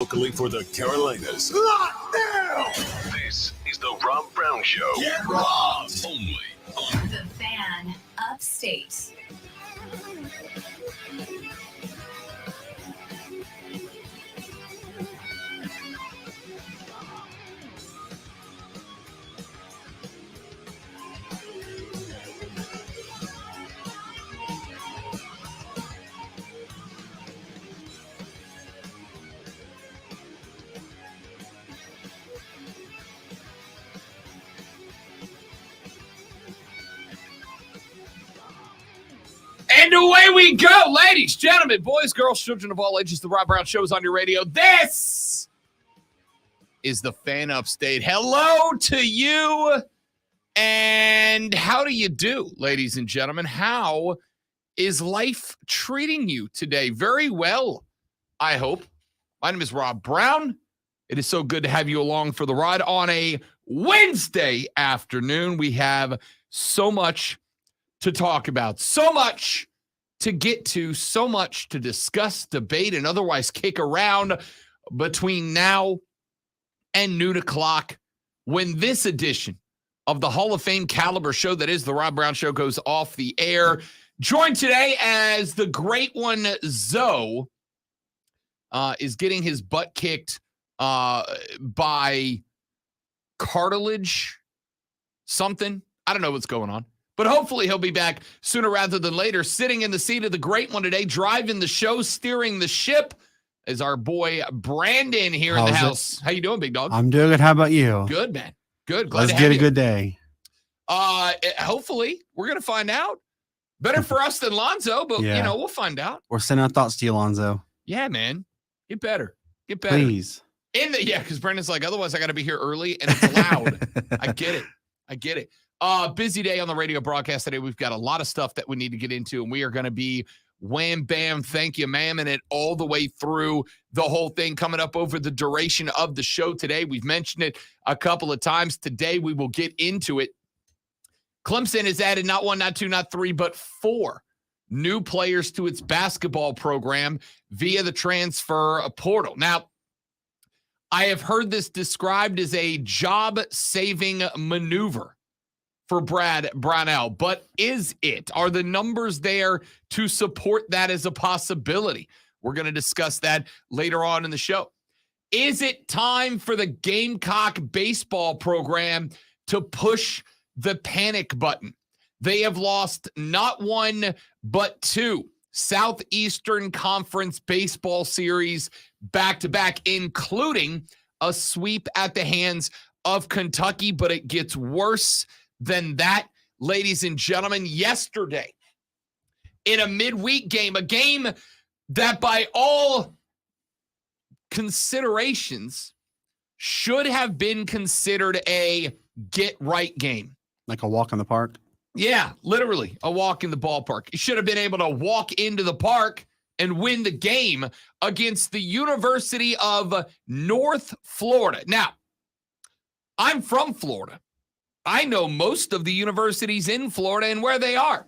Locally for the Carolinas. Locked down! This is the Rob Brown Show. Get robbed! Only on The Fan Upstate. And away we go, ladies, gentlemen, boys, girls, children of all ages. The Rob Brown Show is on your radio. This is the Fan Upstate. Hello to you. And how do you do, ladies and gentlemen? How is life treating you today? Very well, I hope. My name is Rob Brown. It is so good to have you along for the ride on a Wednesday afternoon. We have so much to talk about, so much to get to, so much to discuss, debate, and otherwise kick around between now and noon o'clock when this edition of the Hall of Fame caliber show that is the Rob Brown Show goes off the air. Joined today as the great one, Zoe, is getting his butt kicked by cartilage something. I don't know what's going on. But hopefully he'll be back sooner rather than later. Sitting in the seat of the great one today, driving the show, steering the ship, is our boy Brandon here in the house. How you doing, big dog? I'm doing good. How about you? Good, man. Good. Glad Let's to get have a you. good day. Hopefully, we're going to find out. Better for us than Lonzo, but, Yeah. we'll find out. We're sending our thoughts to you, Alonzo. Yeah, man. Get better. Get better. Please. Because Brandon's like, otherwise I got to be here early, and it's loud. I get it. Busy day on the radio broadcast today. We've got a lot of stuff that we need to get into, and we are going to be wham, bam, thank you, ma'am, and it all the way through the whole thing coming up over the duration of the show today. We've mentioned it a couple of times. Today, we will get into it. Clemson has added not one, not two, not three, but 4 new players to its basketball program via the transfer portal. Now, I have heard this described as a job-saving maneuver for Brad Brownell, but is it? Are the numbers there to support that as a possibility? We're going to discuss that later on in the show. Is it time for the Gamecock baseball program to push the panic button? They have lost not 1, but 2 Southeastern Conference baseball series back-to-back, including a sweep at the hands of Kentucky, but it gets worse than that, ladies and gentlemen. Yesterday, in a midweek game, a game that by all considerations should have been considered a get-right game. Like a walk in the park? Yeah, literally a walk in the ballpark. You should have been able to walk into the park and win the game against the University of North Florida. Now, I'm from Florida. I know most of the universities in Florida and where they are.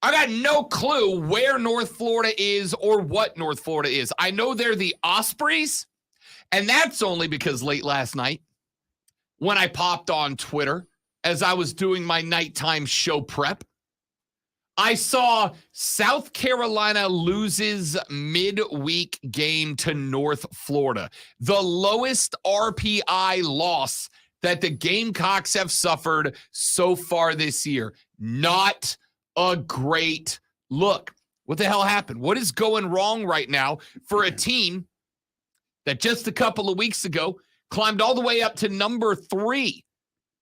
I got no clue where North Florida is or what North Florida is. I know they're the Ospreys, and that's only because late last night when I popped on Twitter as I was doing my nighttime show prep, I saw South Carolina loses midweek game to North Florida, the lowest RPI loss that the Gamecocks have suffered so far this year. Not a great look. What the hell happened? What is going wrong right now for a team that just a couple of weeks ago climbed all the way up to number 3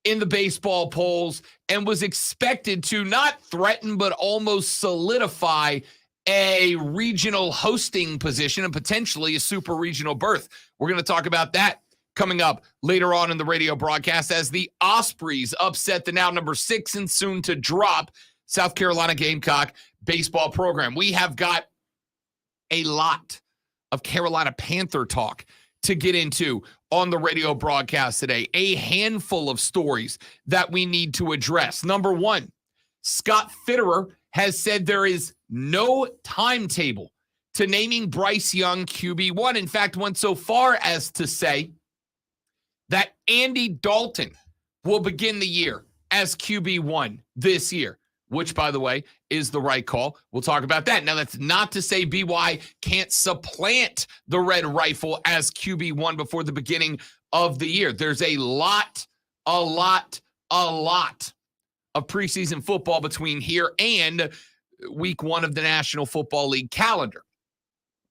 in the baseball polls and was expected to not threaten but almost solidify a regional hosting position and potentially a super regional berth? We're going to talk about that coming up later on in the radio broadcast as the Ospreys upset the now number 6 and soon to drop South Carolina Gamecock baseball program. We have got a lot of Carolina Panther talk to get into on the radio broadcast today. A handful of stories that we need to address. Number one, Scott Fitterer has said there is no timetable to naming Bryce Young QB1. In fact, went so far as to say that Andy Dalton will begin the year as QB1 this year, which, by the way, is the right call. We'll talk about that. Now, that's not to say BY can't supplant the Red Rifle as QB1 before the beginning of the year. There's a lot of preseason football between here and week 1 of the National Football League calendar.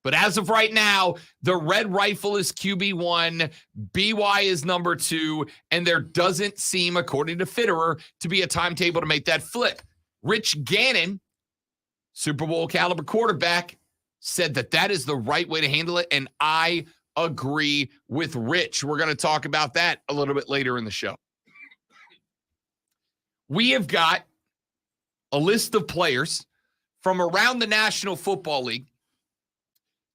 But as of right now, the Red Rifle is QB1, BY is number 2, and there doesn't seem, according to Fitterer, to be a timetable to make that flip. Rich Gannon, Super Bowl caliber quarterback, said that is the right way to handle it, and I agree with Rich. We're going to talk about that a little bit later in the show. We have got a list of players from around the National Football League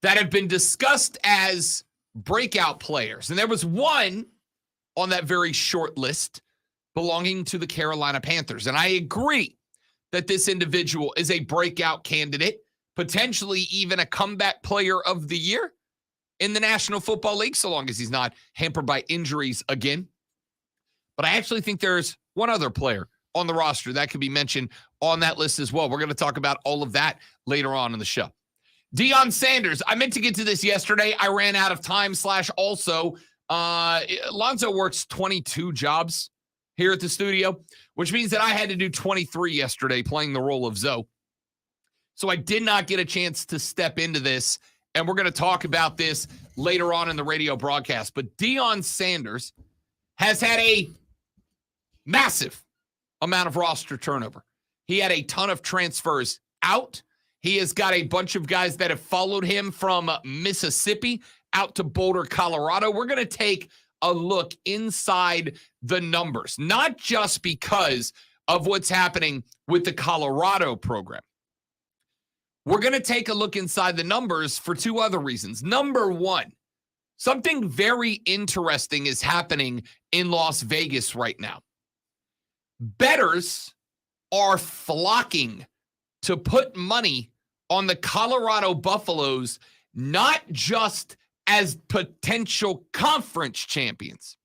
that have been discussed as breakout players. And there was one on that very short list belonging to the Carolina Panthers. And I agree that this individual is a breakout candidate, potentially even a comeback player of the year in the National Football League, so long as he's not hampered by injuries again. But I actually think there's one other player on the roster that could be mentioned on that list as well. We're going to talk about all of that later on in the show. Deion Sanders, I meant to get to this yesterday. I ran out of time / also. Lonzo works 22 jobs here at the studio, which means that I had to do 23 yesterday playing the role of Zoe. So I did not get a chance to step into this, and we're going to talk about this later on in the radio broadcast. But Deion Sanders has had a massive amount of roster turnover. He had a ton of transfers out. He has got a bunch of guys that have followed him from Mississippi out to Boulder, Colorado. We're going to take a look inside the numbers, not just because of what's happening with the Colorado program. We're going to take a look inside the numbers for 2 other reasons. Number 1, something very interesting is happening in Las Vegas right now. Bettors are flocking to put money on the Colorado Buffaloes, not just as potential conference champions,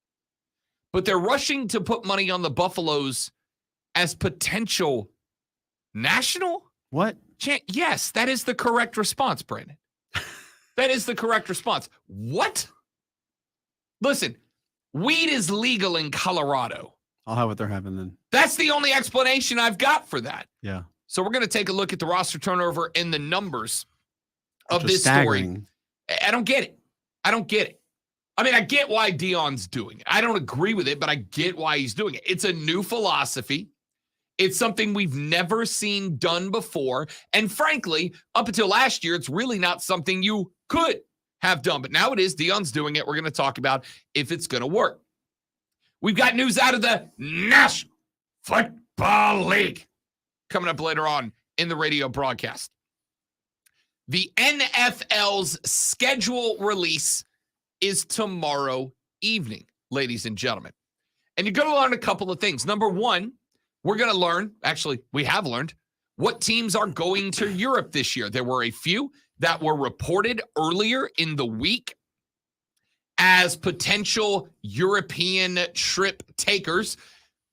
but they're rushing to put money on the Buffaloes as potential national? What? Yes, that is the correct response, Brandon. That is the correct response. What? Listen, weed is legal in Colorado. I'll have what they're having then. That's the only explanation I've got for that. Yeah. So we're going to take a look at the roster turnover and the numbers of Which is this story. staggering. I don't get it. I mean, I get why Deion's doing it. I don't agree with it, but I get why he's doing it. It's a new philosophy. It's something we've never seen done before. And frankly, up until last year, it's really not something you could have done. But now it is. Deion's doing it. We're going to talk about if it's going to work. We've got news out of the National Football League coming up later on in the radio broadcast. The NFL's schedule release is tomorrow evening, ladies and gentlemen. And you're going to learn a couple of things. Number 1, we're going to learn, actually, we have learned, what teams are going to Europe this year. There were a few that were reported earlier in the week as potential European trip takers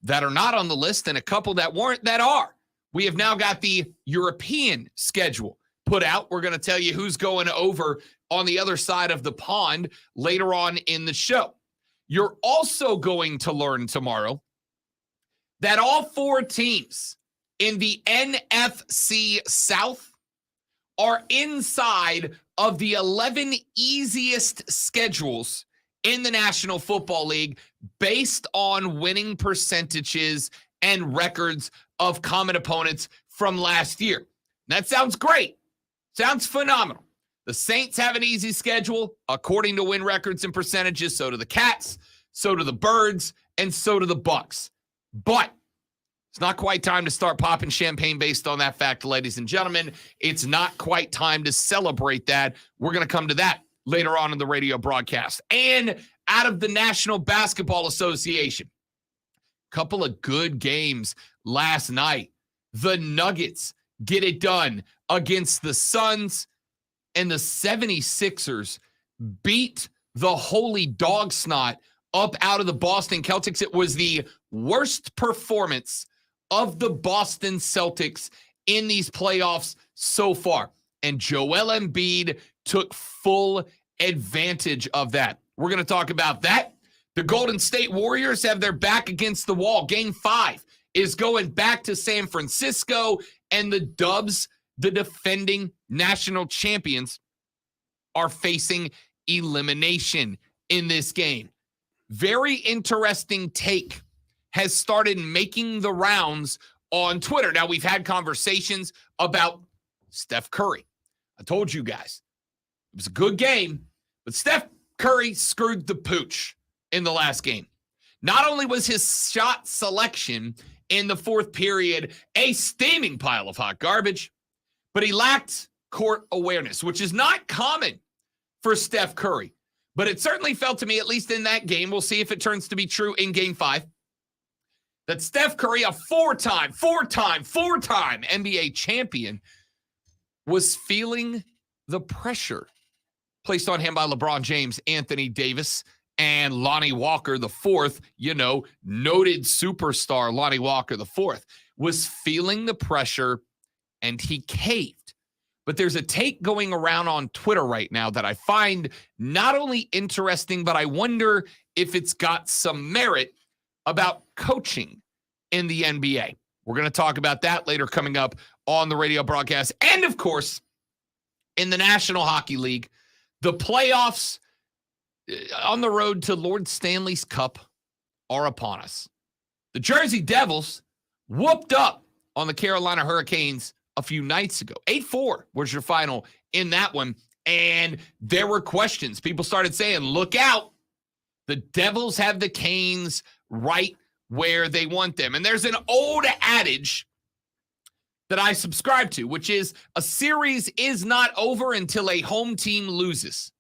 that are not on the list, and a couple that weren't that are. We have now got the European schedule put out. We're going to tell you who's going over on the other side of the pond later on in the show. You're also going to learn tomorrow that all 4 teams in the NFC South are inside of the 11 easiest schedules in the National Football League based on winning percentages and records of common opponents from last year. That sounds great. Sounds phenomenal. The Saints have an easy schedule according to win records and percentages. So do the Cats, so do the Birds, and so do the Bucks. But it's not quite time to start popping champagne based on that fact, ladies and gentlemen. It's not quite time to celebrate that. We're going to come to that later on in the radio broadcast. And out of the National Basketball Association, couple of good games last night. The Nuggets get it done against the Suns. and the 76ers beat the holy dog snot up out of the Boston Celtics. It was the worst performance of the Boston Celtics in these playoffs so far. And Joel Embiid took full advantage of that. We're going to talk about that. The Golden State Warriors have their back against the wall. Game 5 is going back to San Francisco, and the Dubs, the defending national champions, are facing elimination in this game. Very interesting take has started making the rounds on Twitter. Now, we've had conversations about Steph Curry. I told you guys it was a good game, but Steph Curry screwed the pooch in the last game. Not only was his shot selection in the fourth period a steaming pile of hot garbage, but he lacked court awareness, which is not common for Steph Curry. But it certainly felt to me, at least in that game, we'll see if it turns to be true in Game 5, that Steph Curry, a four-time NBA champion, was feeling the pressure placed on him by LeBron James, Anthony Davis, and Lonnie Walker IV, noted superstar Lonnie Walker IV, was feeling the pressure, and he caved. But there's a take going around on Twitter right now that I find not only interesting, but I wonder if it's got some merit about coaching in the NBA. We're going to talk about that later coming up on the radio broadcast. And, of course, in the National Hockey League, the playoffs on the road to Lord Stanley's Cup are upon us. The Jersey Devils whooped up on the Carolina Hurricanes a few nights ago. 8-4 was your final in that one. And there were questions. People started saying, look out. The Devils have the Canes right where they want them. And there's an old adage that I subscribe to, which is a series is not over until a home team loses.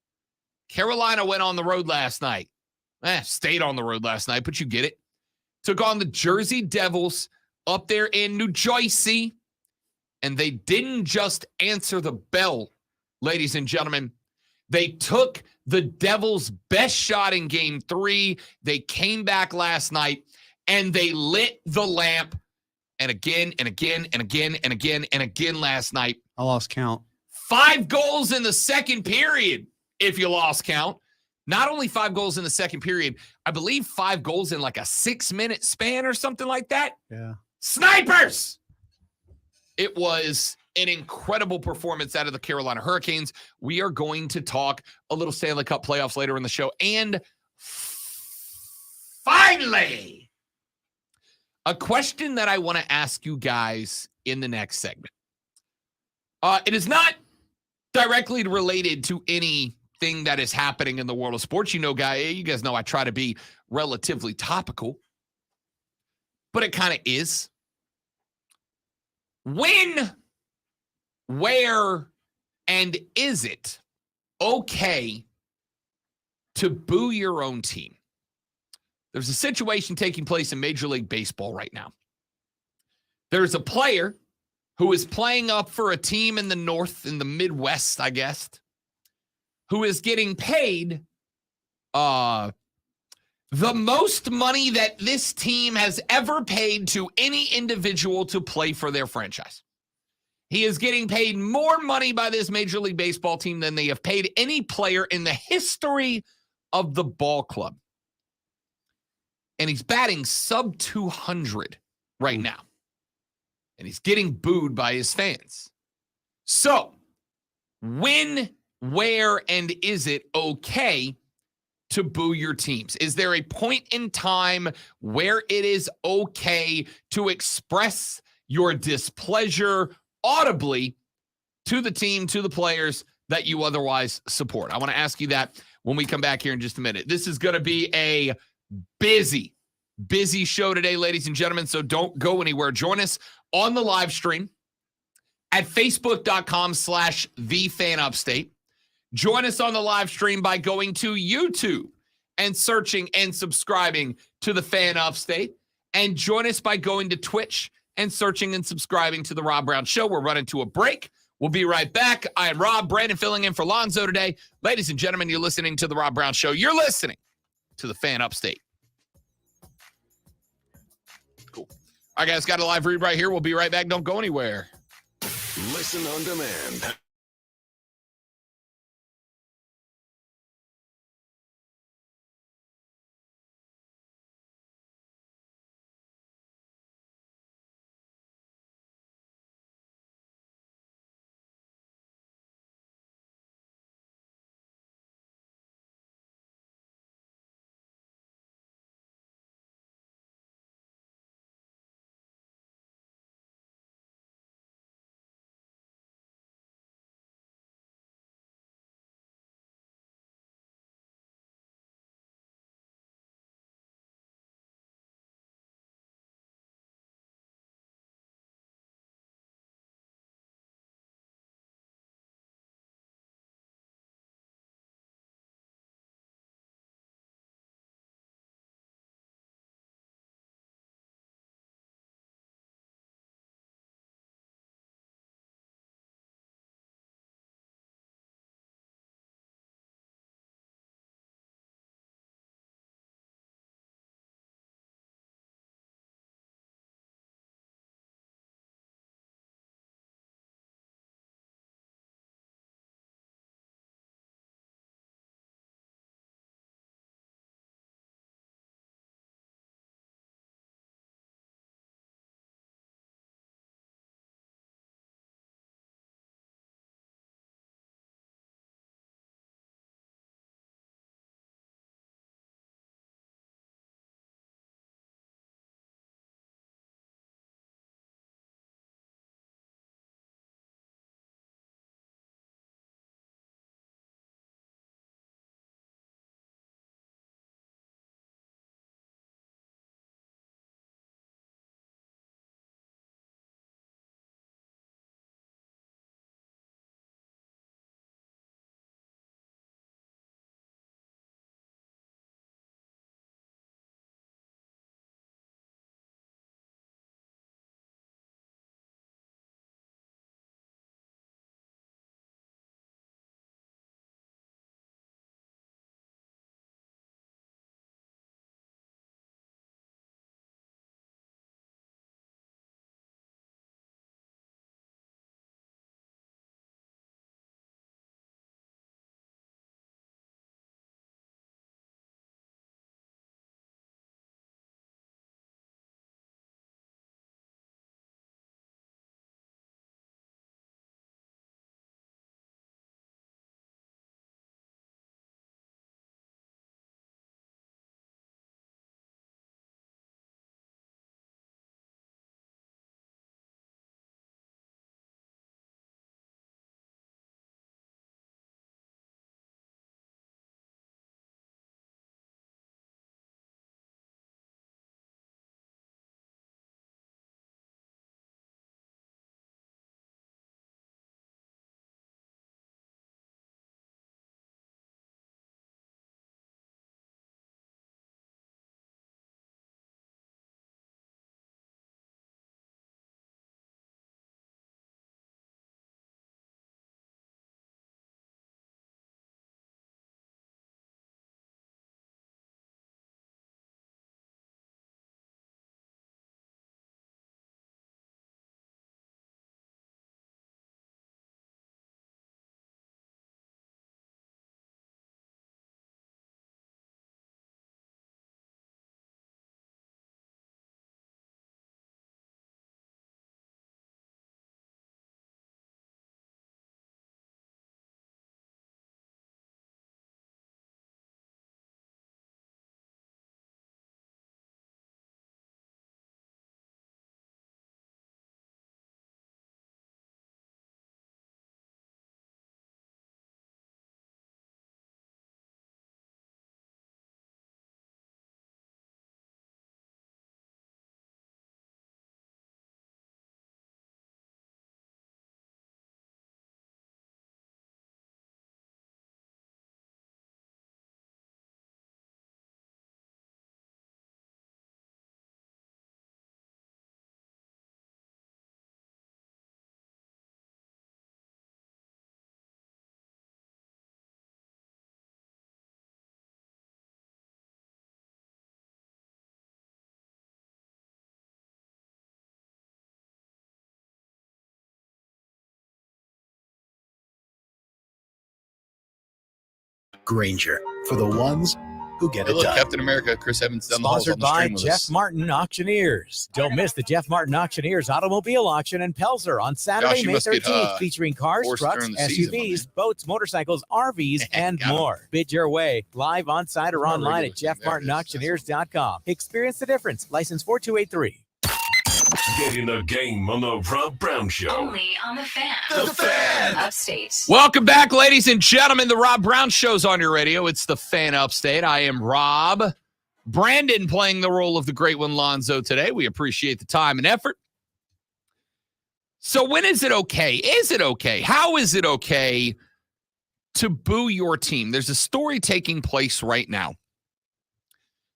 Carolina went on the road last night. Stayed on the road last night, but you get it. Took on the Jersey Devils up there in New Jersey. And they didn't just answer the bell, ladies and gentlemen. They took the Devils' best shot in Game 3. They came back last night, and they lit the lamp. And again, and again, and again, and again, and again last night. I lost count. 5 goals in the second period, if you lost count. Not only 5 goals in the second period, I believe 5 goals in like a 6-minute span or something like that. Yeah. Snipers! It was an incredible performance out of the Carolina Hurricanes. We are going to talk a little Stanley Cup playoffs later in the show. And finally, a question that I want to ask you guys in the next segment. It is not directly related to anything that is happening in the world of sports. You guys know I try to be relatively topical, but it kind of is. When, where, and is it okay to boo your own team? There's a situation taking place in Major League Baseball right now. There's a player who is playing up for a team in the North, in the Midwest, I guess, who is getting paid the most money that this team has ever paid to any individual to play for their franchise. He is getting paid more money by this Major League Baseball team than they have paid any player in the history of the ball club. And he's batting sub 200 right now. And he's getting booed by his fans. So, when, where, and is it okay to boo your teams? Is there a point in time where it is okay to express your displeasure audibly to the team, to the players that you otherwise support? I want to ask you that when we come back here in just a minute. This is going to be a busy show today, ladies and gentlemen, so don't go anywhere. Join us on the live stream at facebook.com/thefanupstate. Join us on the live stream by going to YouTube and searching and subscribing to the Fan Upstate. And join us by going to Twitch and searching and subscribing to the Rob Brown Show. We're running to a break. We'll be right back. I am Rob, Brandon filling in for Lonzo today. Ladies and gentlemen, you're listening to The Rob Brown Show. You're listening to the Fan Upstate. Cool. All right, guys, got a live read right here. We'll be right back. Don't go anywhere. Listen on demand. Granger, for the ones who get Hey, it look, done. Captain America, Chris Evans down the halls Sponsored on the by stream with Jeff us. Martin Auctioneers. Don't miss the Jeff Martin Auctioneers Automobile Auction in Pelzer on Saturday, Josh, you May must get, 13th, featuring cars, forced trucks, during the season, my SUVs, man. boats, motorcycles, RVs, and Got 'em. more. Bid your way live on site or More online at regular thing. There it is. jeffmartinauctioneers.com. Experience the difference. License 4283. Get in the game on the Rob Brown Show. Only on the Fan. The Fan. Upstate. Welcome back, ladies and gentlemen. The Rob Brown Show's on your radio. It's the Fan Upstate. I am Rob. Brandon playing the role of the great one, Lonzo, today. We appreciate the time and effort. So when is it okay? Is it okay? How is it okay to boo your team? There's a story taking place right now.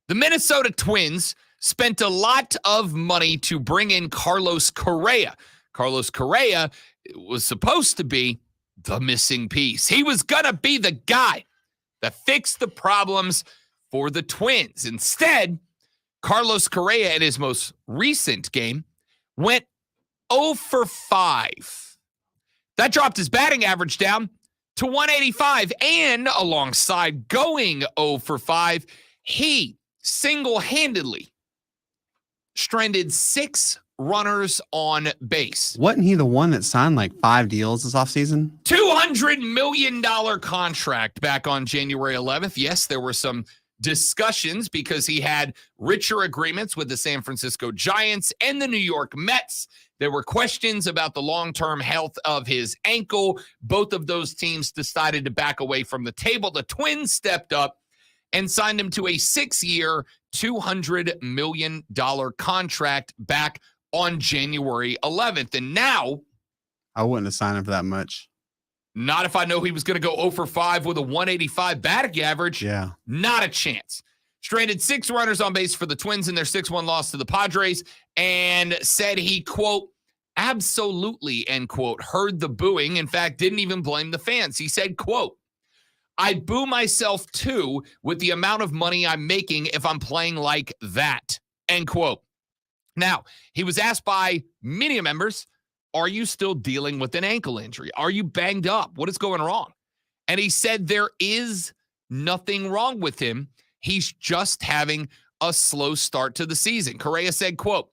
The Minnesota Twins spent a lot of money to bring in Carlos Correa. Carlos Correa was supposed to be the missing piece. He was going to be the guy that fixed the problems for the Twins. Instead, Carlos Correa in his most recent game went 0 for 5. That dropped his batting average down to 185. And alongside going 0 for 5, he single-handedly stranded 6 runners on base. Wasn't he the one that signed like 5 deals this offseason? $200 million contract back on January 11th. Yes, there were some discussions because he had richer agreements with the San Francisco Giants and the New York Mets. There were questions about the long-term health of his ankle. Both of those teams decided to back away from the table. The Twins stepped up and signed him to a 6-year, $200 million contract back on January 11th. And now, I wouldn't have signed him for that much. not if I know he was going to go 0 for 5 with a 185 batting average. Yeah. Not a chance. Stranded 6 runners on base for the Twins in their 6-1 loss to the Padres, and said he, quote, absolutely, end quote, heard the booing. In fact, didn't even blame the fans. He said, quote, I'd boo myself too with the amount of money I'm making if I'm playing like that, end quote. Now, he was asked by media members, are you still dealing with an ankle injury? Are you banged up? What is going wrong? And he said there is nothing wrong with him. He's just having a slow start to the season. Correa said, quote,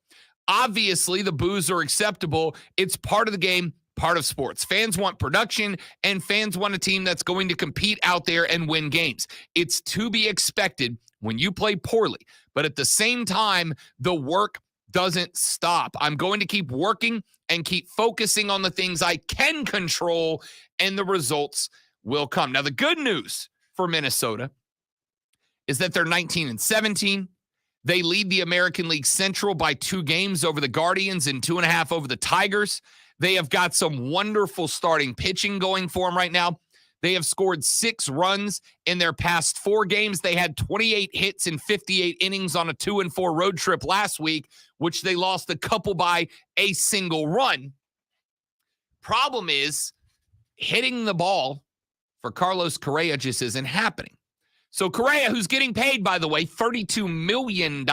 obviously the boos are acceptable. It's part of the game, part of sports. Fans want production, and fans want a team that's going to compete out there and win games. It's to be expected when you play poorly. But at the same time, the work doesn't stop. I'm going to keep working and keep focusing on the things I can control, and the results will come. Now, the good news for Minnesota is that they're 19-17. They lead the American League Central by 2 games over the Guardians and 2.5 over the Tigers. They have got some wonderful starting pitching going for them right now. They have scored 6 runs in their past 4 games. They had 28 hits in 58 innings on a 2-4 road trip last week, which they lost a couple by a single run. Problem is, hitting the ball for Carlos Correa just isn't happening. So Correa, who's getting paid, by the way, $32 million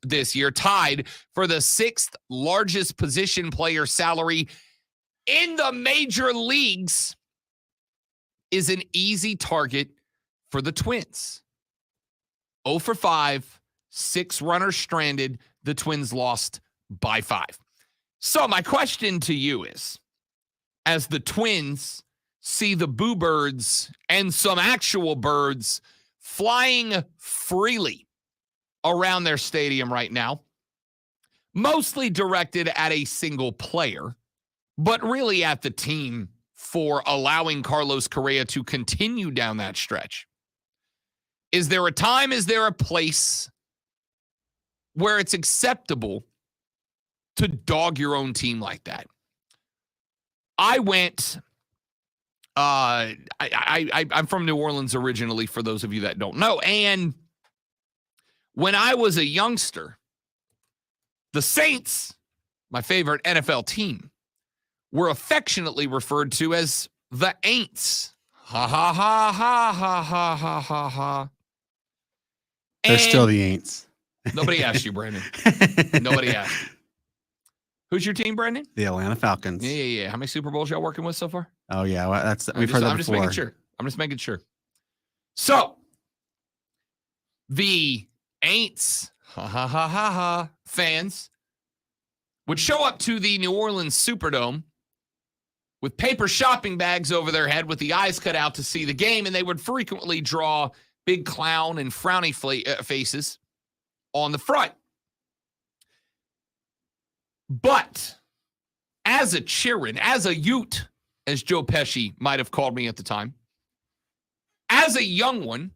this year, tied for the 6th largest position player salary in the major leagues, is an easy target for the Twins. 0 for 5, 6 runners stranded. The Twins lost by 5. So my question to you is, as the Twins see the Boo Birds and some actual birds flying freely around their stadium right now, mostly directed at a single player, but really at the team for allowing Carlos Correa to continue down that stretch. Is there a time, is there a place where it's acceptable to dog your own team like that? I went, I'm from New Orleans originally, for those of you that don't know. And when I was a youngster, the Saints, my favorite NFL team, were affectionately referred to as the Aints. Ha, ha, ha, ha, ha, ha, ha, ha, ha. They're still the Aints. Nobody asked you, Brandon. Nobody asked you. Who's your team, Brandon? The Atlanta Falcons. Yeah. How many Super Bowls y'all working with so far? Oh, yeah. Well, we've heard that I'm just before. making sure. I'm just making sure. So, the Aints, fans would show up to the New Orleans Superdome with paper shopping bags over their head with the eyes cut out to see the game, and they would frequently draw big clown and frowny faces on the front. But as a cheerin', as a Ute, as Joe Pesci might have called me at the time, as a young one,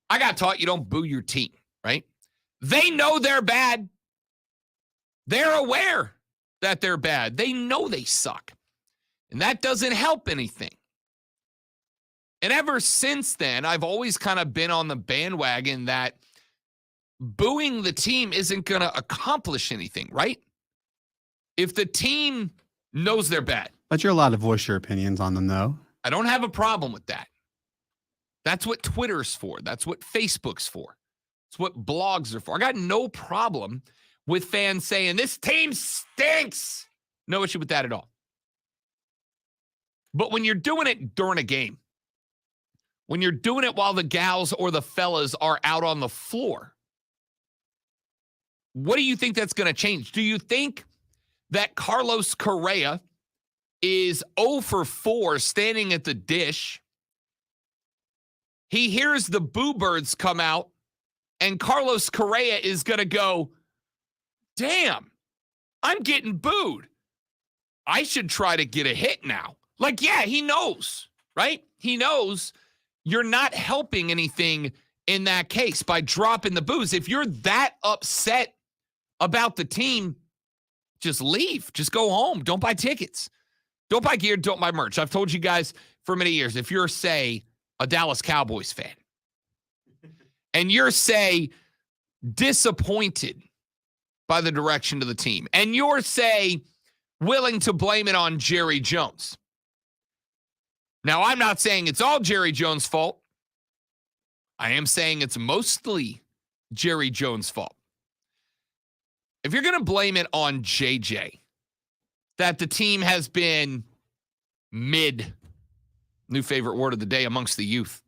I got taught you don't boo your team, right? They know they're bad. They're aware that they're bad. They know they suck. And that doesn't help anything. And ever since then, I've always kind of been on the bandwagon that booing the team isn't going to accomplish anything, right? If the team knows they're bad. But you're allowed to voice your opinions on them, though. I don't have a problem with that. That's what Twitter's for. That's what Facebook's for. It's what blogs are for. I got no problem with fans saying, this team stinks. No issue with that at all. But when you're doing it during a game, when you're doing it while the gals or the fellas are out on the floor, what do you think that's going to change? Do you think that Carlos Correa is 0 for 4 standing at the dish? He hears the boo birds come out, and Carlos Correa is going to go, damn, I'm getting booed. I should try to get a hit now. Like, yeah, he knows, right? He knows you're not helping anything in that case by dropping the boos. If you're that upset about the team, just leave. Just go home. Don't buy tickets. Don't buy gear. Don't buy merch. I've told you guys for many years, if you're, say, a Dallas Cowboys fan, and you're, say, disappointed by the direction of the team, and you're, say, willing to blame it on Jerry Jones. Now, I'm not saying it's all Jerry Jones' fault. I am saying it's mostly Jerry Jones' fault. If you're going to blame it on JJ, that the team has been mid, new favorite word of the day amongst the youth.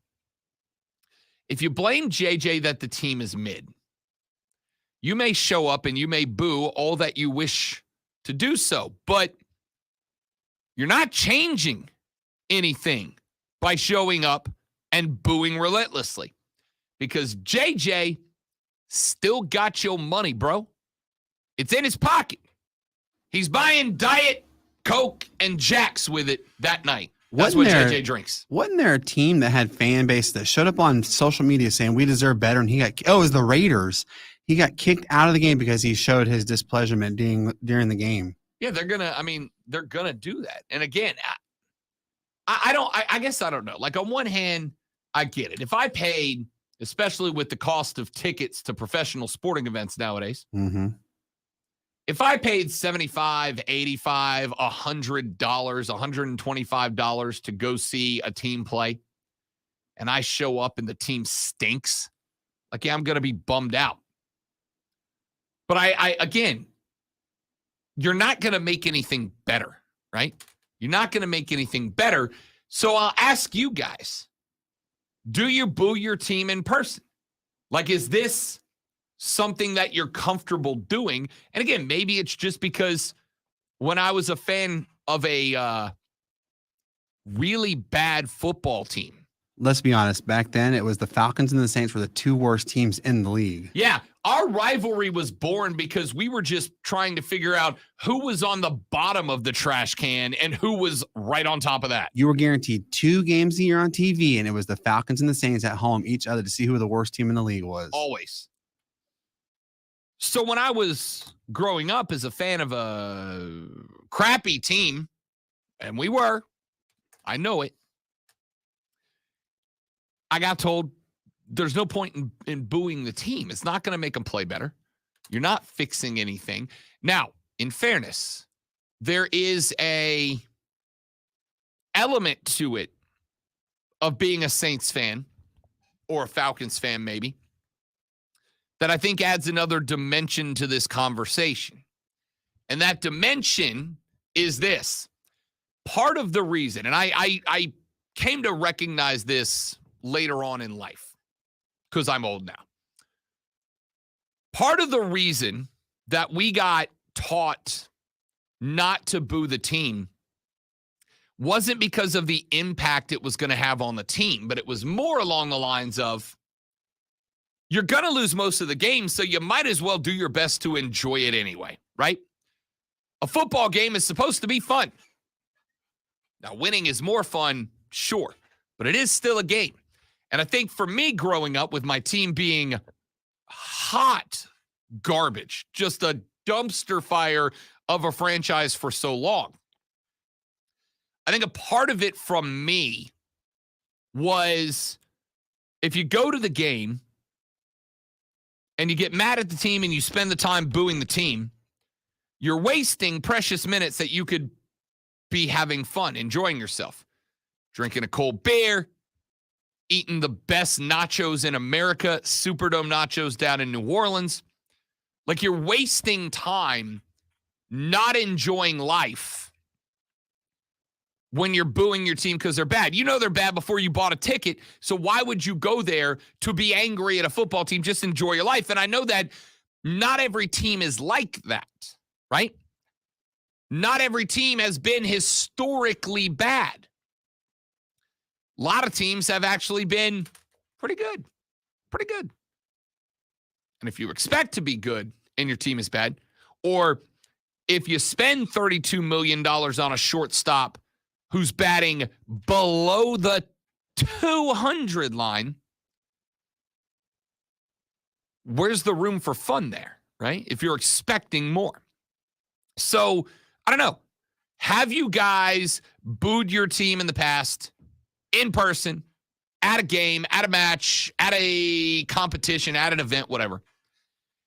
If you blame JJ that the team is mid, you may show up and you may boo all that you wish to do so, but you're not changing anything by showing up and booing relentlessly, because JJ still got your money, bro. It's in his pocket. He's buying Diet Coke and Jacks with it that night. That's what JJ drinks. Wasn't there a team that had fan base that showed up on social media saying we deserve better, and it was the Raiders. He got kicked out of the game because he showed his displeasure during the game. Yeah, they're gonna do that. And again, I guess I don't know. Like, on one hand, I get it. If I paid, especially with the cost of tickets to professional sporting events nowadays, if I paid $75, $85, $100, $125 to go see a team play, and I show up and the team stinks, like, yeah, I'm going to be bummed out. But I again, you're not going to make anything better, right? You're not going to make anything better. So I'll ask you guys, do you boo your team in person? Like, is this something that you're comfortable doing? And again, maybe it's just because when I was a fan of a really bad football team. Let's be honest. Back then, it was the Falcons and the Saints were the two worst teams in the league. Yeah. Our rivalry was born because we were just trying to figure out who was on the bottom of the trash can and who was right on top of that. You were guaranteed 2 games a year on TV, and it was the Falcons and the Saints at home each other to see who the worst team in the league was. Always. So when I was growing up as a fan of a crappy team, and we were, I know it, I got told there's no point in booing the team. It's not going to make them play better. You're not fixing anything. Now, in fairness, there is a element to it of being a Saints fan or a Falcons fan maybe that I think adds another dimension to this conversation. And that dimension is this. Part of the reason, and I came to recognize this later on in life because I'm old now. Part of the reason that we got taught not to boo the team wasn't because of the impact it was going to have on the team, but it was more along the lines of, you're going to lose most of the game, so you might as well do your best to enjoy it anyway, right? A football game is supposed to be fun. Now, winning is more fun, sure, but it is still a game. And I think for me growing up with my team being hot garbage, just a dumpster fire of a franchise for so long, I think a part of it from me was if you go to the game and you get mad at the team and you spend the time booing the team, you're wasting precious minutes that you could be having fun, enjoying yourself, drinking a cold beer, eating the best nachos in America, Superdome nachos down in New Orleans. Like, you're wasting time not enjoying life when you're booing your team because they're bad. You know they're bad before you bought a ticket, so why would you go there to be angry at a football team? Just enjoy your life. And I know that not every team is like that, right? Not every team has been historically bad. A lot of teams have actually been pretty good. Pretty good. And if you expect to be good and your team is bad, or if you spend $32 million on a shortstop who's batting below the 200 line, where's the room for fun there, right? If you're expecting more. So, I don't know. Have you guys booed your team in the past in person, at a game, at a match, at a competition, at an event, whatever?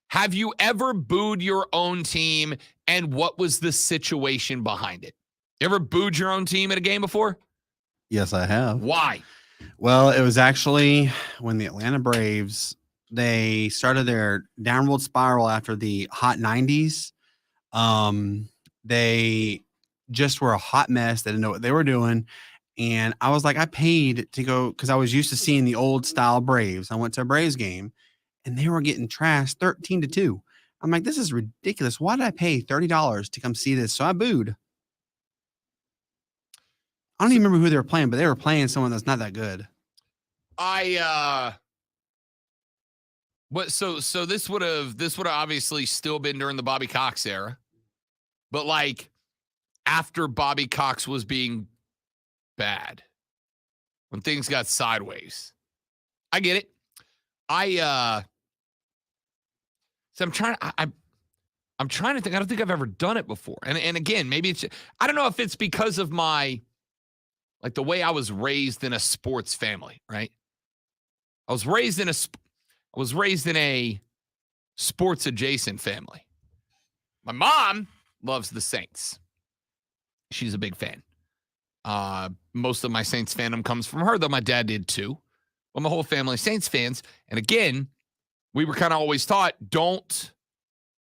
Have you ever booed your own team, and what was the situation behind it? You ever booed your own team at a game before? Yes, I have. Why? Well, it was actually when the Atlanta Braves, they started their downward spiral after the hot 90s. They just were a hot mess. They didn't know what they were doing. And I was like, I paid to go because I was used to seeing the old style Braves. I went to a Braves game and they were getting trashed 13-2. I'm like, this is ridiculous. Why did I pay $30 to come see this? So I booed. I don't even remember who they were playing, but they were playing someone that's not that good. So this would have obviously still been during the Bobby Cox era. But like after Bobby Cox was being bad, when things got sideways. I get it. So I'm trying to think. I don't think I've ever done it before. And again, maybe it's, I don't know if it's because of my, like the way I was raised in a sports family, right? I was raised in a sports adjacent family. My mom loves the Saints. She's a big fan. Most of my Saints fandom comes from her, though my dad did too. But my whole family is Saints fans. And again, we were kind of always taught, don't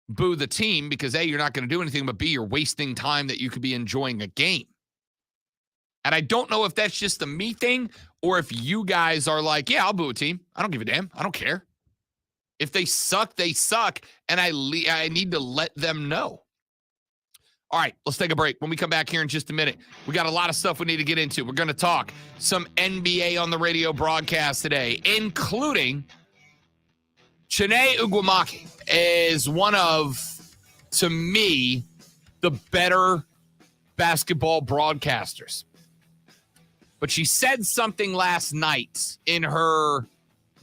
boo the team because A, you're not going to do anything, but B, you're wasting time that you could be enjoying a game. And I don't know if that's just a me thing or if you guys are like, yeah, I'll boo a team. I don't give a damn. I don't care. If they suck, they suck. And I need to let them know. All right, let's take a break. When we come back here in just a minute, we got a lot of stuff we need to get into. We're going to talk some NBA on the radio broadcast today, including Chiney Ugwumake is one of, to me, the better basketball broadcasters. But she said something last night in her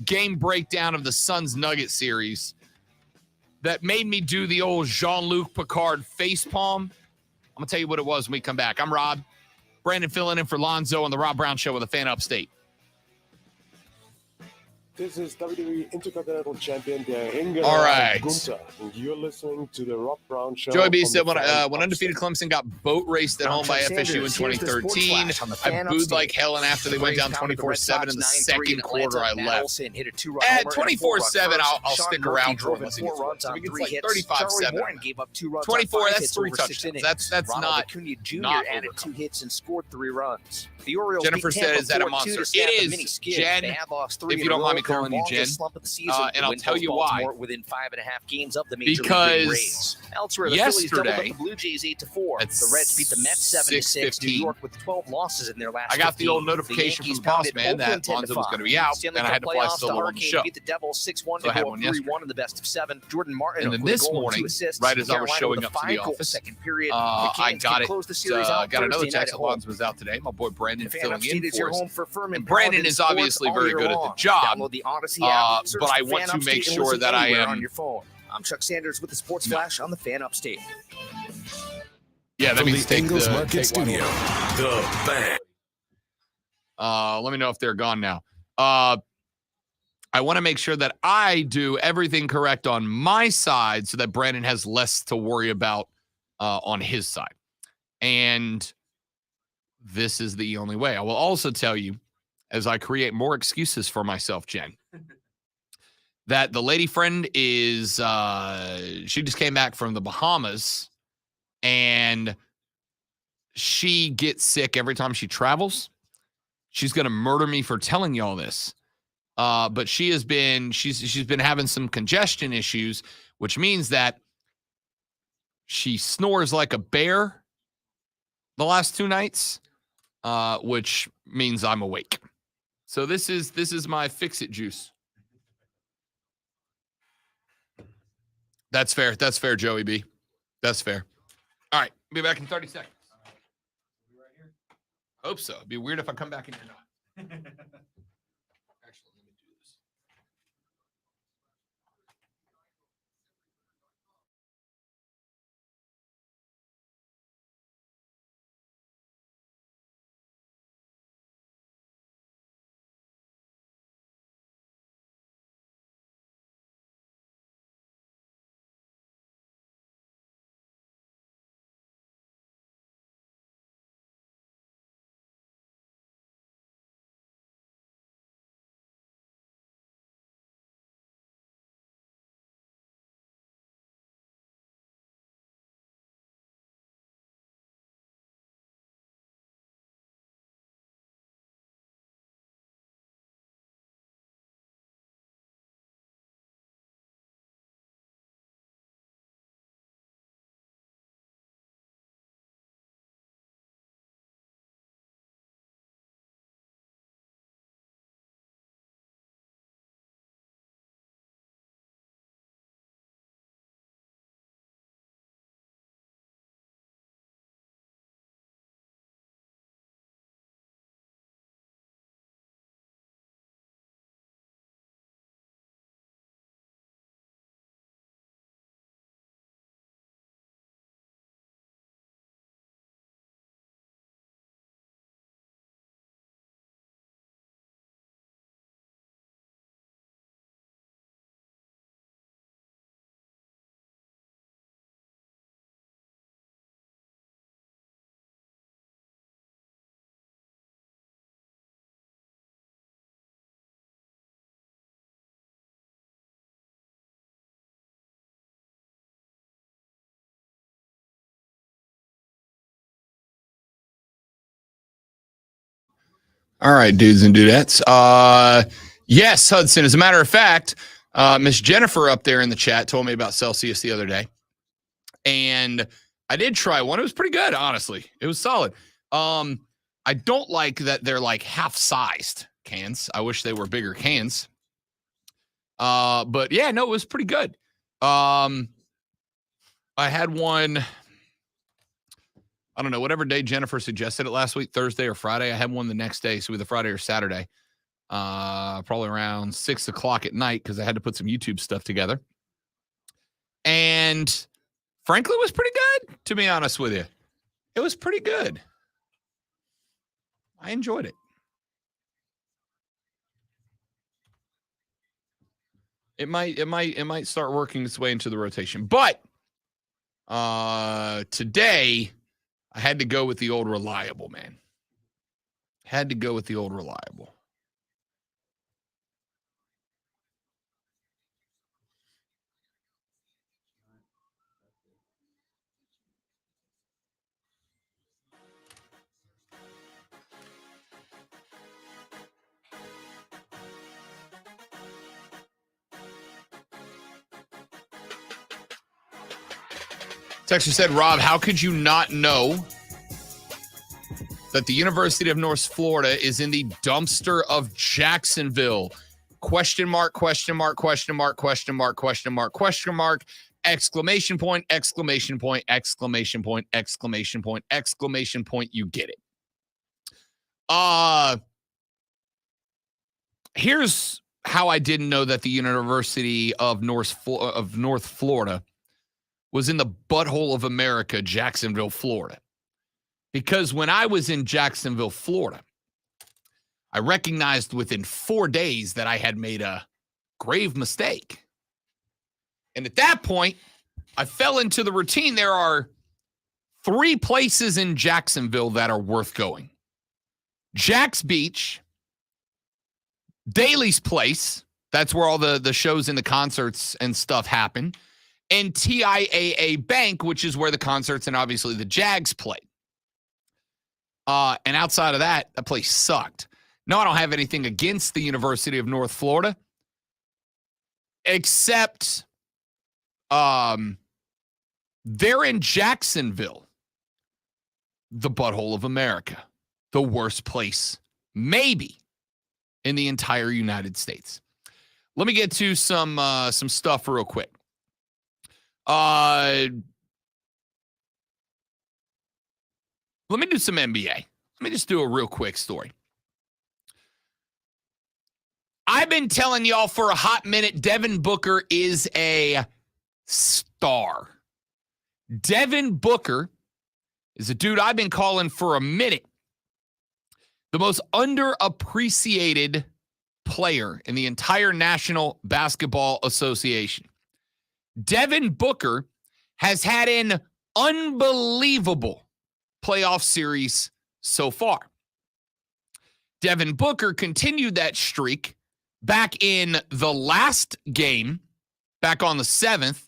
game breakdown of the Suns-Nuggets series that made me do the old Jean-Luc Picard facepalm. I'm going to tell you what it was when we come back. I'm Rob. Brandon filling in for Lonzo on the Rob Brown Show with a Fan Upstate. This is WWE Intercontinental Champion Inga All right. Gunther, and you're listening to the Rob Brown Show. Joey B on said, the Fan when undefeated Upstate. Clemson got boat raced at home by FSU in 2013, I booed like hell, and after they went down 24-7 in the second quarter, I left. At 24-7, I'll stick around for unless he gets one. So we get like 35-7. 24, that's 3 touchdowns. That's not added 2 hits and scored 3 runs. The Orioles Jennifer said, is that a monster? It is, Jen, if you don't mind me calling you Jen. And I'll tell you why. Within 5.5 games of the Major because League Rays. Elsewhere, the yesterday, Phillies doubled up the Blue Jays 8-4. The Reds beat the Mets 7-6. New York with 12 losses in their last. I got 15. the old notification from the boss man that Lonzo was going to be out, and I had to fly solo on the show. Beat the Devils 6-1 So I to had go one up yesterday. 3-1 in the best of 7. Jordan Martin And then with a this goal and morning, 2 assists. right as I was Carolina showing with a up to the 5-goal office, second period. I got it. Close the series out Got another Thursday night text. at Alonzo home. was out today. My boy Brandon Fan filling Upstate in is for your us. home for Furman And Brandon Paladin is sports obviously all very year good at the long. job. Download the Odyssey app, search but I for want Fan to Upstate make and sure listen that I anywhere am. on your phone. I'm Chuck Sanders with the Sports Flash on the Fan Upstate. Yeah, that From means the take Ingalls the Market take Studio, the Fan. Let me know if they're gone now. I want to make sure that I do everything correct on my side so that Brandon has less to worry about on his side. And this is the only way. I will also tell you, as I create more excuses for myself, Jen, that the lady friend is, she just came back from the Bahamas, and she gets sick every time she travels. She's going to murder me for telling you all this. But she's been having some congestion issues, which means that she snores like a bear the last 2 nights, which means I'm awake. So this is my fix-it juice. That's fair. That's fair, Joey B. That's fair. All right. Be back in 30 seconds. Hope so. It'd be weird if I come back and you're not. Actually, let me do this. All right, dudes and dudettes. Yes, Hudson. As a matter of fact, Miss Jennifer up there in the chat told me about Celsius the other day. And I did try one. It was pretty good, honestly. It was solid. I don't like that they're like half-sized cans. I wish they were bigger cans. But yeah, no, it was pretty good. I had one, I don't know, whatever day Jennifer suggested it last week, Thursday or Friday. I had one the next day, so either Friday or Saturday, probably around 6 o'clock at night because I had to put some YouTube stuff together. And frankly, it was pretty good, to be honest with you. It was pretty good. I enjoyed it. It might start working its way into the rotation. But today, I had to go with the old reliable, man. Had to go with the old reliable. Texter said, Rob, how could you not know that the University of North Florida is in the dumpster of Jacksonville? Question mark, question mark, question mark, question mark, question mark, question mark, exclamation point, exclamation point, exclamation point, exclamation point, exclamation point. You get it. Here's how I didn't know that the University of North Florida was in the butthole of America, Jacksonville, Florida. Because when I was in Jacksonville, Florida, I recognized within 4 days that I had made a grave mistake. And at that point, I fell into the routine. There are 3 places in Jacksonville that are worth going. Jack's Beach, Daly's Place, that's where all the shows and the concerts and stuff happen, and TIAA Bank, which is where the concerts and obviously the Jags played. And outside of that, that place sucked. No, I don't have anything against the University of North Florida, except they're in Jacksonville, the butthole of America, the worst place maybe in the entire United States. Let me get to some stuff real quick. Let me do some NBA. Let me just do a real quick story. I've been telling y'all for a hot minute, Devin Booker is a star. Devin Booker is a dude I've been calling for a minute. The most underappreciated player in the entire National Basketball Association. Devin Booker has had an unbelievable playoff series so far. Devin Booker continued that streak back in the last game, back on the 7th,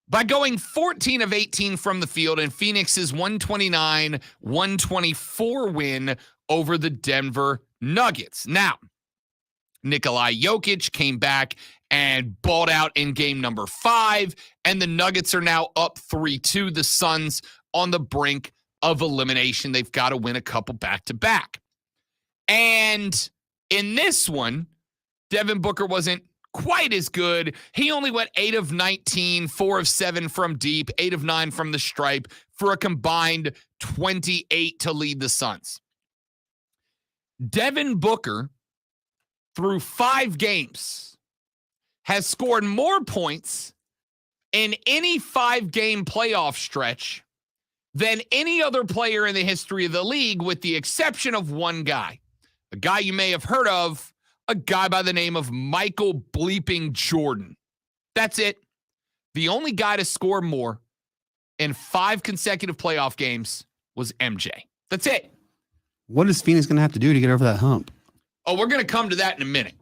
by going 14 of 18 from the field in Phoenix's 129-124 win over the Denver Nuggets. Now, Nikolai Jokic came back and balled out in game number 5, and the Nuggets are now up 3-2. The Suns on the brink of elimination. They've got to win a couple back-to-back. And in this one, Devin Booker wasn't quite as good. He only went 8 of 19, 4 of 7 from deep, 8 of 9 from the stripe for a combined 28 to lead the Suns. Devin Booker, through 5 games, has scored more points in any 5-game playoff stretch than any other player in the history of the league, with the exception of one guy. A guy you may have heard of, a guy by the name of Michael bleeping Jordan. That's it. The only guy to score more in 5 consecutive playoff games was MJ. That's it. What is Phoenix going to have to do to get over that hump? Oh, we're going to come to that in a minute.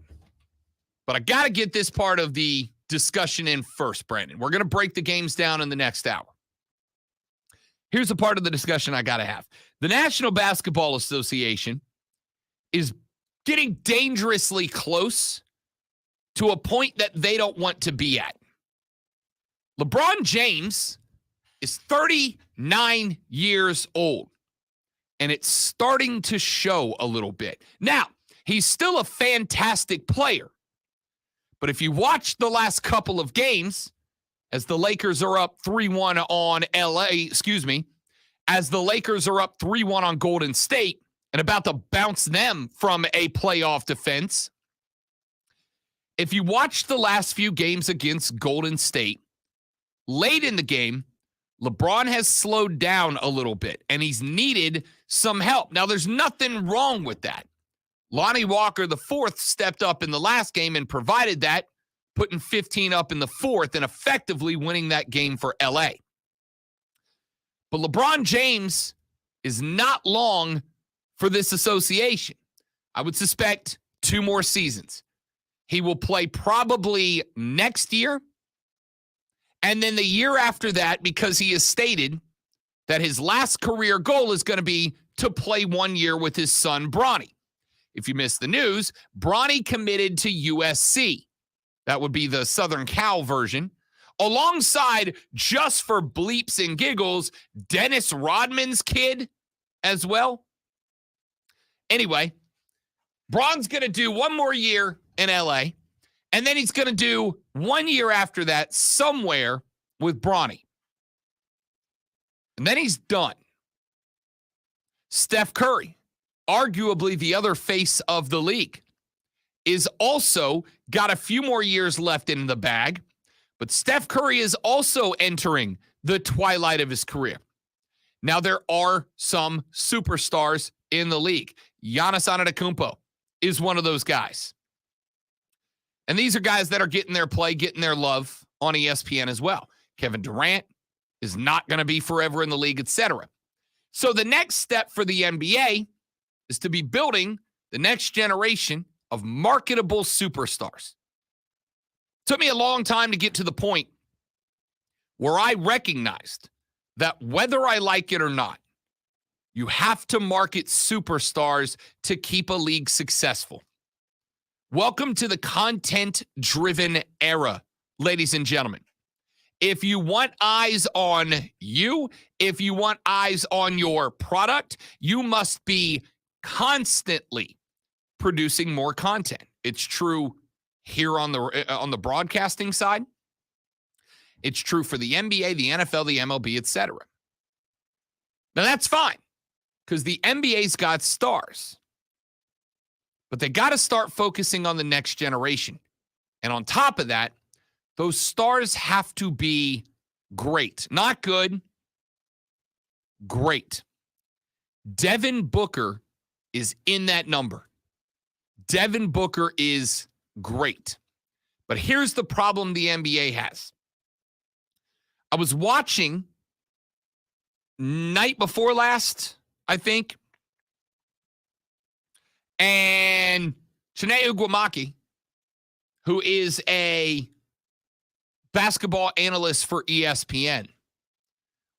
But I got to get this part of the discussion in first, Brandon. We're going to break the games down in the next hour. Here's a part of the discussion I got to have. The National Basketball Association is getting dangerously close to a point that they don't want to be at. LeBron James is 39 years old, and it's starting to show a little bit. Now, he's still a fantastic player, but if you watch the last couple of games, as the Lakers are up 3-1 on as the Lakers are up 3-1 on Golden State and about to bounce them from a playoff defense, if you watch the last few games against Golden State, late in the game, LeBron has slowed down a little bit, and he's needed some help. Now, there's nothing wrong with that. Lonnie Walker, the fourth, stepped up in the last game and provided that, putting 15 up in the fourth and effectively winning that game for LA. But LeBron James is not long for this association. I would suspect 2 more seasons. He will play probably next year, and then the year after that, because he has stated that his last career goal is going to be to play 1 year with his son, Bronny. If you missed the news, Bronny committed to USC. That would be the Southern Cal version. Alongside, just for bleeps and giggles, Dennis Rodman's kid as well. Anyway, Bron's going to do 1 more year in LA, and then he's going to do 1 year after that somewhere with Bronny. And then he's done. Steph Curry, arguably the other face of the league, is also got a few more years left in the bag, but Steph Curry is also entering the twilight of his career. Now, there are some superstars in the league. Giannis Antetokounmpo is one of those guys. And these are guys that are getting their play, getting their love on ESPN as well. Kevin Durant is not going to be forever in the league, etc. So the next step for the NBA is to be building the next generation of marketable superstars. Took me a long time to get to the point where I recognized that whether I like it or not, you have to market superstars to keep a league successful. Welcome to the content-driven era, ladies and gentlemen. If you want eyes on you, if you want eyes on your product, you must be constantly producing more content. It's true here on the broadcasting side. It's true for the NBA, the NFL, the MLB, etc. Now that's fine, because the NBA's got stars. But they got to start focusing on the next generation. And on top of that, those stars have to be great. Not good, great. Devin Booker is in that number. Devin Booker is great. But here's the problem the NBA has. I was watching night before last, I think, and Chiney Ugwumake, who is a basketball analyst for ESPN,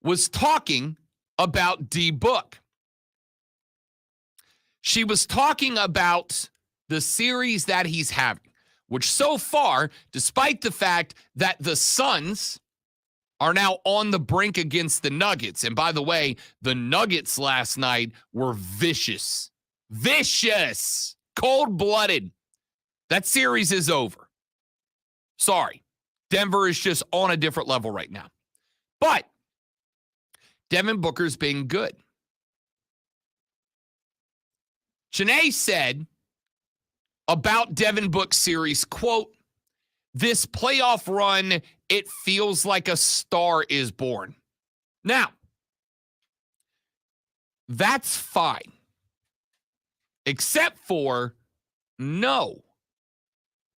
was talking about D-Book. She was talking about the series that he's having, which so far, despite the fact that the Suns are now on the brink against the Nuggets, and by the way, the Nuggets last night were vicious. Vicious. Cold-blooded. That series is over. Sorry. Denver is just on a different level right now. But Devin Booker's being good. Chiney said about Devin Booker's series, quote, "This playoff run, it feels like a star is born." Now, that's fine. Except for, no.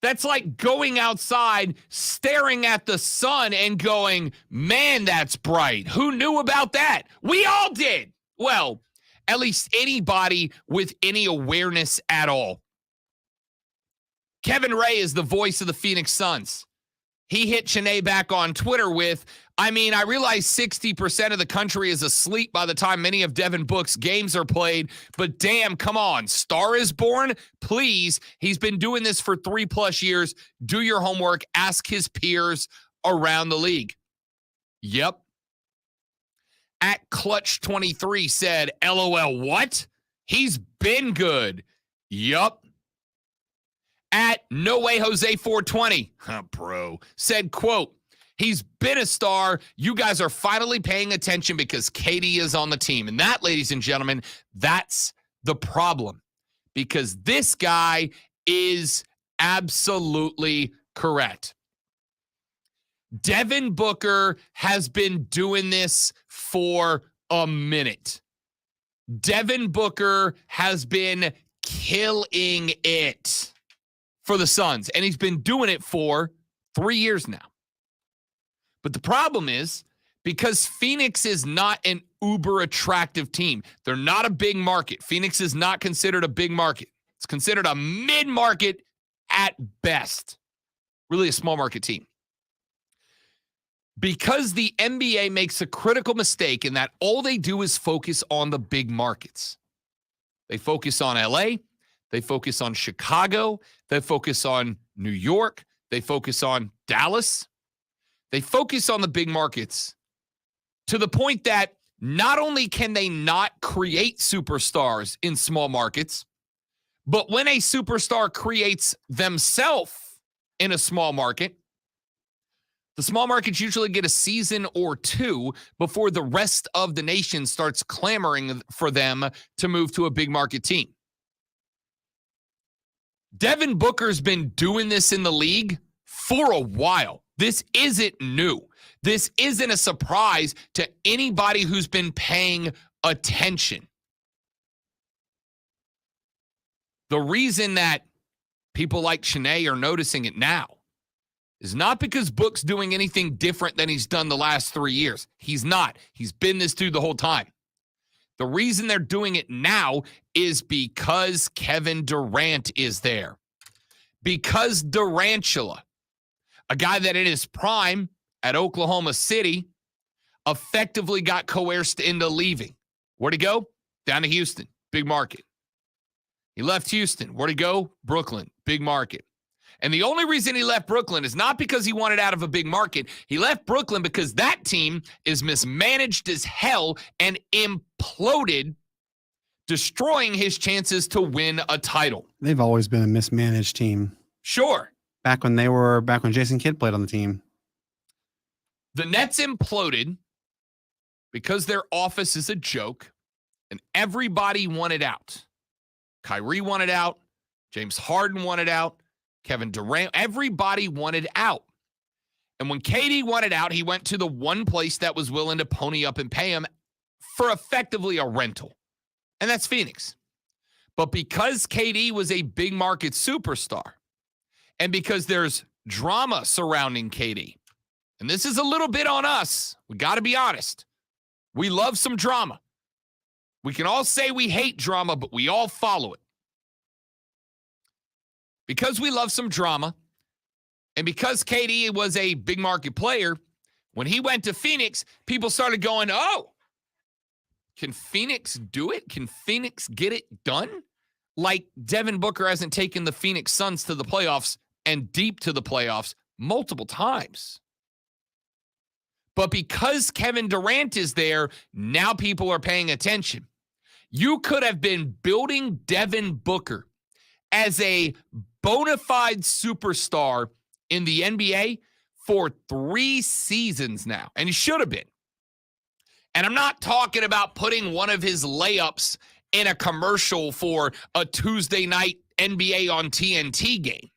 That's like going outside, staring at the sun and going, man, that's bright. Who knew about that? We all did. Well, at least anybody with any awareness at all. Kevin Ray is the voice of the Phoenix Suns. He hit Chiney back on Twitter with, I realize 60% of the country is asleep by the time many of Devin Booker's games are played, but damn, come on, star is born? Please, he's been doing this for 3+ years. Do your homework. Ask his peers around the league. Yep. At Clutch23 said, LOL, what? He's been good. Yup. At No Way Jose 420, bro, said, quote, he's been a star. You guys are finally paying attention because KD is on the team. And that, ladies and gentlemen, that's the problem. Because this guy is absolutely correct. Devin Booker has been doing this for a minute. Devin Booker has been killing it for the Suns. And he's been doing it for 3 years now. But the problem is, because Phoenix is not an uber attractive team, they're not a big market. Phoenix is not considered a big market. It's considered a mid-market at best. Really a small market team. Because the NBA makes a critical mistake in that all they do is focus on the big markets. They focus on LA. They focus on Chicago. They focus on New York. They focus on Dallas. They focus on the big markets to the point that not only can they not create superstars in small markets, but when a superstar creates themselves in a small market, the small markets usually get a season or two before the rest of the nation starts clamoring for them to move to a big market team. Devin Booker's been doing this in the league for a while. This isn't new. This isn't a surprise to anybody who's been paying attention. The reason that people like Shanae are noticing it now is not because Book's doing anything different than he's done the last 3 years. He's not. He's been this dude the whole time. The reason they're doing it now is because Kevin Durant is there. Because Durantula, a guy that in his prime at Oklahoma City effectively got coerced into leaving. Where'd he go? Down to Houston, big market. He left Houston. Where'd he go? Brooklyn, big market. And the only reason he left Brooklyn is not because he wanted out of a big market. He left Brooklyn because that team is mismanaged as hell and imploded, destroying his chances to win a title. They've always been a mismanaged team. Sure. Back when Jason Kidd played on the team. The Nets imploded because their office is a joke and everybody wanted out. Kyrie wanted out. James Harden wanted out. Kevin Durant, everybody wanted out. And when KD wanted out, he went to the one place that was willing to pony up and pay him for effectively a rental. And that's Phoenix. But because KD was a big market superstar, and because there's drama surrounding KD, and this is a little bit on us, we got to be honest. We love some drama. We can all say we hate drama, but we all follow it. Because we love some drama, and because KD was a big market player, when he went to Phoenix, people started going, oh, can Phoenix do it? Can Phoenix get it done? Like Devin Booker hasn't taken the Phoenix Suns to the playoffs and deep to the playoffs multiple times. But because Kevin Durant is there, now people are paying attention. You could have been building Devin Booker as a bona fide superstar in the NBA for 3 seasons now. And he should have been. And I'm not talking about putting one of his layups in a commercial for a Tuesday night NBA on TNT game.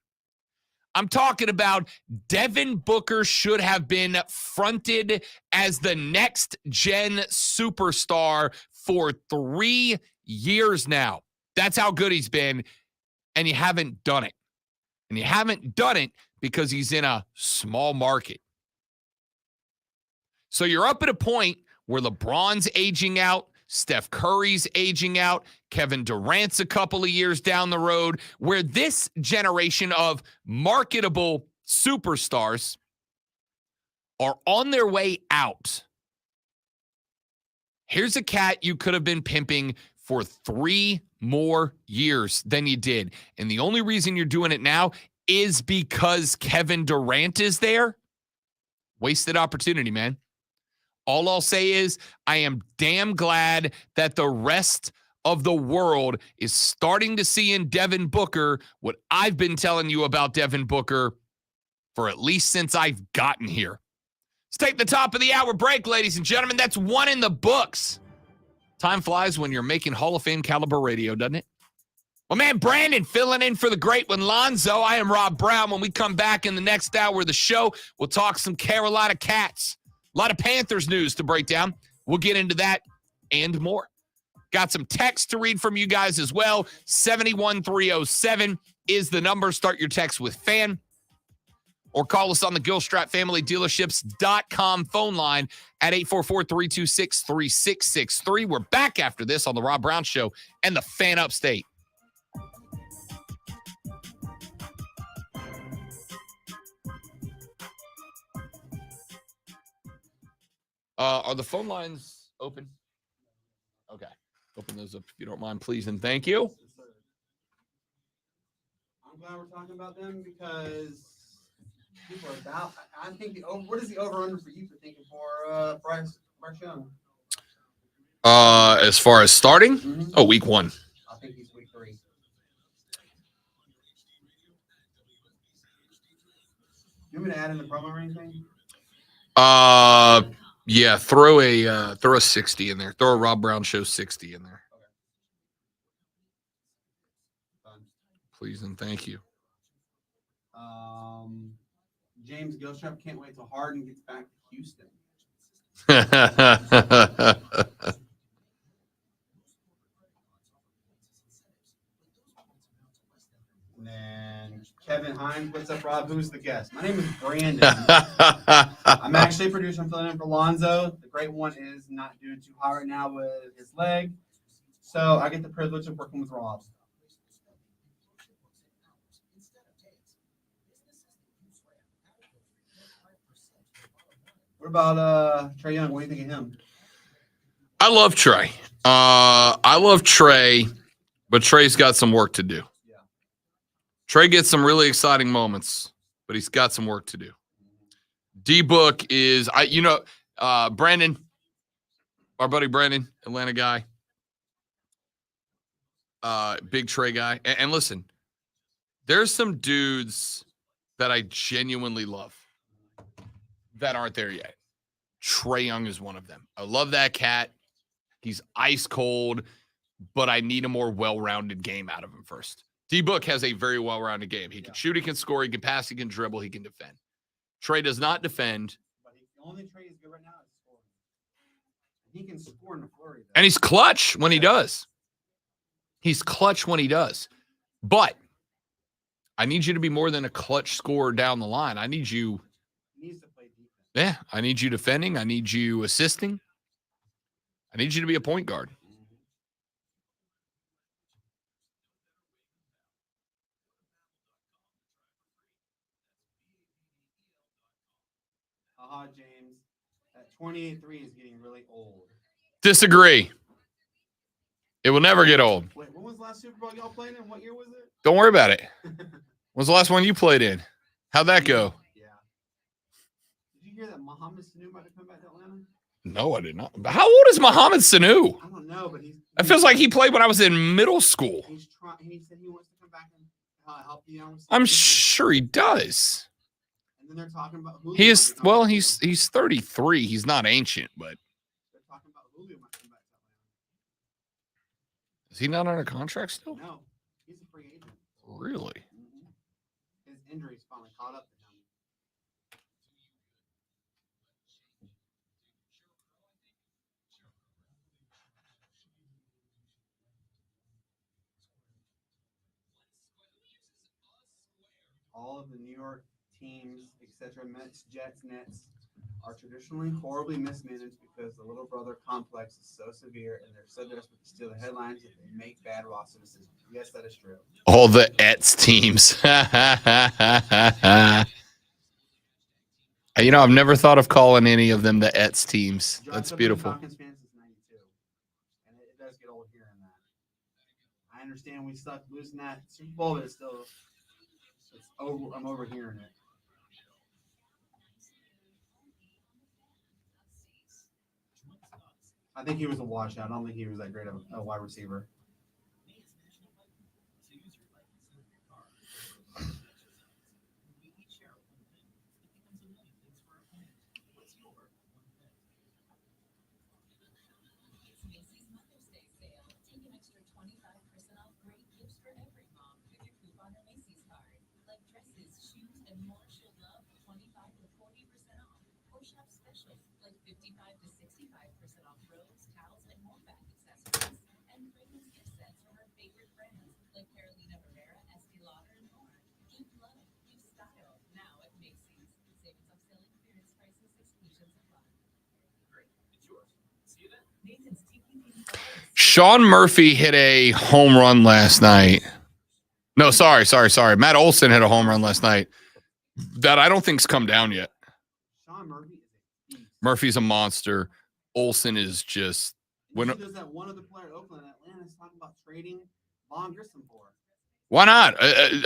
I'm talking about Devin Booker should have been fronted as the next gen superstar for 3 years now. That's how good he's been. And you haven't done it. And you haven't done it because he's in a small market. So you're up at a point where LeBron's aging out, Steph Curry's aging out, Kevin Durant's a couple of years down the road, where this generation of marketable superstars are on their way out. Here's a cat you could have been pimping for 3 more years than you did. And the only reason you're doing it now is because Kevin Durant is there. Wasted opportunity, man. All I'll say is I am damn glad that the rest of the world is starting to see in Devin Booker what I've been telling you about Devin Booker for at least since I've gotten here. Let's take the top of the hour break, ladies and gentlemen. That's 1 in the books. Time flies when you're making Hall of Fame caliber radio, doesn't it? Well, man, Brandon filling in for the great one, Lonzo. I am Rob Brown. When we come back in the next hour of the show, we'll talk some Carolina Cats. A lot of Panthers news to break down. We'll get into that and more. Got some text to read from you guys as well. 71307 is the number. Start your text with FAN. Or call us on the Gilstrap Family Dealerships.com phone line at 844-326-3663. We're back after this on the Rob Brown Show and the Fan Upstate. Are the phone lines open? Okay. Open those up if you don't mind, please, and thank you. I'm glad we're talking about them because people are about. I think what is the over-under for you for thinking for Bryce Young? As far as starting? Mm-hmm. Oh, week 1. I think he's week 3. You want me to add in the promo or anything? Yeah, throw a 60 in there. Throw a Rob Brown Show 60 in there. Okay. Please and thank you. James Gilstrap can't wait till Harden gets back to Houston. And then Kevin Hines, what's up, Rob? Who's the guest? My name is Brandon. I'm actually a producer. I'm filling in for Lonzo. The great one is not doing too hot right now with his leg. So I get the privilege of working with Rob. What about Trae Young? What do you think of him? I love Trae. But Trae's got some work to do. Yeah. Trae gets some really exciting moments, but he's got some work to do. D-Book is, Brandon, our buddy Brandon, Atlanta guy, big Trae guy. And listen, there's some dudes that I genuinely love that aren't there yet. Trae Young is one of them. I love that cat. He's ice cold, but I need a more well-rounded game out of him first. D-Book has a very well-rounded game. He can shoot, he can score, he can pass, he can dribble, he can defend. Trae does not defend. But the only Trae is good right now is scoring. He can score in the flurry. And he's clutch when he does. He's clutch when he does. But I need you to be more than a clutch scorer down the line. I need you. He needs to play defense. Yeah, I need you defending. I need you assisting. I need you to be a point guard. James. That 28-3 is getting really old. Disagree. It will never get old. Wait, when was the last Super Bowl y'all played in? What year was it? Don't worry about it. When's the last one you played in? How'd that go? Yeah. Did you hear that Mohamed Sanu might have come back to Atlanta? No, I did not. How old is Mohamed Sanu? I don't know, but it feels like he played when I was in middle school. He's trying. He said he wants to come back and help the young. I'm sure he does. And then they're talking about Julio. He is he's 33. He's not ancient, but they're talking about Julio might come back to Atlanta. Is he not under contract still? No, he's a free agent. Really? Mm-hmm. His injuries finally caught up to him. All of the New York teams, etc., Mets, Jets, Nets, are traditionally horribly mismanaged because the little brother complex is so severe and they're so desperate to steal the headlines that they make bad roster decisions. Yes, that is true. All the Ets teams. I've never thought of calling any of them the Ets teams. That's beautiful. Falcons fans is 92, and it does get old hearing that. I understand we suck losing that Super Bowl, but it's over. I'm overhearing it. I think he was a washout. I don't think he was that great of a wide receiver. Sean Murphy hit a home run last night. No, sorry. Matt Olson hit a home run last night that I don't think's come down yet. Sean Murphy is a beast. Murphy's a monster. Olson is just When does that one other player at Oakland, Atlanta's talking about trading Vaughn Grissom for? why not?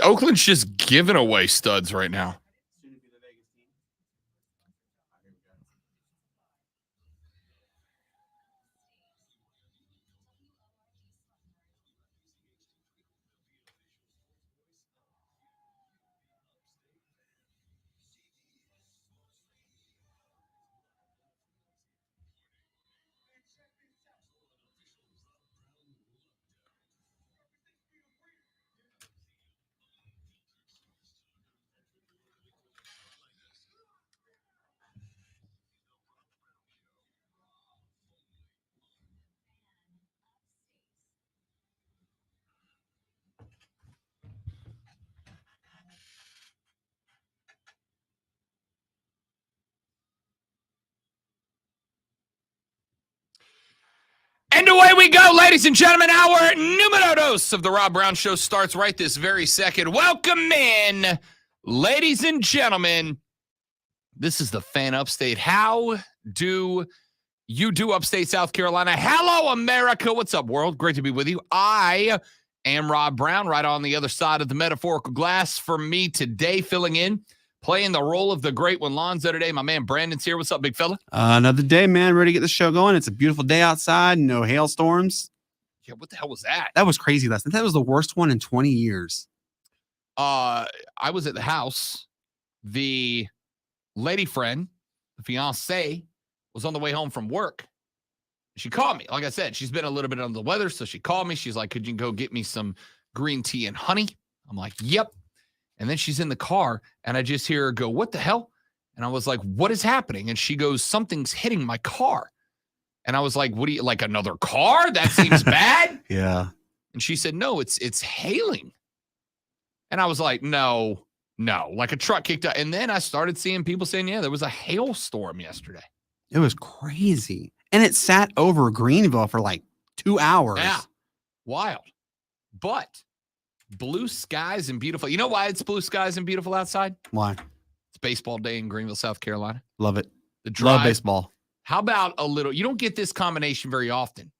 Oakland's just giving away studs right now. Soon to be the Vegas team. Here we go. And away we go, ladies and gentlemen. Our numero dos of the Rob Brown Show starts right this very second. Welcome in, ladies and gentlemen. This is the Fan Upstate. How do you do, Upstate South Carolina? Hello, America. What's up, world? Great to be with you. I am Rob Brown, right on the other side of the metaphorical glass. For me today, filling in, playing the role of the great one, Lonzo today. My man Brandon's here. What's up, big fella? Another day, man. Ready to get the show going. It's a beautiful day outside. No hailstorms. Yeah, what the hell was that? That was crazy last night. That was the worst one in 20 years. I was at the house. The lady friend, the fiance, was on the way home from work. She called me. Like I said, she's been a little bit under the weather, so she called me. She's like, could you go get me some green tea and honey? I'm like, yep. And then she's in the car, and I just hear her go, what the hell? And I was like, what is happening? And she goes, something's hitting my car. And I was like, what do you, like another car? That seems bad. Yeah. And she said, no, it's hailing. And I was like, no, like a truck kicked out. And then I started seeing people saying, yeah, there was a hailstorm yesterday. It was crazy. And it sat over Greenville for like 2 hours. Yeah, wild. But blue skies and beautiful. You know why it's blue skies and beautiful outside? Why? It's baseball day in Greenville, South Carolina. Love it. The drive. Love baseball. How about a little, you don't get this combination very often,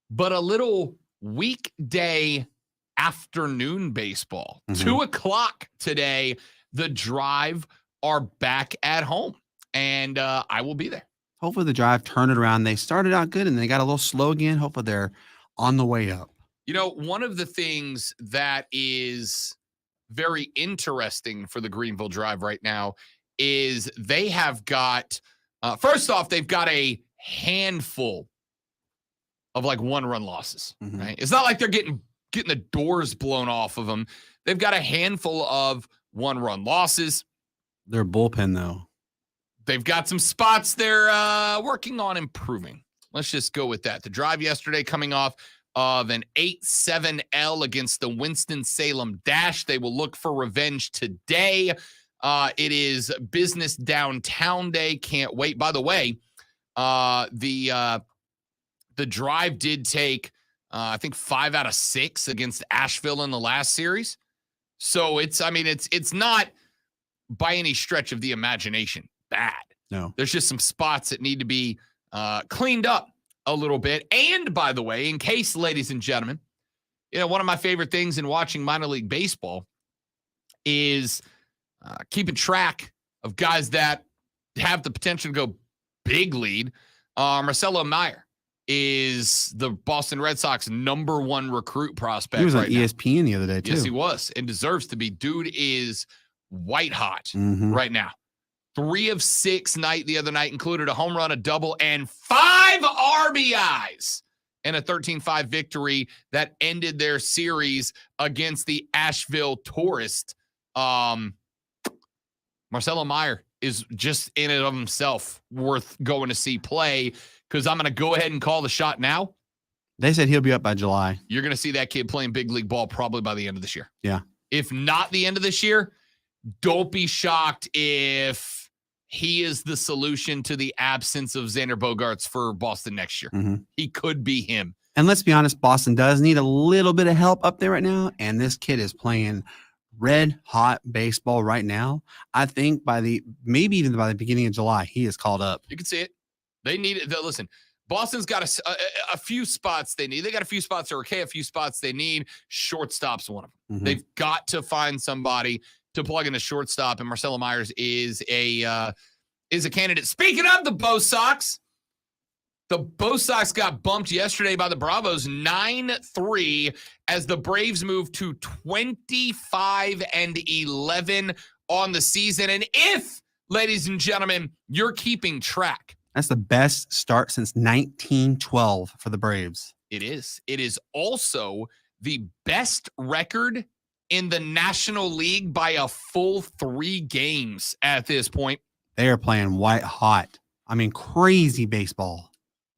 but a little weekday afternoon baseball. 2 o'clock today, the drive are back at home, and I will be there. Hopefully the drive turned it around. They started out good and they got a little slow again. Hopefully they're on the way up. You know, one of the things that is very interesting for the Greenville Drive right now is they have got, first off, they've got a handful of like 1-run losses, right? It's not like they're getting the doors blown off of them. They've got a handful of 1-run losses. Their bullpen, though. They've got some spots they're working on improving. Let's just go with that. The drive yesterday coming off of an 8-7 L against the Winston-Salem Dash. They will look for revenge today. It is business downtown day. Can't wait. By the way, the drive did take, I think 5 out of 6 against Asheville in the last series. So it's not by any stretch of the imagination bad. No. There's just some spots that need to be cleaned up a little bit. And by the way, in case, ladies and gentlemen, you know, one of my favorite things in watching minor league baseball is keeping track of guys that have the potential to go big lead. Marcelo Meyer is the Boston Red Sox #1 recruit prospect. He was on right now. ESPN the other day, too. Yes, he was, and deserves to be. Dude is white hot Mhm. right now. 3 of 6 the other night, included a home run, a double, and 5 RBIs in a 13-5 victory that ended their series against the Asheville Tourist. Marcelo Meyer is just in and of himself worth going to see play, because I'm going to go ahead and call the shot now. They said he'll be up by July. You're going to see that kid playing big league ball probably by the end of this year. Yeah. If not the end of this year, don't be shocked if he is the solution to the absence of Xander Bogaerts for Boston next year. Mm-hmm. He could be him. And let's be honest, Boston does need a little bit of help up there right now. And this kid is playing red hot baseball right now. I think maybe even by the beginning of July, he is called up. You can see it. They need it. Listen, Boston's got a few spots they need. They got a few spots that are okay, a few spots they need. Shortstop's one of them. Mm-hmm. They've got to find somebody to plug in a shortstop, and Marcelo Myers is a candidate. Speaking of the Bo Sox, the Bo Sox got bumped yesterday by the Bravos 9-3 as the Braves moved to 25-11 on the season. And if, ladies and gentlemen, you're keeping track, that's the best start since 1912 for the Braves. It is. It is also the best record in the National League by a full 3 games at this point. They are playing white hot. I mean, crazy baseball.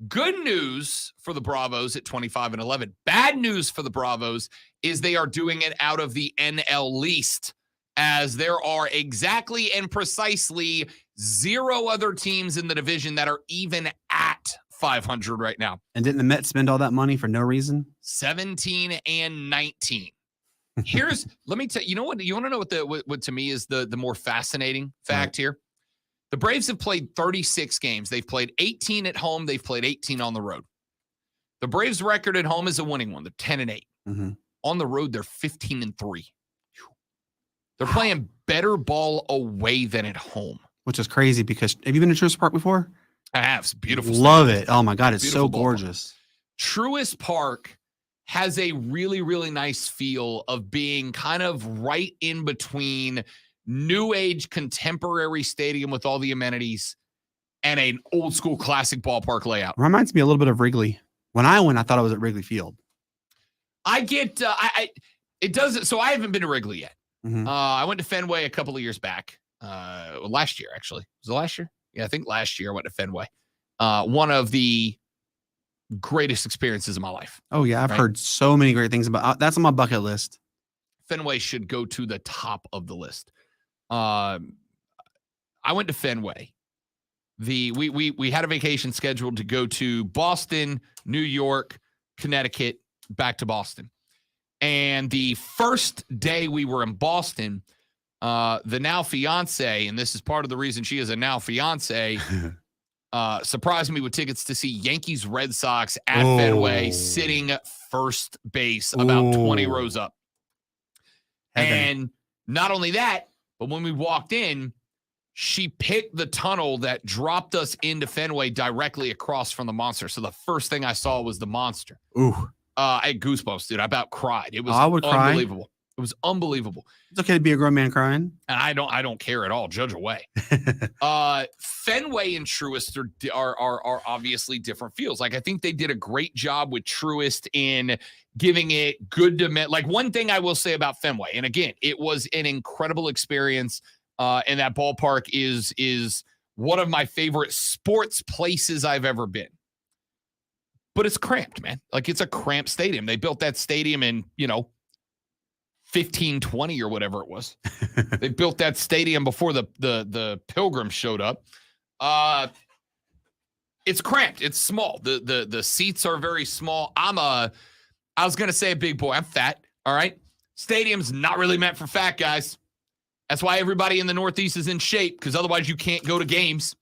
Good news for the Bravos at 25-11. Bad news for the Bravos is they are doing it out of the NL Least, as there are exactly and precisely 0 other teams in the division that are even at 500 right now. And didn't the Mets spend all that money for no reason? 17-19. Let me tell you, know what? You want to know what to me is the more fascinating fact here? The Braves have played 36 games. They've played 18 at home. They've played 18 on the road. The Braves' record at home is a winning one. They're 10-8. Mm-hmm. On the road, they're 15-3. They're playing better ball away than at home. Which is crazy because have you been to Truist Park before? I have. It's beautiful. Love it. Oh my God, it's Beautiful so gorgeous. Truist Park has a really, really nice feel of being kind of right in between new age contemporary stadium with all the amenities and an old school classic ballpark layout. Reminds me a little bit of Wrigley. When I went, I thought I was at Wrigley Field. I get, it doesn't, so I haven't been to Wrigley yet. Mm-hmm. I went to Fenway a couple of years back. Last year, actually. Was it last year? Yeah, I think last year I went to Fenway. One of the greatest experiences of my life. Oh, yeah. I've heard so many great things about that's on my bucket list. Fenway should go to the top of the list. I went to Fenway. We had a vacation scheduled to go to Boston, New York, Connecticut, back to Boston. And the first day we were in Boston, the now fiance, and this is part of the reason she is a now fiance, surprised me with tickets to see Yankees Red Sox at Fenway, sitting first base about 20 rows up. And not only that, but when we walked in, she picked the tunnel that dropped us into Fenway directly across from the Monster. So the first thing I saw was the Monster. Ooh. I had goosebumps, dude. I about cried. It was I would unbelievable. It was unbelievable. It's okay to be a grown man crying. And I don't care at all. Judge away. Fenway and Truist are obviously different feels. Like, I think they did a great job with Truist in giving it good demand. Like, one thing I will say about Fenway, and again, it was an incredible experience. And that ballpark is one of my favorite sports places I've ever been. But it's cramped, man. Like, it's a cramped stadium. They built that stadium in, 1520 or whatever it was. They built that stadium before the Pilgrims showed up. It's cramped. It's small. The seats are very small. I was going to say a big boy. I'm fat. All right. Stadium's not really meant for fat guys. That's why everybody in the Northeast is in shape, because otherwise you can't go to games.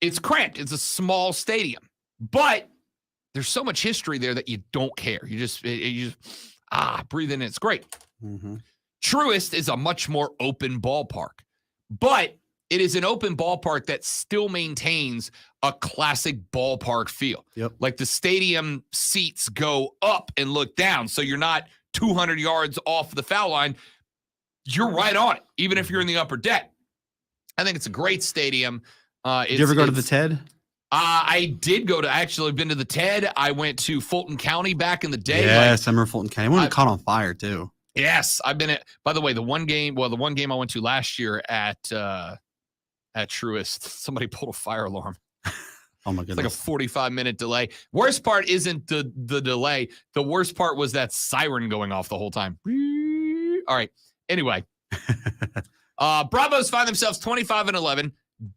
It's cramped. It's a small stadium, but there's so much history there that you don't care. You just breathe in. It's great. Mm-hmm. Truist is a much more open ballpark, but it is an open ballpark that still maintains a classic ballpark feel. Yep. Like, the stadium seats go up and look down, so you're not 200 yards off the foul line. You're right on it, even if you're in the upper deck. I think it's a great stadium. Did you ever go to the TED? I did go to, actually been to the TED. I went to Fulton County back in the day. Yes, I remember Fulton County. One caught on fire too. Yes, I've been at, by the way, the one game I went to last year at Truist, somebody pulled a fire alarm. Oh my It's like a goodness. 45-minute delay. Worst part isn't the delay. The worst part was that siren going off the whole time. All right. Anyway, Bravos find themselves 25-11,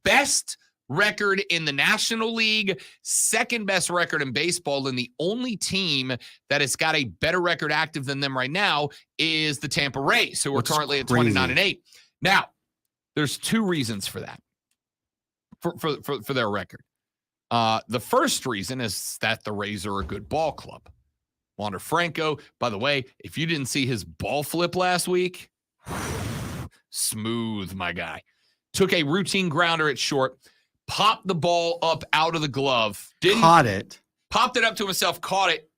best record in the National League, second best record in baseball, and the only team that has got a better record active than them right now is the Tampa Rays, who are That's currently crazy. at 29-8. Now, there's two reasons for that, for their record. The first reason is that the Rays are a good ball club. Wander Franco, by the way, if you didn't see his ball flip last week, smooth, my guy. Took a routine grounder at short, popped the ball up out of the glove, Caught it. popped it up to himself, caught it,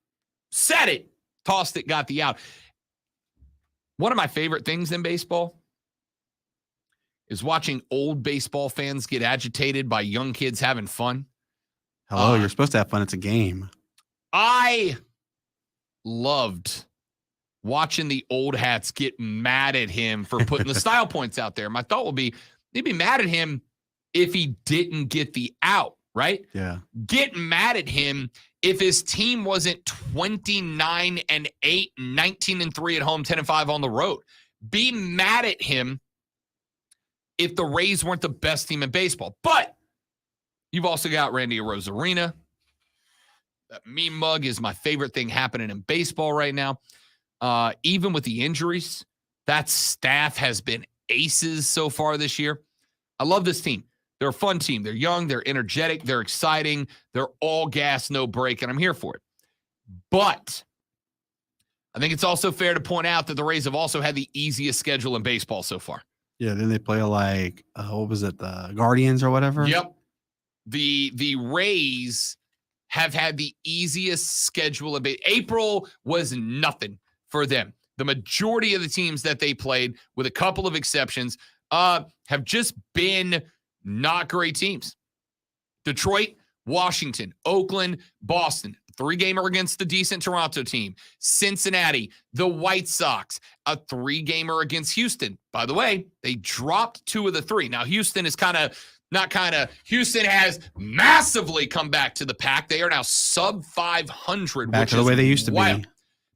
set it, tossed it, got the out. One of my favorite things in baseball is watching old baseball fans get agitated by young kids having fun. Hello, you're supposed to have fun. It's a game. I loved watching the old hats get mad at him for putting the style points out there. My thought would be they'd be mad at him if he didn't get the out, right? Yeah. Get mad at him if his team wasn't 29-8, 19-3 at home, 10-5 on the road. Be mad at him if the Rays weren't the best team in baseball. But you've also got Randy Arozarena. That meme mug is my favorite thing happening in baseball right now. Even with the injuries, that staff has been aces so far this year. I love this team. They're a fun team. They're young. They're energetic. They're exciting. They're all gas, no break, and I'm here for it. But I think it's also fair to point out that the Rays have also had the easiest schedule in baseball so far. Yeah. Then they play like, what was it? The Guardians or whatever? Yep. The Rays have had the easiest schedule in baseball. April was nothing for them. The majority of the teams that they played, with a couple of exceptions, have just been not great teams. Detroit, Washington, Oakland, Boston, 3-gamer against the decent Toronto team. Cincinnati, the White Sox, a 3-gamer against Houston. By the way, they dropped 2 of the 3. Now, Houston is Houston has massively come back to the pack. They are now sub 500. Back which to the is way they used to wild. be.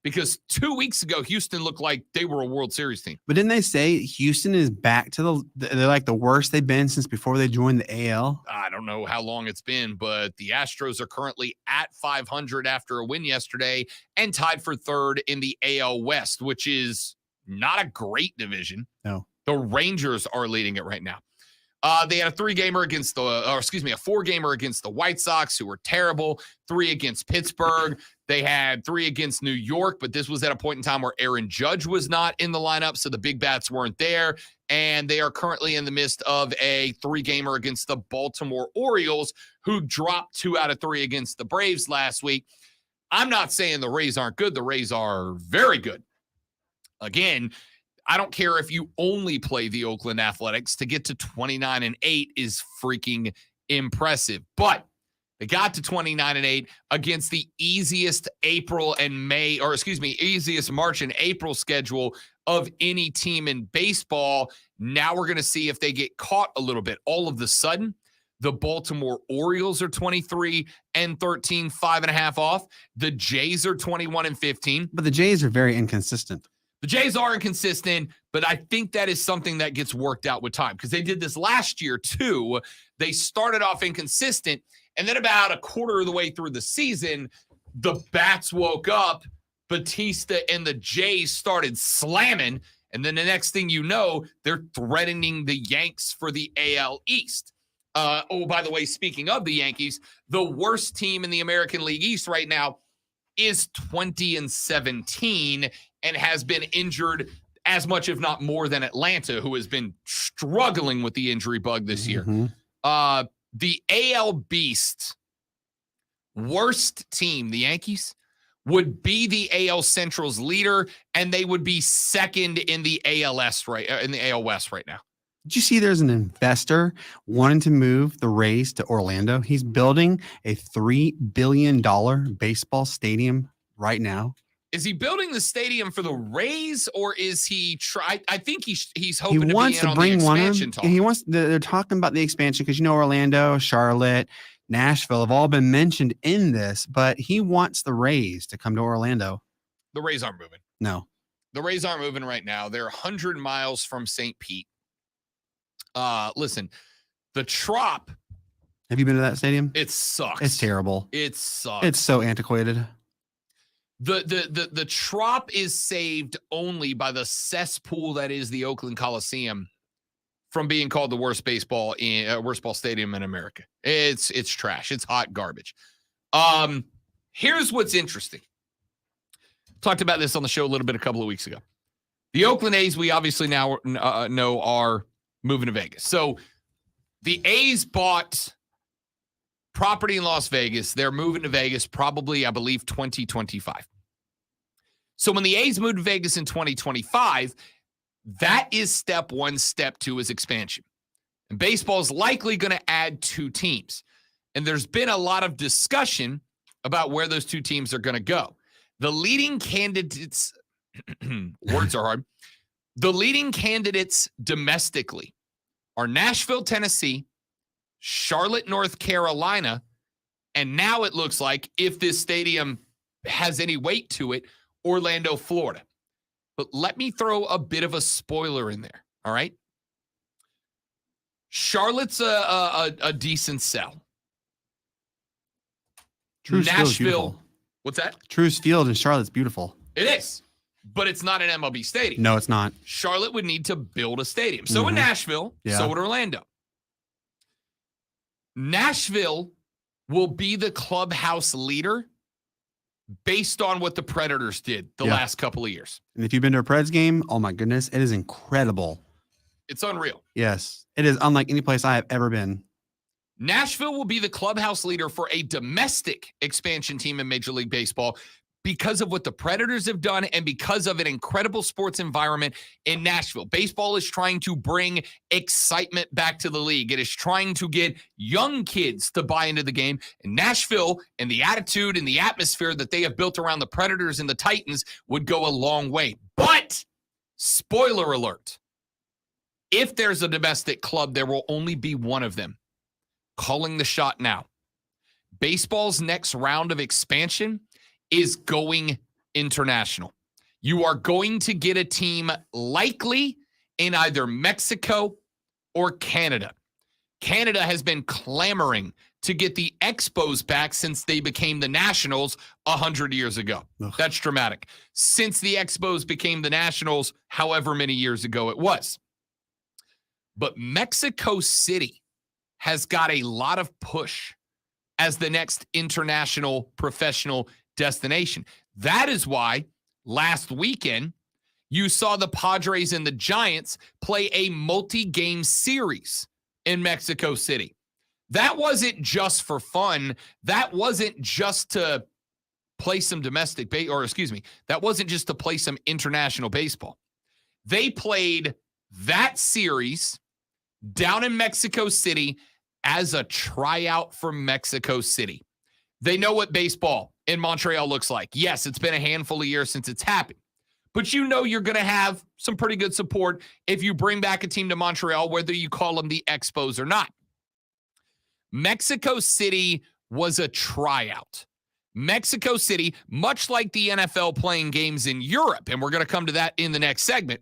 Because 2 weeks ago, Houston looked like they were a World Series team. But didn't they say Houston is back to they're like the worst they've been since before they joined the AL? I don't know how long it's been, but the Astros are currently at 500 after a win yesterday and tied for third in the AL West, which is not a great division. No. The Rangers are leading it right now. They had a 3-gamer against a 4-gamer against the White Sox, who were terrible. 3 against Pittsburgh. They had 3 against New York, but this was at a point in time where Aaron Judge was not in the lineup, so the big bats weren't there. And they are currently in the midst of a 3-gamer against the Baltimore Orioles, who dropped 2 out of 3 against the Braves last week. I'm not saying the Rays aren't good. The Rays are very good. Again, I don't care if you only play the Oakland Athletics. To get to 29-8 is freaking impressive. But they got to 29-8 against the easiest easiest March and April schedule of any team in baseball. Now we're going to see if they get caught a little bit. All of a sudden, the Baltimore Orioles are 23-13, 5.5 off. The Jays are 21-15. But the Jays are very inconsistent. The Jays are inconsistent, but I think that is something that gets worked out with time, because they did this last year too. They started off inconsistent, and then about a quarter of the way through the season, the bats woke up, Batista and the Jays started slamming, and then the next thing you know, they're threatening the Yanks for the AL East. By the way, speaking of the Yankees, the worst team in the American League East right now is 20-17 and has been injured as much, if not more, than Atlanta, who has been struggling with the injury bug this year. The AL Beast worst team, the Yankees, would be the AL Central's leader, and they would be second in the AL West right now. Did you see there's an investor wanting to move the Rays to Orlando? He's building a $3 billion baseball stadium right now. Is he building the stadium for the Rays, or is he I think he's hoping He to wants be in to on bring the one expansion of talk. and they're talking about the expansion because, Orlando, Charlotte, Nashville have all been mentioned in this, but he wants the Rays to come to Orlando. The Rays aren't moving. No. The Rays aren't moving right now. They're 100 miles from St. Pete. Listen, the Trop. Have you been to that stadium? It sucks. It's terrible. It sucks. It's so antiquated. The Trop is saved only by the cesspool that is the Oakland Coliseum from being called the worst baseball stadium in America. It's trash. It's hot garbage. Here's what's interesting. Talked about this on the show a couple of weeks ago. The Oakland A's, we obviously now know are moving to Vegas. So the A's bought property in Las Vegas. They're moving to Vegas probably, I believe, 2025. So when the A's moved to Vegas in 2025, that is step one. Step two is expansion. And baseball is likely going to add 2 teams. And there's been a lot of discussion about where those 2 teams are going to go. The leading candidates, words are hard. The leading candidates domestically are Nashville, Tennessee, Charlotte, North Carolina, and now it looks like, if this stadium has any weight to it, Orlando, Florida. But let me throw a bit of a spoiler in there, all right? Charlotte's a decent sell. Nashville. What's that? Truist Field in Charlotte's beautiful. It is, but it's not an MLB stadium. No, it's not. Charlotte would need to build a stadium. So would Nashville. Yeah. So would Orlando. Nashville will be the clubhouse leader based on what the Predators did the last couple of years. And if you've been to a Preds game, oh my goodness, it is incredible. It's unreal. Yes, it is unlike any place I have ever been. Nashville will be the clubhouse leader for a domestic expansion team in Major League Baseball because of what the Predators have done and because of an incredible sports environment in Nashville. Baseball is trying to bring excitement back to the league. It is trying to get young kids to buy into the game. And Nashville and the attitude and the atmosphere that they have built around the Predators and the Titans would go a long way. But, spoiler alert, if there's a domestic club, there will only be one of them. Calling the shot now. Baseball's next round of expansion is going international. You are going to get a team likely in either Mexico or Canada. Canada has been clamoring to get the Expos back since they became the Nationals 100 years ago. Ugh. That's dramatic. Since the Expos became the Nationals, however many years ago it was. But Mexico City has got a lot of push as the next international professional destination. That is why last weekend you saw the Padres and the Giants play a multi-game series in Mexico City. That wasn't just for fun. That wasn't just to play some that wasn't just to play some international baseball. They played that series down in Mexico City as a tryout for Mexico City. They know what baseball in Montreal looks like. Yes, it's been a handful of years since it's happened, but you know you're going to have some pretty good support if you bring back a team to Montreal, whether you call them the Expos or not. Mexico City was a tryout. Mexico City, much like the NFL playing games in Europe, and we're going to come to that in the next segment,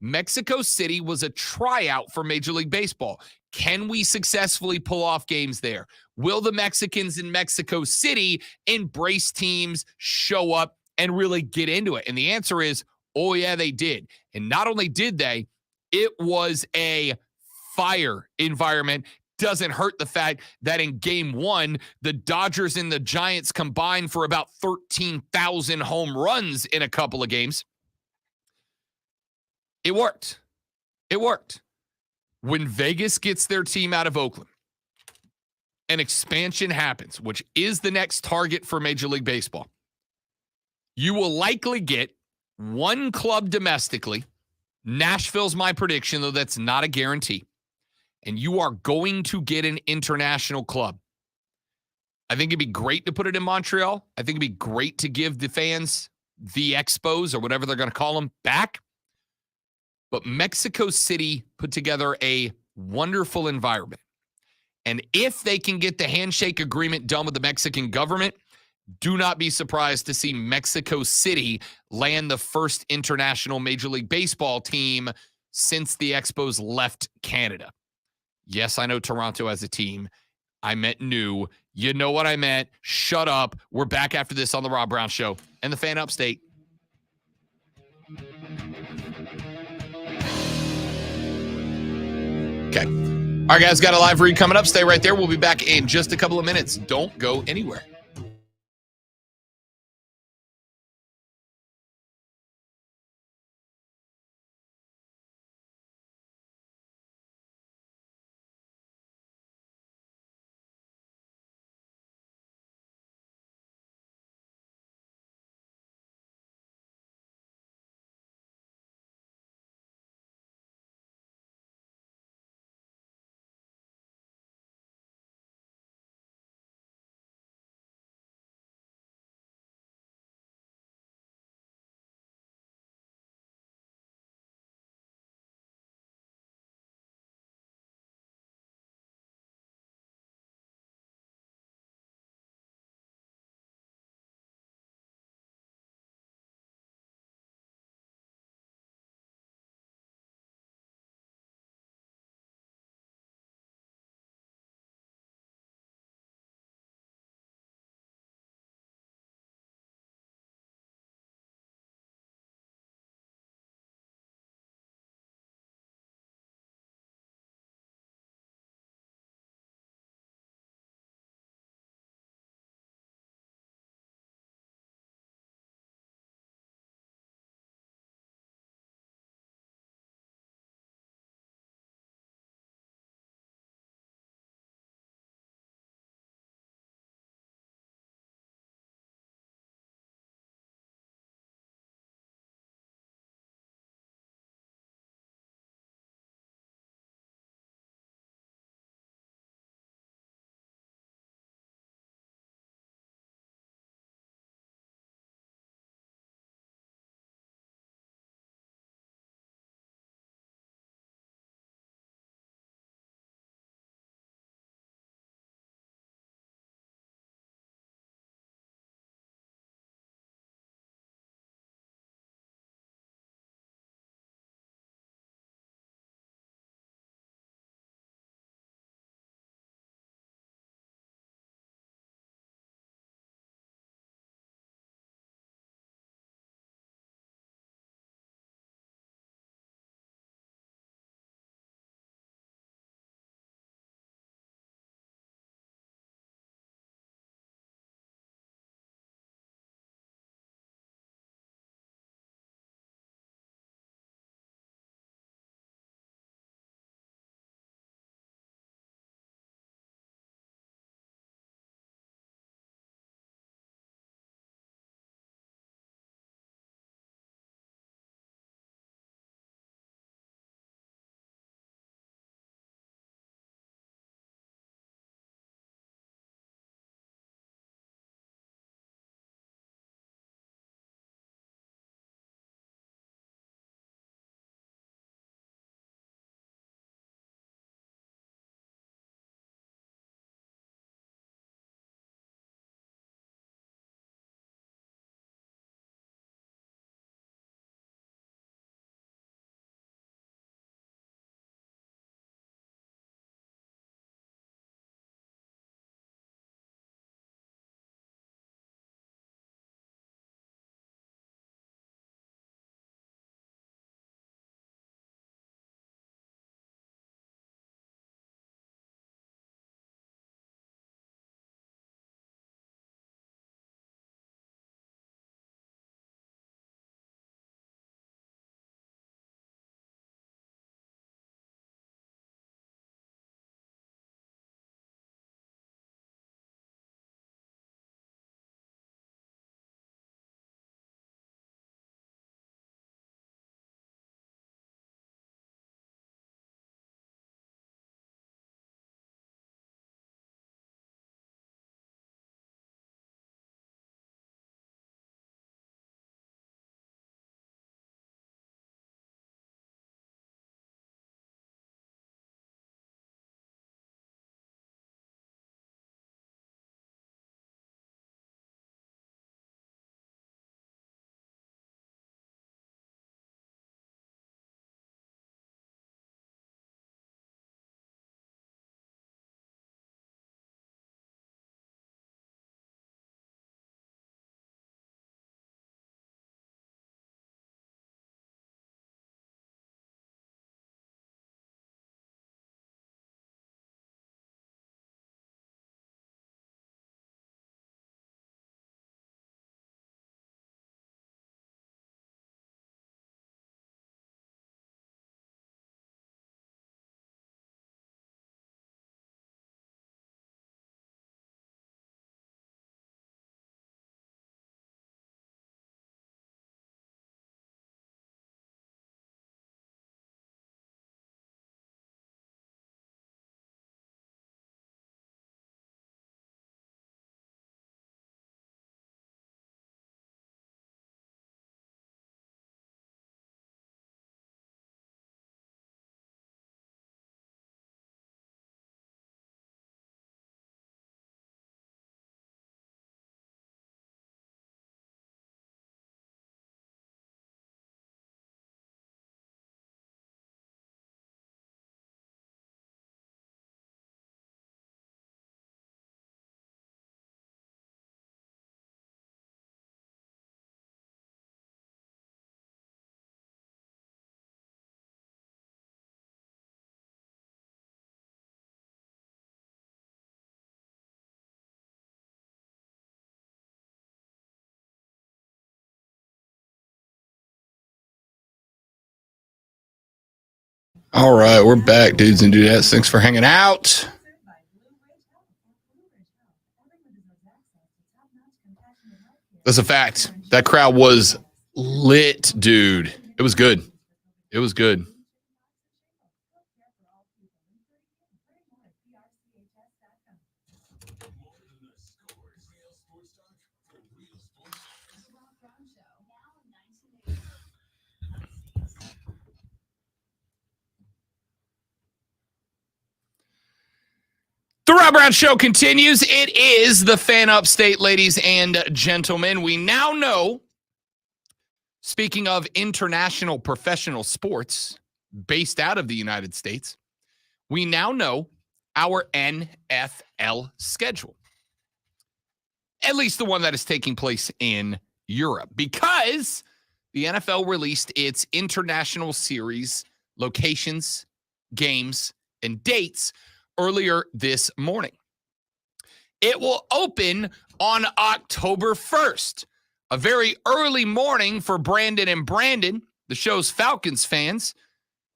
Mexico City was a tryout for Major League Baseball. Can we successfully pull off games there? Will the Mexicans in Mexico City embrace teams, show up, and really get into it? And the answer is, oh yeah, they did. And not only did they, it was a fire environment. Doesn't hurt the fact that in game one, the Dodgers and the Giants combined for about 13,000 home runs in a couple of games. It worked. It worked. When Vegas gets their team out of Oakland, an expansion happens, which is the next target for Major League Baseball. You will likely get one club domestically. Nashville's my prediction, though that's not a guarantee. And you are going to get an international club. I think it'd be great to put it in Montreal. I think it'd be great to give the fans the Expos or whatever they're going to call them back. But Mexico City put together a wonderful environment. And if they can get the handshake agreement done with the Mexican government, do not be surprised to see Mexico City land the first international Major League Baseball team since the Expos left Canada. Yes, I know Toronto as a team. I meant new. You know what I meant. Shut up. We're back after this on the Rob Brown Show and the Fan Upstate. Okay. All right, guys, got a live read coming up. Stay right there. We'll be back in just a couple of minutes. Don't go anywhere. All right, we're back, dudes and dudettes. Thanks for hanging out. That's a fact. That crowd was lit, dude. It was good. It was good. The Rob Brown Show continues. It is the Fan Upstate, ladies and gentlemen. We now know, speaking of international professional sports based out of the United States, we now know our NFL schedule. At least the one that is taking place in Europe, because the NFL released its international series locations, games, and dates earlier this morning. It will open on October 1st, a very early morning for Brandon and Brandon, the show's Falcons fans,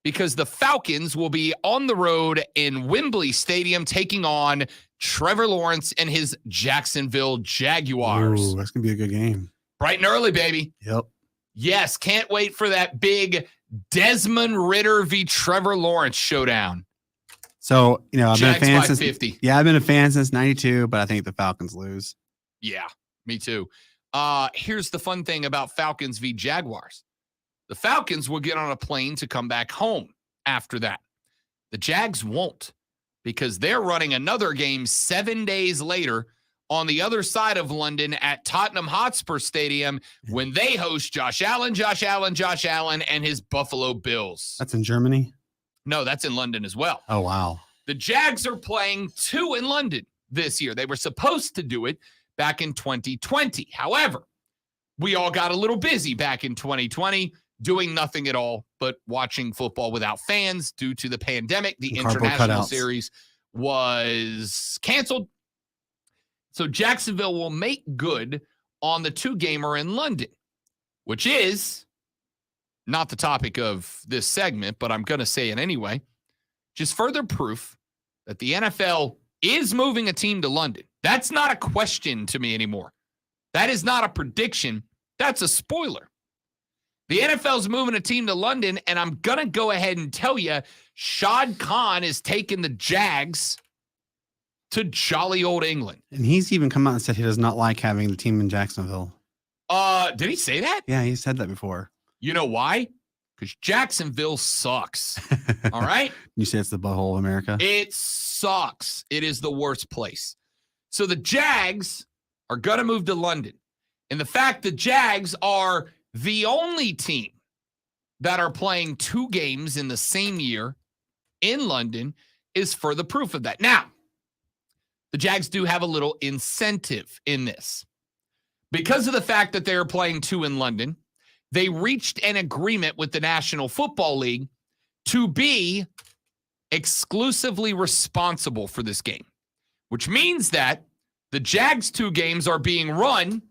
because the Falcons will be on the road in Wembley Stadium taking on Trevor Lawrence and his Jacksonville Jaguars. Ooh, that's going to be a good game. Bright and early, baby. Yep. Yes, can't wait for that big Desmond Ridder v. Trevor Lawrence showdown. So, I've been a fan since 50. Yeah, I've been a fan since 92, but I think the Falcons lose. Yeah, me too. Here's the fun thing about Falcons v. Jaguars. The Falcons will get on a plane to come back home after that. The Jags won't, because they're running another game 7 days later on the other side of London at Tottenham Hotspur Stadium when they host Josh Allen, and his Buffalo Bills. That's in Germany? No, that's in London as well. Oh, wow. The Jags are playing 2 in London this year. They were supposed to do it back in 2020. However, we all got a little busy back in 2020 doing nothing at all but watching football without fans due to the pandemic. The international series was canceled. So Jacksonville will make good on the 2-gamer in London, which is not the topic of this segment, but I'm going to say it anyway. Just further proof that the NFL is moving a team to London. That's not a question to me anymore. That is not a prediction. That's a spoiler. The NFL's moving a team to London, and I'm going to go ahead and tell you, Shad Khan is taking the Jags to jolly old England. And he's even come out and said he does not like having the team in Jacksonville. Did he say that? Yeah, he said that before. You know why? Because Jacksonville sucks. All right? You say it's the butthole of America? It sucks. It is the worst place. So the Jags are going to move to London. And the fact the Jags are the only team that are playing 2 games in the same year in London is further proof of that. Now, the Jags do have a little incentive in this. Because of the fact that they're playing 2 in London, they reached an agreement with the National Football League to be exclusively responsible for this game, which means that the Jags 2 games are being run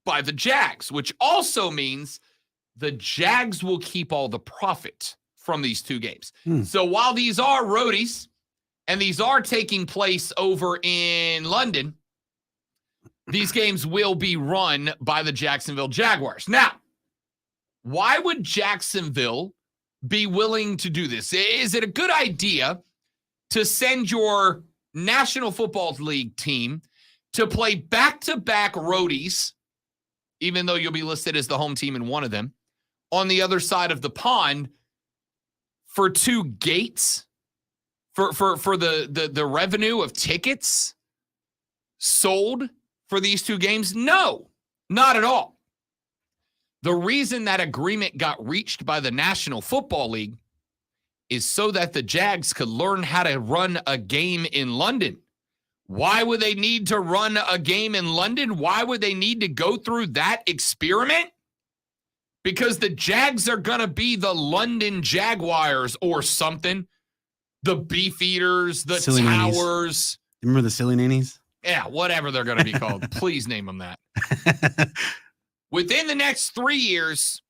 by the Jags, which also means the Jags will keep all the profit from these 2 games. So while these are roadies and these are taking place over in London, these games will be run by the Jacksonville Jaguars. Now, why would Jacksonville be willing to do this? Is it a good idea to send your National Football League team to play back-to-back roadies, even though you'll be listed as the home team in one of them, on the other side of the pond for 2 gates for the revenue of tickets sold for these 2 games? No, not at all. The reason that agreement got reached by the National Football League is so that the Jags could learn how to run a game in London. Why would they need to run a game in London? Why would they need to go through that experiment? Because the Jags are going to be the London Jaguars or something. The Beefeaters, the Silly Towers. Nannies. Remember the Silly Nannies? Yeah, whatever they're going to be called. Please name them that. Within the next 3 years,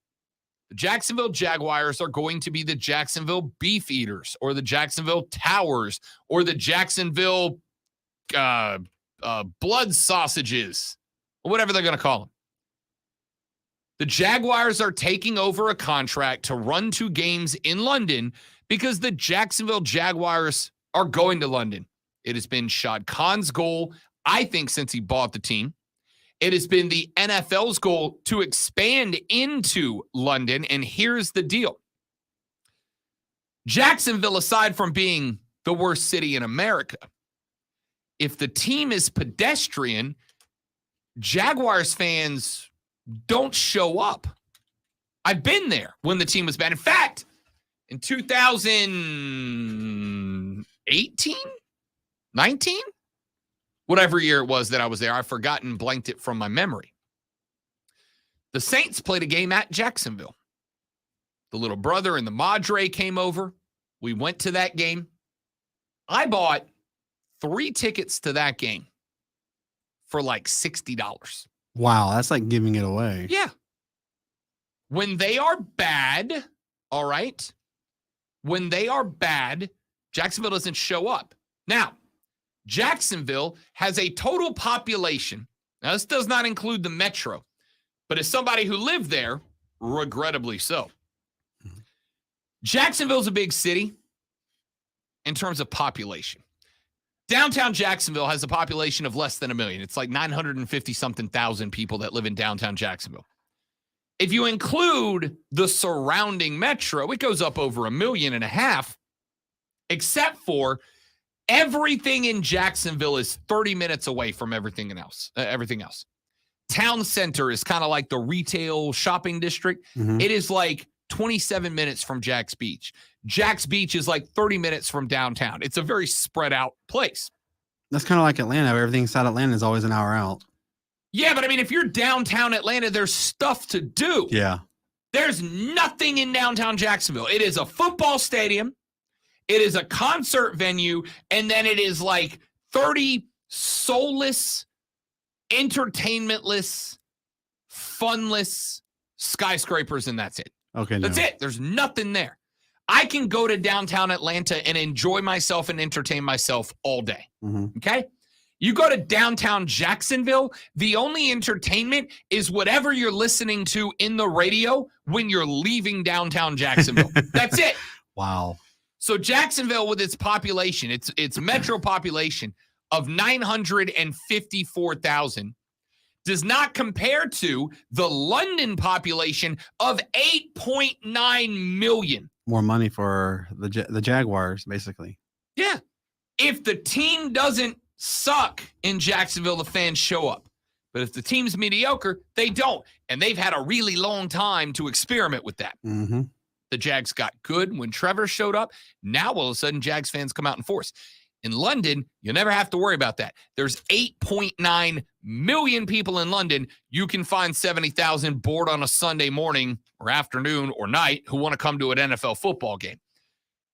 The Jacksonville Jaguars are going to be the Jacksonville Beef Eaters or the Jacksonville Towers or the Jacksonville Blood Sausages or whatever they're going to call them. The Jaguars are taking over a contract to run 2 games in London because the Jacksonville Jaguars are going to London. It has been Shad Khan's goal, I think, since he bought the team. It has been the NFL's goal to expand into London, and here's the deal. Jacksonville, aside from being the worst city in America, if the team is pedestrian, Jaguars fans don't show up. I've been there when the team was bad. In fact, in 2018, 19? Whatever year it was that I was there, I've forgotten, blanked it from my memory. The Saints played a game at Jacksonville. The little brother and the Madre came over. We went to that game. I bought 3 tickets to that game for like $60. Wow, that's like giving it away. Yeah. When they are bad, all right? When they are bad, Jacksonville doesn't show up. Now, Jacksonville has a total population. Now, this does not include the metro, but as somebody who lived there, regrettably so. Jacksonville's a big city in terms of population. Downtown Jacksonville has a population of less than 1 million. It's like 950-something thousand people that live in downtown Jacksonville. If you include the surrounding metro, it goes up over 1.5 million, except for everything in Jacksonville is 30 minutes away from everything else. Town center is kind of like the retail shopping district. Mhm. It is like 27 minutes from Jack's Beach. Jack's Beach is like 30 minutes from downtown. It's a very spread out place. That's kind of like Atlanta. Everything inside Atlanta is always an hour out. Yeah, but I mean, if you're downtown Atlanta, there's stuff to do. Yeah. There's nothing in downtown Jacksonville. It is a football stadium. It is a concert venue. And then it is like 30 soulless, entertainmentless, funless skyscrapers, and that's it. Okay. That's no. it. There's nothing there. I can go to downtown Atlanta and enjoy myself and entertain myself all day. Mhm. Okay? You go to downtown Jacksonville, the only entertainment is whatever you're listening to in the radio when you're leaving downtown Jacksonville. That's it. Wow. So Jacksonville, with its population, its metro population of 954,000, does not compare to the London population of 8.9 million. More money for the Jaguars, basically. Yeah. If the team doesn't suck in Jacksonville, the fans show up. But if the team's mediocre, they don't. And they've had a really long time to experiment with that. Mm-hmm. The Jags got good when Trevor showed up. Now, all of a sudden, Jags fans come out in force. In London, you never have to worry about that. There's 8.9 million people in London. You can find 70,000 bored on a Sunday morning or afternoon or night who want to come to an NFL football game.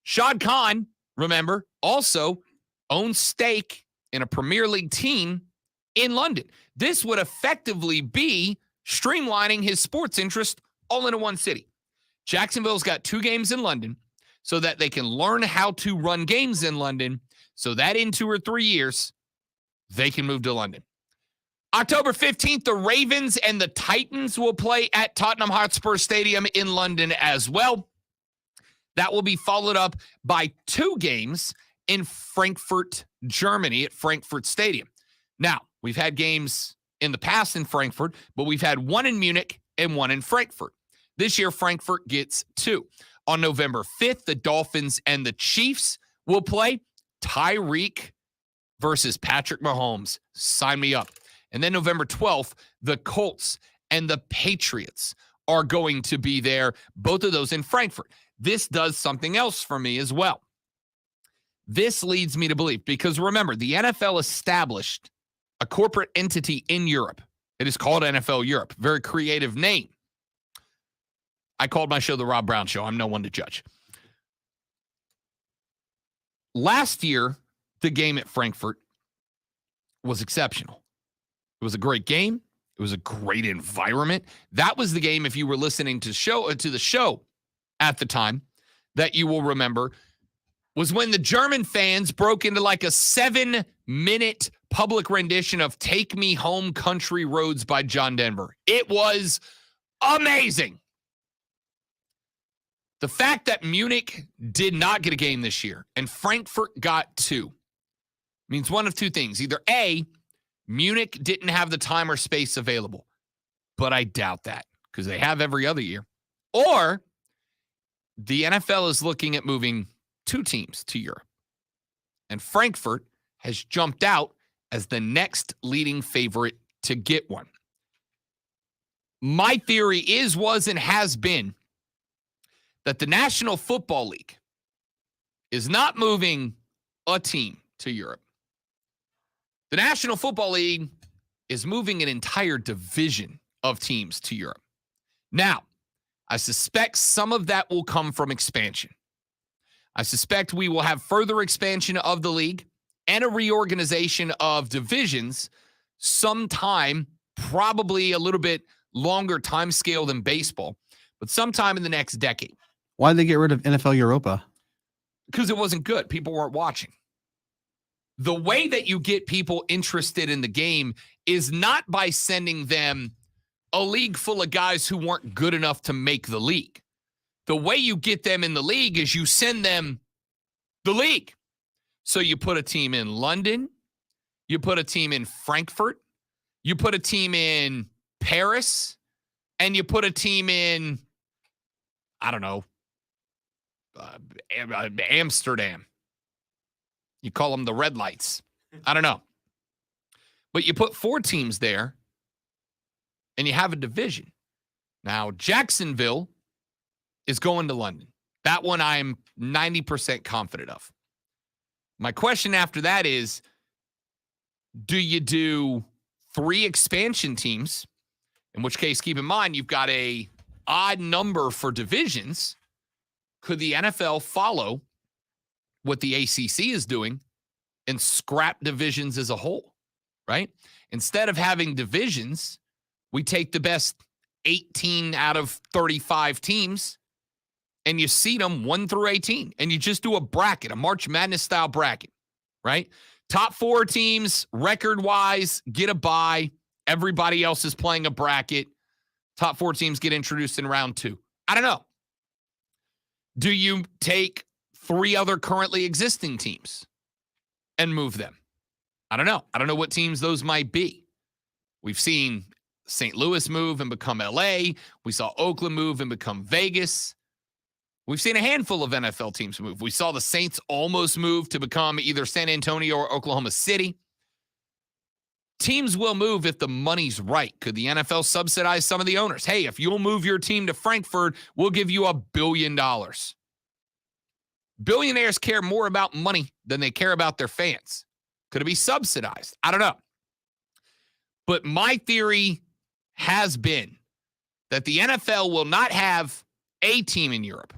Shad Khan, remember, also owns stake in a Premier League team in London. This would effectively be streamlining his sports interest all into one city. Jacksonville's got 2 games in London so that they can learn how to run games in London so that in 2 or 3 years, they can move to London. October 15th, the Ravens and the Titans will play at Tottenham Hotspur Stadium in London as well. That will be followed up by 2 games in Frankfurt, Germany at Frankfurt Stadium. Now, we've had games in the past in Frankfurt, but we've had 1 in Munich and 1 in Frankfurt. This year, Frankfurt gets 2. On November 5th, the Dolphins and the Chiefs will play. Tyreek versus Patrick Mahomes. Sign me up. And then November 12th, the Colts and the Patriots are going to be there, both of those in Frankfurt. This does something else for me as well. This leads me to believe, because remember, the NFL established a corporate entity in Europe. It is called NFL Europe. Very creative name. I called my show The Rob Brown Show. I'm no one to judge. Last year, the game at Frankfurt was exceptional. It was a great game. It was a great environment. That was the game, if you were listening to the show at the time, that you will remember, was when the German fans broke into like a 7-minute public rendition of Take Me Home Country Roads by John Denver. It was amazing. The fact that Munich did not get a game this year and Frankfurt got 2 means one of two things. Either A, Munich didn't have the time or space available, but I doubt that because they have every other year. Or the NFL is looking at moving 2 teams to Europe. And Frankfurt has jumped out as the next leading favorite to get one. My theory was, and has been that the National Football League is not moving a team to Europe. The National Football League is moving an entire division of teams to Europe. Now, I suspect some of that will come from expansion. I suspect we will have further expansion of the league and a reorganization of divisions sometime, probably a little bit longer time scale than baseball, but sometime in the next decade. Why did they get rid of NFL Europa? Because it wasn't good. People weren't watching. The way that you get people interested in the game is not by sending them a league full of guys who weren't good enough to make the league. The way you get them in the league is you send them the league. So you put a team in London, you put a team in Frankfurt, you put a team in Paris, and you put a team in, I don't know, Amsterdam. You call them the Red Lights. I don't know. But you put 4 teams there, and you have a division. Now, Jacksonville is going to London. That one I'm 90% confident of. My question after that is, do you do 3 expansion teams? In which case, keep in mind, you've got a odd number for divisions. Could the NFL follow what the ACC is doing and scrap divisions as a whole, right? Instead of having divisions, we take the best 18 out of 35 teams and you seed them 1 through 18, and you just do a bracket, a March Madness style bracket, right? Top 4 teams, record-wise, get a bye. Everybody else is playing a bracket. Top 4 teams get introduced in round 2. I don't know. Do you take 3 other currently existing teams and move them? I don't know. I don't know what teams those might be. We've seen St. Louis move and become LA. We saw Oakland move and become Vegas. We've seen a handful of NFL teams move. We saw the Saints almost move to become either San Antonio or Oklahoma City. Teams will move if the money's right. Could the NFL subsidize some of the owners? Hey, if you'll move your team to Frankfurt, we'll give you $1 billion. Billionaires care more about money than they care about their fans. Could it be subsidized? I don't know. But my theory has been that the NFL will not have a team in Europe.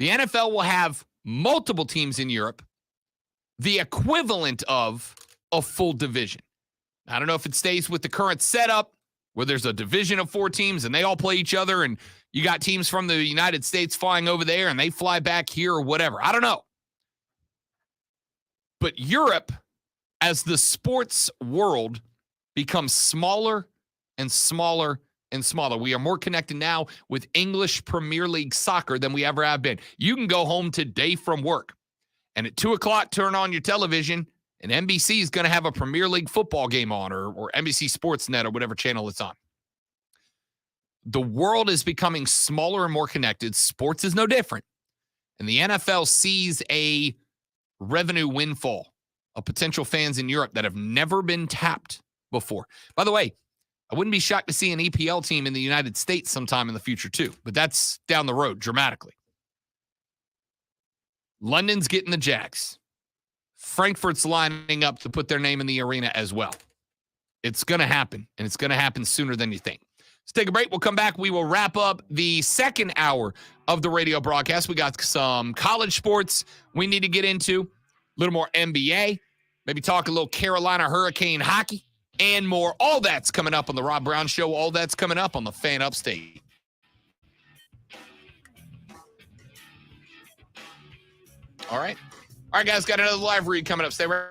The NFL will have multiple teams in Europe, the equivalent of a full division. I don't know if it stays with the current setup where there's a division of 4 teams and they all play each other and you got teams from the United States flying over there and they fly back here or whatever. I don't know. But Europe, as the sports world becomes smaller and smaller and smaller. We are more connected now with English Premier League soccer than we ever have been. You can go home today from work and at 2:00 turn on your television and NBC is going to have a Premier League football game on or NBC Sportsnet or whatever channel it's on. The world is becoming smaller and more connected. Sports is no different. And the NFL sees a revenue windfall of potential fans in Europe that have never been tapped before. By the way, I wouldn't be shocked to see an EPL team in the United States sometime in the future too, but that's down the road dramatically. London's getting the Jags. Frankfurt's lining up to put their name in the arena as well. It's going to happen, and it's going to happen sooner than you think. Let's take a break. We'll come back. We will wrap up the second hour of the radio broadcast. We got some college sports we need to get into, a little more NBA, maybe talk a little Carolina Hurricane hockey, and more. All that's coming up on the Rob Brown Show. All that's coming up on the Fan Upstate. All right. All right, guys, got another live read coming up. Stay right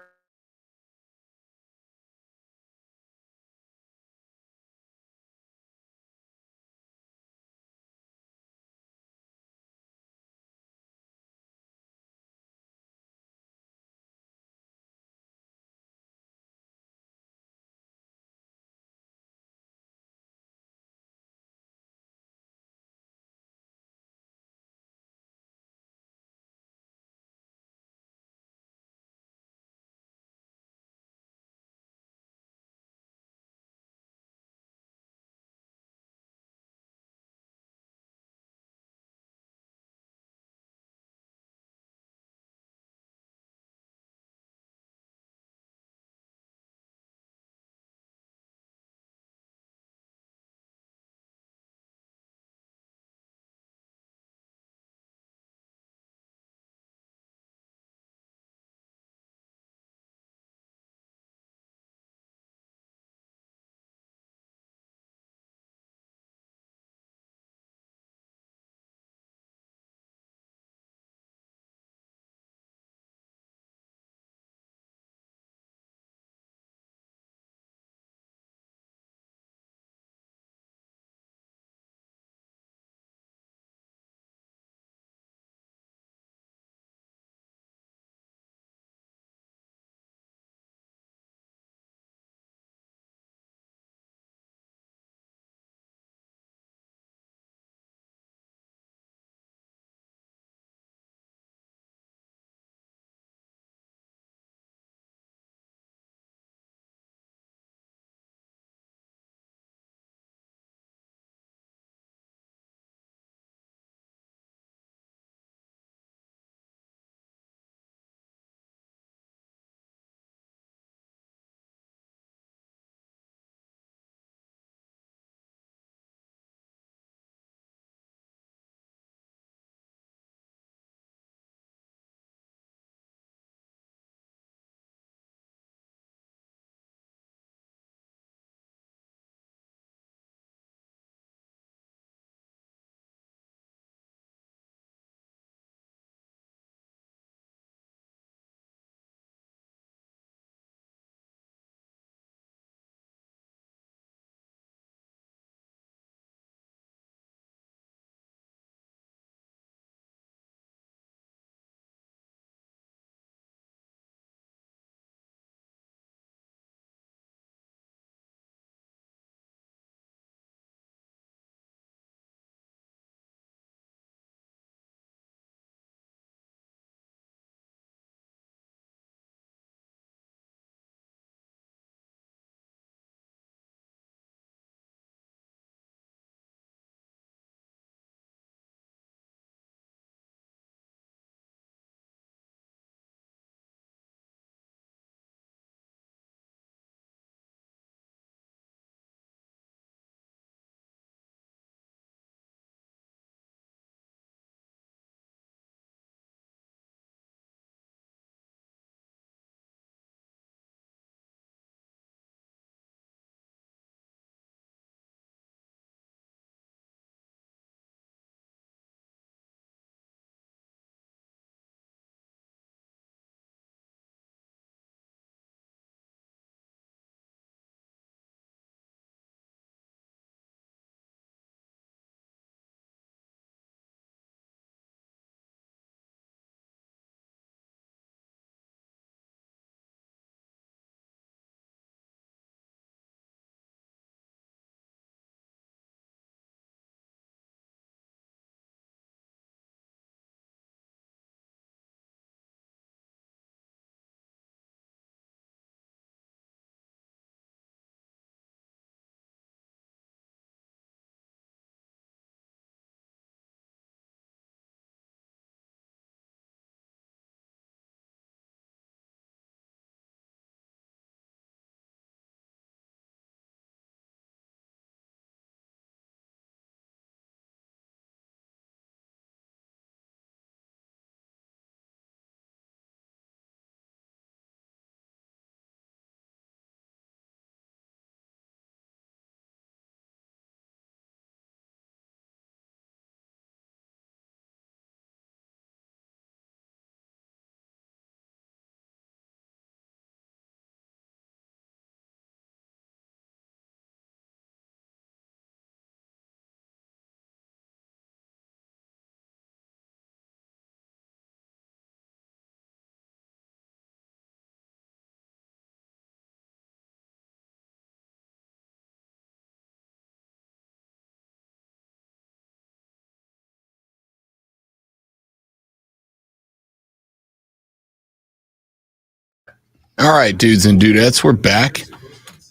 All right, dudes and dudettes, we're back.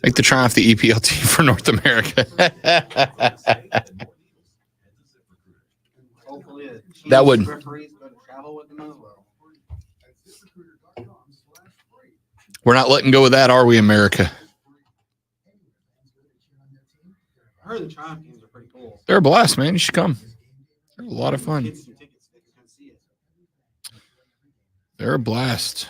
Make the Triumph the EPL team for North America. That would. We're not letting go of that, are we, America? I heard the Triumph games are pretty cool. They're a blast, man. You should come. They're a lot of fun. They're a blast.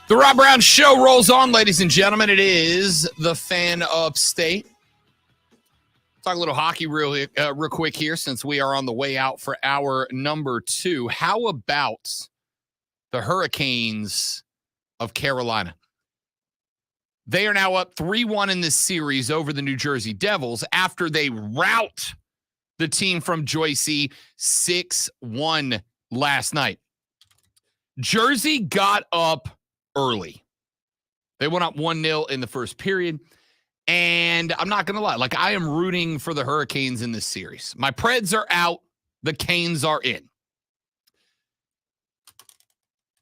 The Rob Brown Show rolls on, ladies and gentlemen. It is the Fan Upstate. Talk a little hockey real quick here since we are on the way out for hour number 2. How about the Hurricanes of Carolina? They are now up 3-1 in this series over the New Jersey Devils after they rout the team from Joyce 6-1 last night. Jersey got up early. They went up 1-0 in the first period. And I'm not going to lie. Like, I am rooting for the Hurricanes in this series. My Preds are out. The Canes are in.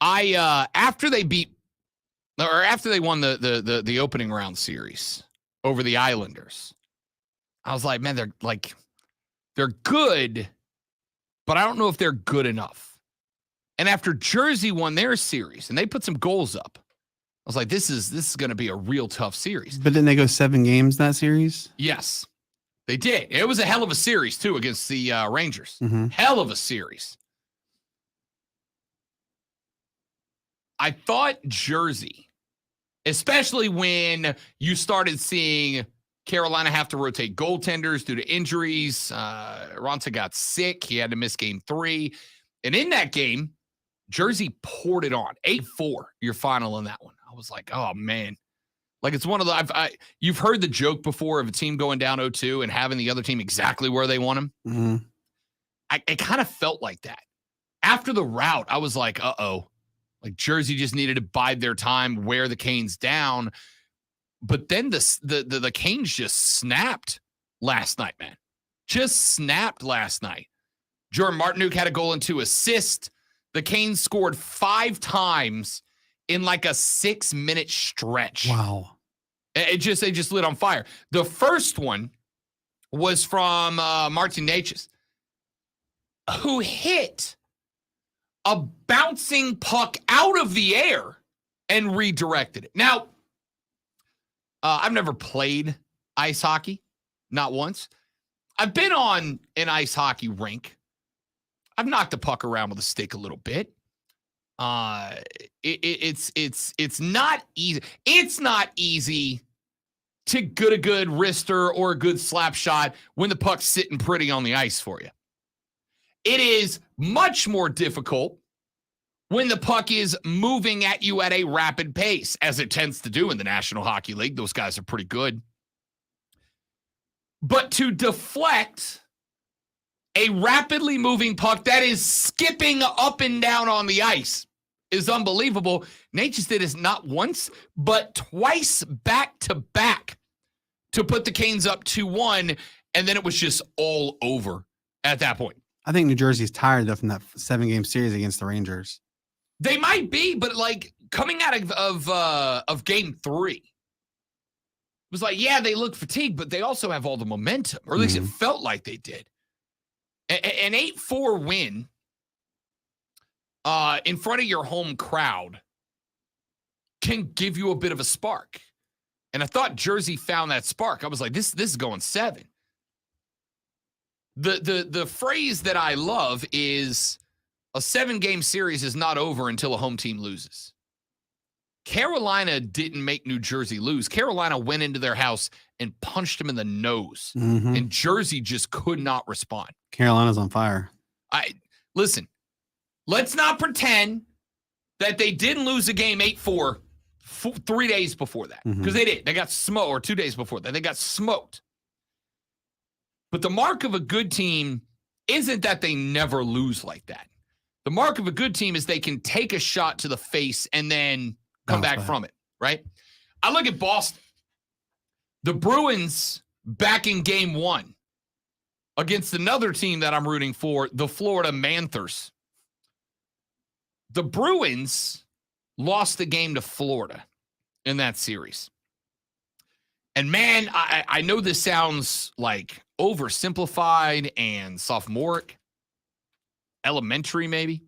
After they won the opening round series over the Islanders, I was like, man, they're good, but I don't know if they're good enough. And after Jersey won their series and they put some goals up, I was like, this is going to be a real tough series. But didn't they go 7 games that series? Yes, they did. It was a hell of a series, too, against the Rangers. Mm-hmm. Hell of a series. I thought Jersey, especially when you started seeing Carolina have to rotate goaltenders due to injuries. Raanta got sick. He had to miss game 3. And in that game, Jersey poured it on. 8-4, your final in that one. I was like, oh, man. Like, it's one of the you've heard the joke before of a team going down 0-2 and having the other team exactly where they want them. Mm-hmm. It kind of felt like that. After the rout, I was like, uh-oh. Like, Jersey just needed to bide their time, wear the Canes down. But then the Canes just snapped last night, man. Just snapped last night. Jordan Martinook had a goal and 2 assists. The Canes scored 5 times in like a 6-minute stretch. Wow. They just lit on fire. The first one was from Martin Necas, who hit a bouncing puck out of the air and redirected it. Now, I've never played ice hockey, not once. I've been on an ice hockey rink. I've knocked the puck around with a stick a little bit. It's not easy. It's not easy to get a good wrister or a good slap shot when the puck's sitting pretty on the ice for you. It is much more difficult when the puck is moving at you at a rapid pace, as it tends to do in the National Hockey League. Those guys are pretty good. But to deflect a rapidly moving puck that is skipping up and down on the ice is unbelievable. Necas did it not once, but twice back-to-back to put the Canes up 2-1, and then it was just all over at that point. I think New Jersey's tired, though, from that 7-game series against the Rangers. They might be, but, like, coming out of game 3, it was like, yeah, they look fatigued, but they also have all the momentum, or at least it felt like they did. An 8-4 win in front of your home crowd can give you a bit of a spark. And I thought Jersey found that spark. I was like, this is going 7. The phrase that I love is a 7-game series is not over until a home team loses. Carolina didn't make New Jersey lose. Carolina went into their house and punched him in the nose, Mhm. and Jersey just could not respond. Carolina's on fire. Listen, let's not pretend that they didn't lose a game 8-4 3 days before that, because they did. They got smoked, or 2 days before that. They got smoked. But the mark of a good team isn't that they never lose like that. The mark of a good team is they can take a shot to the face and then come back from it, right? I look at Boston. The Bruins back in game 1 against another team that I'm rooting for, the Florida Panthers. The Bruins lost the game to Florida in that series. And man, I know this sounds like oversimplified and sophomoric, elementary maybe,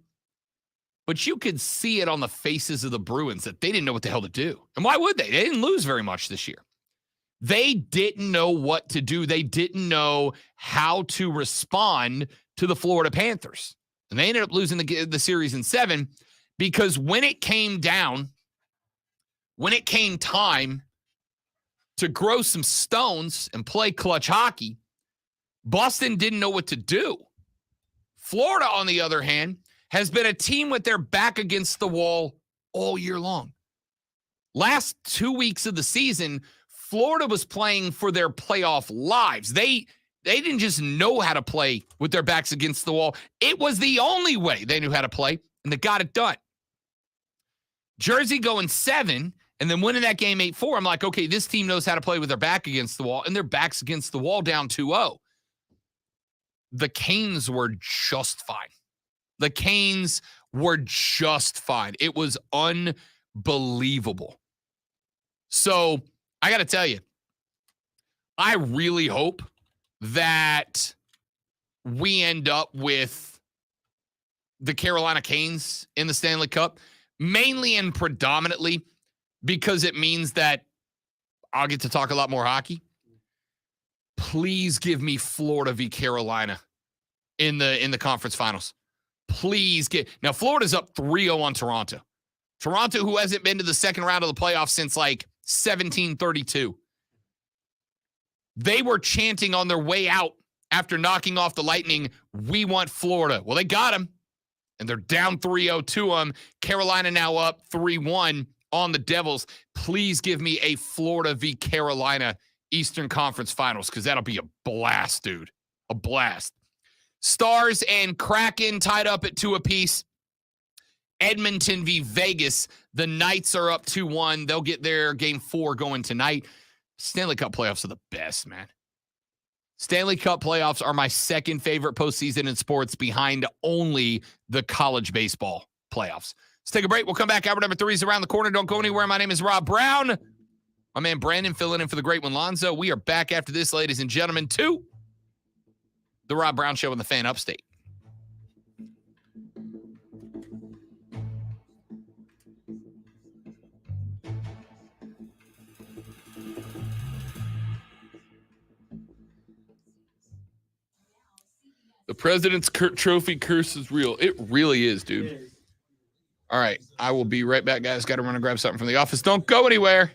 but you could see it on the faces of the Bruins that they didn't know what the hell to do. And why would they? They didn't lose very much this year. They didn't know what to do. They didn't know how to respond to the Florida Panthers. And they ended up losing the series in 7 because when it came time to grow some stones and play clutch hockey, Boston didn't know what to do. Florida, on the other hand, has been a team with their back against the wall all year long. Last 2 weeks of the season, Florida was playing for their playoff lives. They didn't just know how to play with their backs against the wall. It was the only way they knew how to play, and they got it done. Jersey going 7 and then winning that game 8-4. I'm like, okay, this team knows how to play with their back against the wall, and their back's against the wall down 2-0. The Canes were just fine. The Canes were just fine. It was unbelievable. So I got to tell you, I really hope that we end up with the Carolina Canes in the Stanley Cup, mainly and predominantly because it means that I'll get to talk a lot more hockey. Please give me Florida v. Carolina in the conference finals. Please now Florida's up 3-0 on Toronto. Toronto, who hasn't been to the second round of the playoffs since like 1732. They were chanting on their way out after knocking off the Lightning, we want Florida. Well, they got them, and they're down 3-0 to them. Carolina now up 3-1 on the Devils. Please give me a Florida v. Carolina Eastern Conference Finals, because that'll be a blast, dude. A blast. Stars and Kraken tied up at 2 apiece. Edmonton v. Vegas. The Knights are up 2-1. They'll get their game 4 going tonight. Stanley Cup playoffs are the best, man. Stanley Cup playoffs are my second favorite postseason in sports, behind only the college baseball playoffs. Let's take a break. We'll come back. Hour number 3 is around the corner. Don't go anywhere. My name is Rob Brown. My man Brandon filling in for the great one, Lonzo. We are back after this, ladies and gentlemen, to the Rob Brown Show in the Fan Upstate. The President's Trophy curse is real. It really is, dude. All right. I will be right back, guys. Got to run and grab something from the office. Don't go anywhere.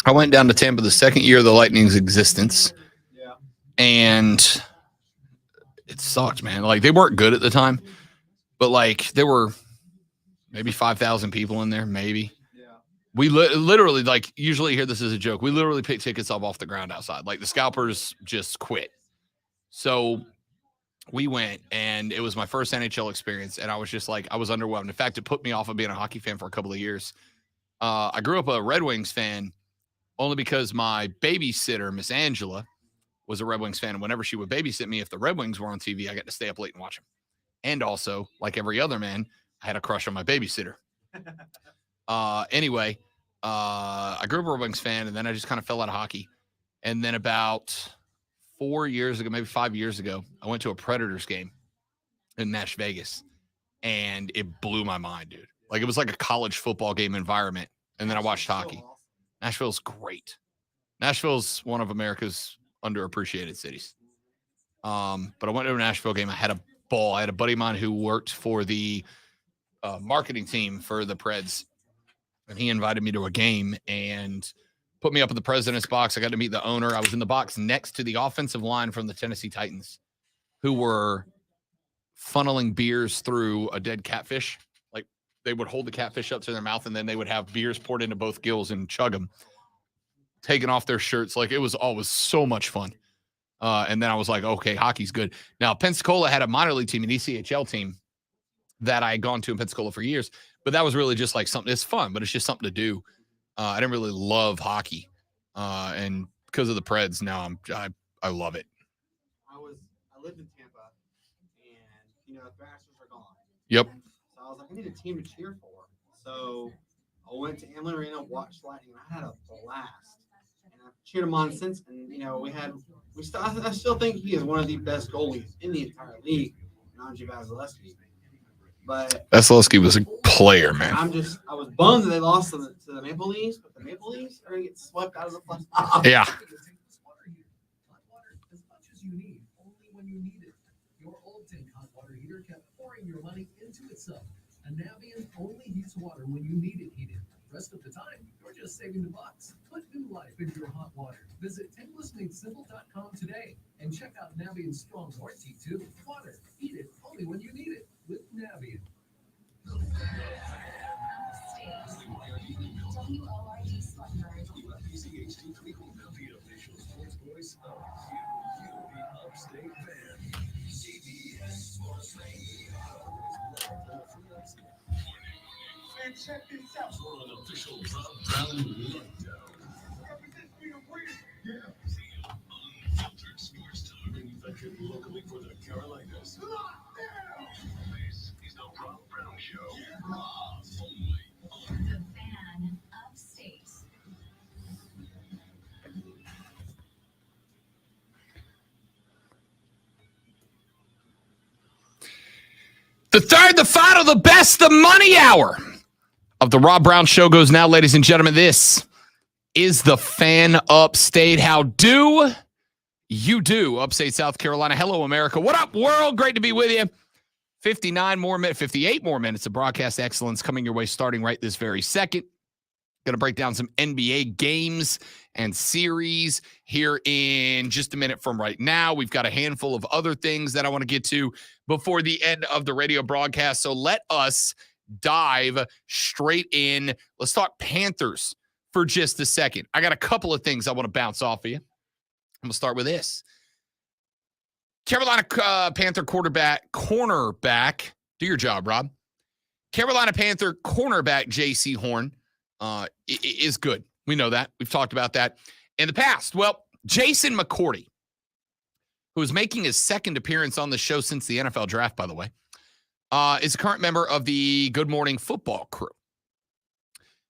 I went down to Tampa the second year of the Lightning's existence. And it sucked, man. Like, they weren't good at the time, but like there were maybe 5,000 people in there, maybe. We literally, like, usually you hear this as a joke. We literally picked tickets up off the ground outside. Like, the scalpers just quit. So we went, and it was my first NHL experience, and I was just like, I was underwhelmed. In fact, it put me off of being a hockey fan for a couple of years. I grew up a Red Wings fan only because my babysitter, Miss Angela, was a Red Wings fan. And whenever she would babysit me, if the Red Wings were on TV, I got to stay up late and watch them. And also, like every other man, I had a crush on my babysitter. Anyway, I grew up a Red Wings fan, and then I just kind of fell out of hockey. And then about 4 years ago, maybe 5 years ago, I went to a Predators game in Nash Vegas, and it blew my mind, dude. Like, it was like a college football game environment. And then I watched hockey. Nashville's great. Nashville's one of America's underappreciated cities. But I went to a Nashville game. I had a ball. I had a buddy of mine who worked for the marketing team for the Preds, and he invited me to a game and put me up in the president's box. I got to meet the owner. I was in the box next to the offensive line from the Tennessee Titans, who were funneling beers through a dead catfish. Like, they would hold the catfish up to their mouth, and then they would have beers poured into both gills and chug them, taking off their shirts. Like, it was always so much fun. And then I was like, okay, hockey's good. Now, Pensacola had a minor league team, an ECHL team that I had gone to in Pensacola for years, but that was really just like something. It's fun, but it's just something to do. I didn't really love hockey. And because of the Preds, now I love it. I lived in Tampa, and, the Thrashers are gone. Yep. So I was like, I need a team to cheer for. So I went to Amlin Arena, watched Lightning, and I had a blast. And I've cheered him on since, and I still think he is one of the best goalies in the entire league, Nanji Vasilevsky. But Vasilevsky was a player, man. I was bummed that they lost to the Maple Leafs, but the Maple Leafs are going to get swept out of the playoffs. Yeah. Your money into itself. A Navien only heats water when you need it heated. Rest of the time, you're just saving the bucks. Put new life into your hot water. Visit tanklessmadesimple.com today and check out Navien's strong warranty too. Water, heat it only when you need it with Navien. And check this out. For an official Rob Brown rundown. Represent Peter Williams. Yeah. Unfiltered sports talk. Manufactured locally for the Carolinas. Lockdown. This is the Rob Brown Show. Yeah. Only on The Fan Upstate. The third, the final, the best, the money hour of the Rob Brown Show goes now, ladies and gentlemen. This is the Fan Upstate. How do you do, Upstate South Carolina? Hello, America. What up, world? Great to be with you. 58 more minutes of broadcast excellence coming your way starting right this very second. Going to break down some NBA games and series here in just a minute from right now. We've got a handful of other things that I want to get to before the end of the radio broadcast. So let us dive straight in. Let's talk Panthers for just a second. I got a couple of things I want to bounce off of you. I'm going to start with this. Carolina Panther cornerback. Do your job, Rob. Carolina Panther cornerback J.C. Horn is good. We know that. We've talked about that in the past. Well, Jason McCourty, who is making his second appearance on the show since the NFL draft, by the way, is a current member of the Good Morning Football crew.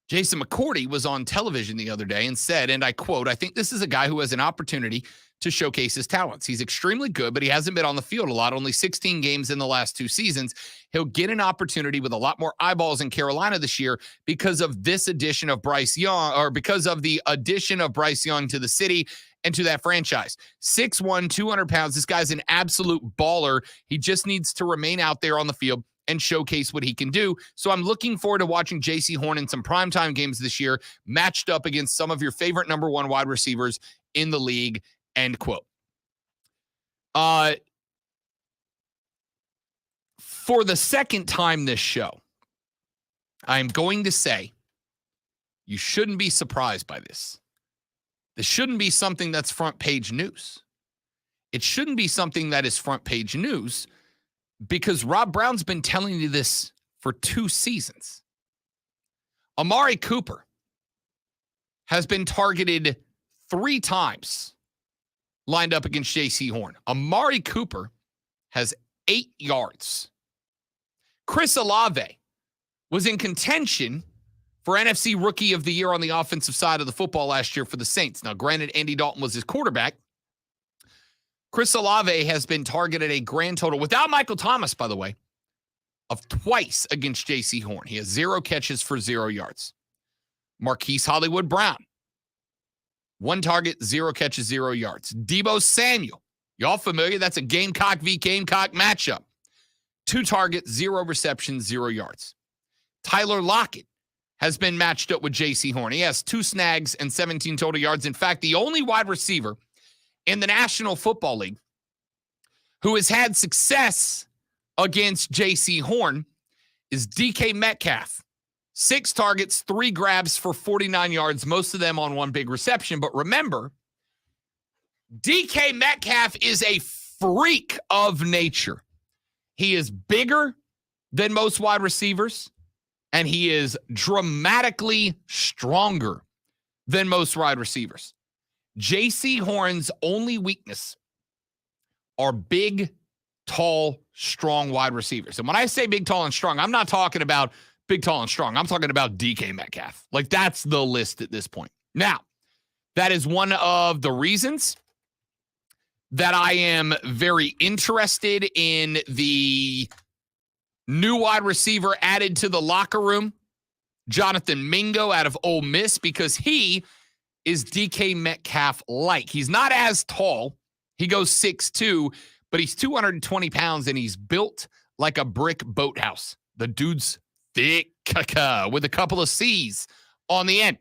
Jason McCourty was on television the other day and said, and I quote, "I think this is a guy who has an opportunity to showcase his talents. He's extremely good, but he hasn't been on the field a lot, only 16 games in the last 2 seasons. He'll get an opportunity with a lot more eyeballs in Carolina this year because of this addition of Bryce Young, or because of the addition of Bryce Young to the city and to that franchise. 6'1", 200 pounds. This guy's an absolute baller. He just needs to remain out there on the field and showcase what he can do. So I'm looking forward to watching J.C. Horn in some primetime games this year, matched up against some of your favorite number one wide receivers in the league, end quote. For the second time this show, I'm going to say you shouldn't be surprised by this. This shouldn't be something that's front page news. It shouldn't be something that is front page news because Rob Brown's been telling you this for 2 seasons. Amari Cooper has been targeted 3 times lined up against J.C. Horn. Amari Cooper has 8 yards. Chris Olave was in contention for NFC Rookie of the Year on the offensive side of the football last year for the Saints. Now, granted, Andy Dalton was his quarterback. Chris Olave has been targeted a grand total, without Michael Thomas, by the way, of twice against J.C. Horn. He has 0 catches for 0 yards. Marquise Hollywood Brown, 1 target, 0 catches, 0 yards. Deebo Samuel, y'all familiar? That's a Gamecock v. Gamecock matchup. 2 targets, 0 receptions, 0 yards. Tyler Lockett has been matched up with J.C. Horn. He has 2 snags and 17 total yards. In fact, the only wide receiver in the National Football League who has had success against J.C. Horn is DK Metcalf. 6 targets, 3 grabs for 49 yards, most of them on 1 big reception. But remember, DK Metcalf is a freak of nature. He is bigger than most wide receivers, and he is dramatically stronger than most wide receivers. J.C. Horn's only weakness are big, tall, strong wide receivers. And when I say big, tall, and strong, I'm not talking about big, tall, and strong. I'm talking about DK Metcalf. Like, that's the list at this point. Now, that is one of the reasons that I am very interested in the new wide receiver added to the locker room, Jonathan Mingo out of Ole Miss, because he is DK Metcalf-like. He's not as tall. He goes 6'2", but he's 220 pounds, and he's built like a brick boathouse. The dude's thick with a couple of C's on the end.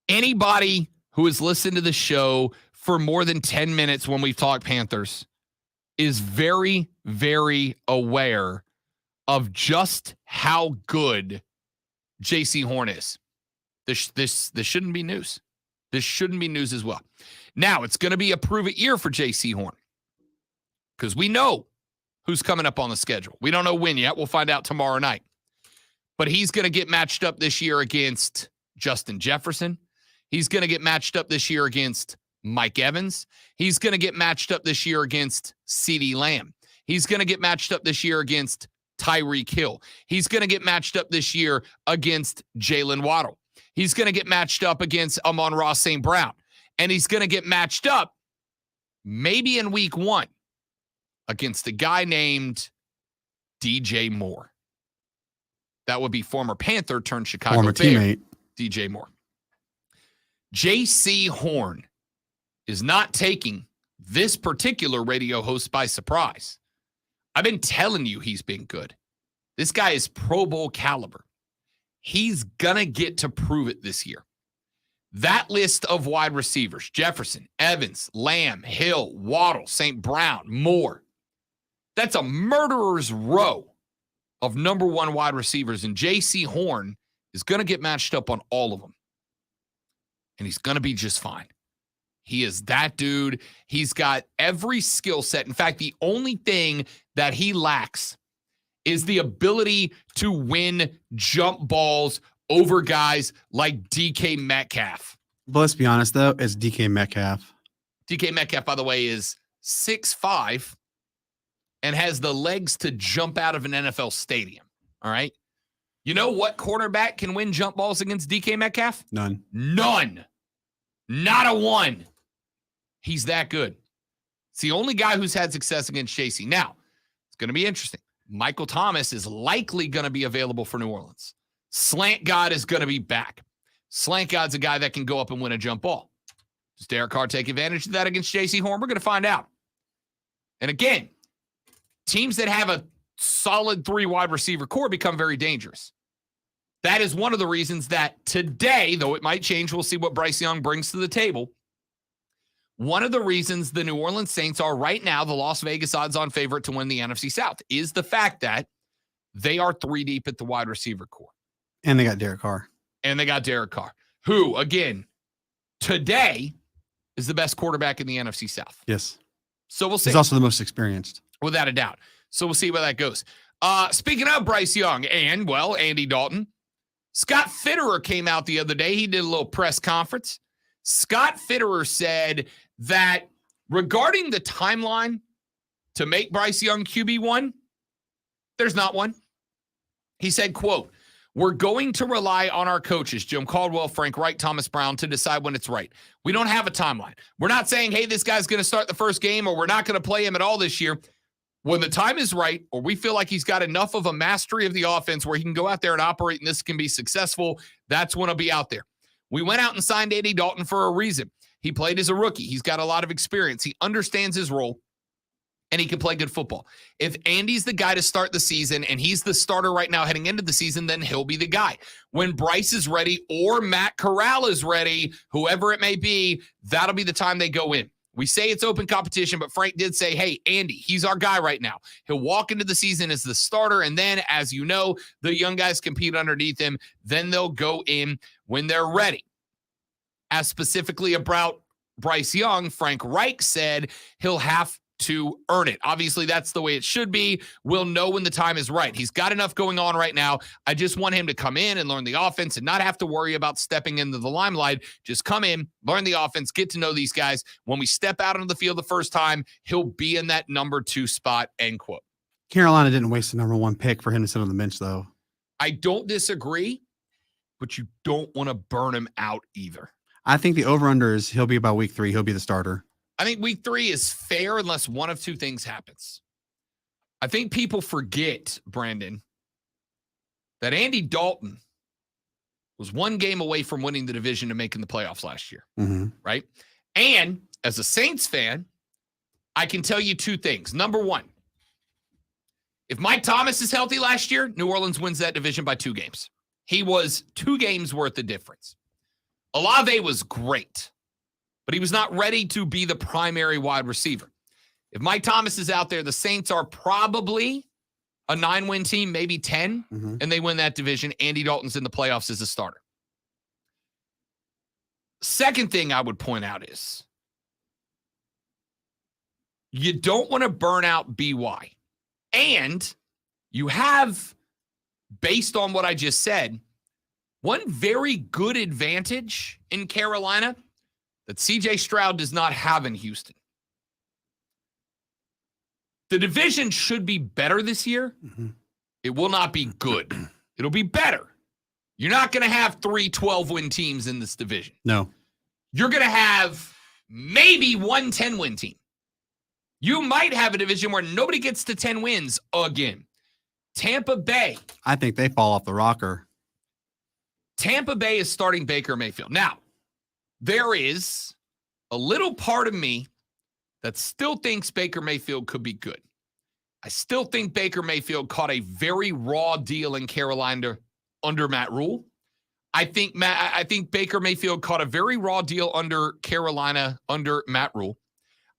Anybody who has listened to the show for more than 10 minutes when we've talked Panthers is very, very aware of just how good J.C. Horn is. This shouldn't be news. This shouldn't be news as well. Now, it's going to be a prove-it year for J.C. Horn because we know who's coming up on the schedule. We don't know when yet. We'll find out tomorrow night. But he's going to get matched up this year against Justin Jefferson. He's going to get matched up this year against Mike Evans. He's going to get matched up this year against CeeDee Lamb. He's going to get matched up this year against Tyreek Hill. He's going to get matched up this year against Jalen Waddle. He's going to get matched up against Amon-Ra St. Brown. And he's going to get matched up maybe in week 1 against a guy named DJ Moore. That would be former Panther turned Chicago Former Bear, teammate. DJ Moore. J.C. Horn is not taking this particular radio host by surprise. I've been telling you he's been good. This guy is Pro Bowl caliber. He's going to get to prove it this year. That list of wide receivers, Jefferson, Evans, Lamb, Hill, Waddle, St. Brown, Moore, that's a murderer's row of number 1 wide receivers, and J.C. Horn is going to get matched up on all of them. And he's going to be just fine. He is that dude. He's got every skill set. In fact, the only thing that he lacks is the ability to win jump balls over guys like DK Metcalf. But let's be honest, though, it's DK Metcalf. DK Metcalf, by the way, is 6'5" and has the legs to jump out of an NFL stadium. All right? You know what quarterback can win jump balls against DK Metcalf? None. None. Not a one. He's that good. It's the only guy who's had success against J.C. Now, it's going to be interesting. Michael Thomas is likely going to be available for New Orleans. Slant God is going to be back. Slant God's a guy that can go up and win a jump ball. Does Derek Carr take advantage of that against J.C. Horn? We're going to find out. And again, teams that have a solid 3 wide receiver core become very dangerous. That is one of the reasons that today, though it might change, we'll see what Bryce Young brings to the table. One of the reasons the New Orleans Saints are right now the Las Vegas odds-on favorite to win the NFC South is the fact that they are 3 deep at the wide receiver core. And they got Derek Carr. Who, again, today is the best quarterback in the NFC South. Yes. So we'll see. He's also the most experienced. Without a doubt. So we'll see where that goes. Speaking of Bryce Young and, well, Andy Dalton, Scott Fitterer came out the other day. He did a little press conference. Scott Fitterer said that regarding the timeline to make Bryce Young QB1, there's not one. He said, quote, "We're going to rely on our coaches, Jim Caldwell, Frank Reich, Thomas Brown, to decide when it's right. We don't have a timeline. We're not saying, hey, this guy's going to start the first game or we're not going to play him at all this year. When the time is right, or we feel like he's got enough of a mastery of the offense where he can go out there and operate and this can be successful, that's when he'll be out there. We went out and signed Andy Dalton for a reason. He played as a rookie. He's got a lot of experience. He understands his role, and he can play good football. If Andy's the guy to start the season, and he's the starter right now heading into the season, then he'll be the guy. When Bryce is ready or Matt Corral is ready, whoever it may be, that'll be the time they go in. We say it's open competition, but Frank did say, hey, Andy, he's our guy right now. He'll walk into the season as the starter, and then, as you know, the young guys compete underneath him. Then they'll go in when they're ready. As specifically about Bryce Young, Frank Reich said he'll have to earn it. Obviously, that's the way it should be. We'll know when the time is right. He's got enough going on right now. I just want him to come in and learn the offense and not have to worry about stepping into the limelight. Just come in, learn the offense, get to know these guys. When we step out onto the field the first time, he'll be in that number 2 spot, end quote. Carolina didn't waste the number 1 pick for him to sit on the bench, though. I don't disagree, but you don't want to burn him out either. I think the over-under is he'll be about week 3. He'll be the starter. I think week 3 is fair unless one of 2 things happens. I think people forget, Brandon, that Andy Dalton was 1 game away from winning the division and making the playoffs last year, right? And as a Saints fan, I can tell you 2 things. Number 1, if Mike Thomas is healthy last year, New Orleans wins that division by 2 games. He was 2 games worth of difference. Olave was great, but he was not ready to be the primary wide receiver. If Mike Thomas is out there, the Saints are probably a 9-win team, maybe 10, and they win that division. Andy Dalton's in the playoffs as a starter. Second thing I would point out is you don't want to burn out BY. And you have, based on what I just said, one very good advantage in Carolina that C.J. Stroud does not have in Houston. The division should be better this year. It will not be good. It'll be better. You're not going to have 3 12-win teams in this division. No. You're going to have maybe 1 10-win team. You might have a division where nobody gets to 10 wins again. Tampa Bay. I think they fall off the rocker. Tampa Bay is starting Baker Mayfield. Now, there is a little part of me that still thinks Baker Mayfield could be good. I still think Baker Mayfield caught a very raw deal in Carolina under Matt Rule. I think Baker Mayfield caught a very raw deal under Carolina under Matt Rule.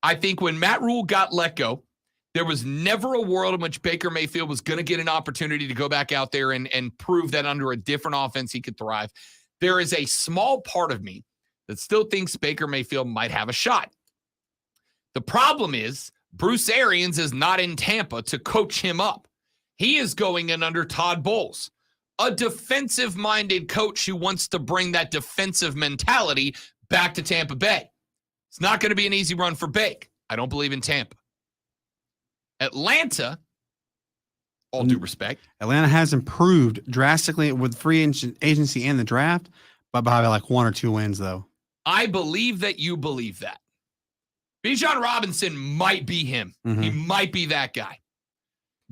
I think when Matt Rule got let go, there was never a world in which Baker Mayfield was going to get an opportunity to go back out there and prove that under a different offense he could thrive. There is a small part of me that still thinks Baker Mayfield might have a shot. The problem is Bruce Arians is not in Tampa to coach him up. He is going in under Todd Bowles, a defensive-minded coach who wants to bring that defensive mentality back to Tampa Bay. It's not going to be an easy run for Bake. I don't believe in Tampa. Atlanta, all due respect. Atlanta has improved drastically with free agency and the draft, but by like 1 or 2 wins, though. I believe that you believe that. Bijan Robinson might be him. He might be that guy.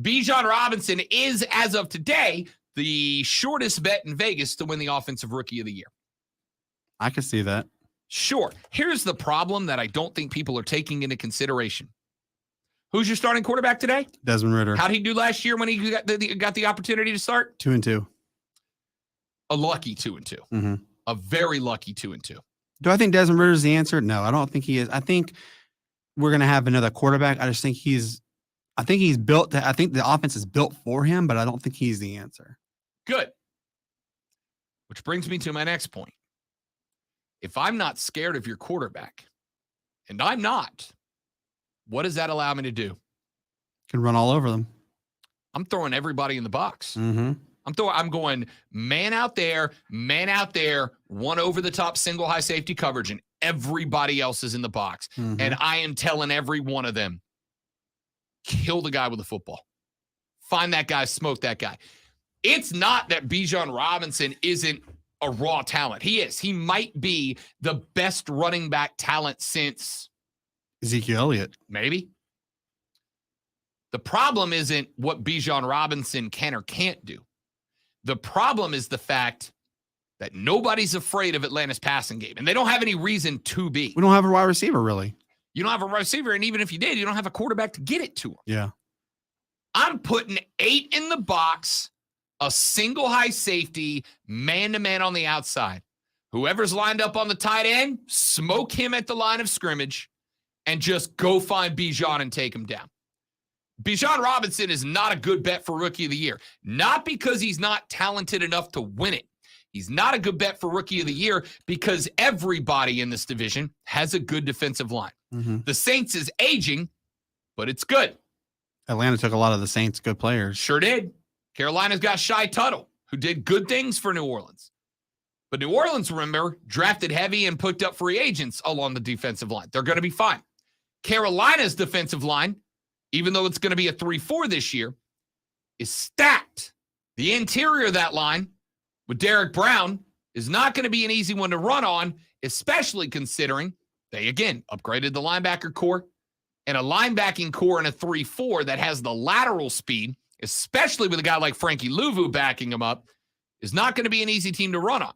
Bijan Robinson is, as of today, the shortest bet in Vegas to win the Offensive Rookie of the Year. I can see that. Sure. Here's the problem that I don't think people are taking into consideration. Who's your starting quarterback today? Desmond Ritter. How'd he do last year when he got the opportunity to start? 2-2. A lucky 2-2. Mm-hmm. A very lucky 2-2. Do I think Desmond Ritter is the answer? No, I don't think he is. I think we're going to have another quarterback. I just think he's built I think the offense is built for him, but I don't think he's the answer. Good. Which brings me to my next point. If I'm not scared of your quarterback, and I'm not, what does that allow me to do? Can run all over them. I'm throwing everybody in the box. Mm-hmm. I'm going man out there, one over the top single high safety coverage, and everybody else is in the box. Mm-hmm. And I am telling every one of them, kill the guy with the football. Find that guy, smoke that guy. It's not that Bijan Robinson isn't a raw talent. He is. He might be the best running back talent since Ezekiel Elliott. maybe. The problem isn't what Bijan Robinson can or can't do. The problem is the fact that nobody's afraid of Atlanta's passing game, and they don't have any reason to be. We don't have a wide receiver, really. You don't have a receiver, and even if you did, you don't have a quarterback to get it to him. Yeah. I'm putting 8 in the box, a single high safety, man-to-man on the outside. Whoever's lined up on the tight end, smoke him at the line of scrimmage, and just go find Bijan and take him down. Bijan Robinson is not a good bet for Rookie of the Year. Not because he's not talented enough to win it. He's not a good bet for Rookie of the Year because everybody in this division has a good defensive line. Mm-hmm. The Saints is aging, but it's good. Atlanta took a lot of the Saints' good players. Sure did. Carolina's got Shai Tuttle, who did good things for New Orleans. But New Orleans, remember, drafted heavy and picked up free agents along the defensive line. They're going to be fine. Carolina's defensive line, even though it's going to be a 3-4 this year, is stacked. The interior of that line with Derek Brown is not going to be an easy one to run on, especially considering they, again, upgraded the linebacker core, and a linebacking core in a 3-4 that has the lateral speed, especially with a guy like Frankie Louvu backing him up, is not going to be an easy team to run on.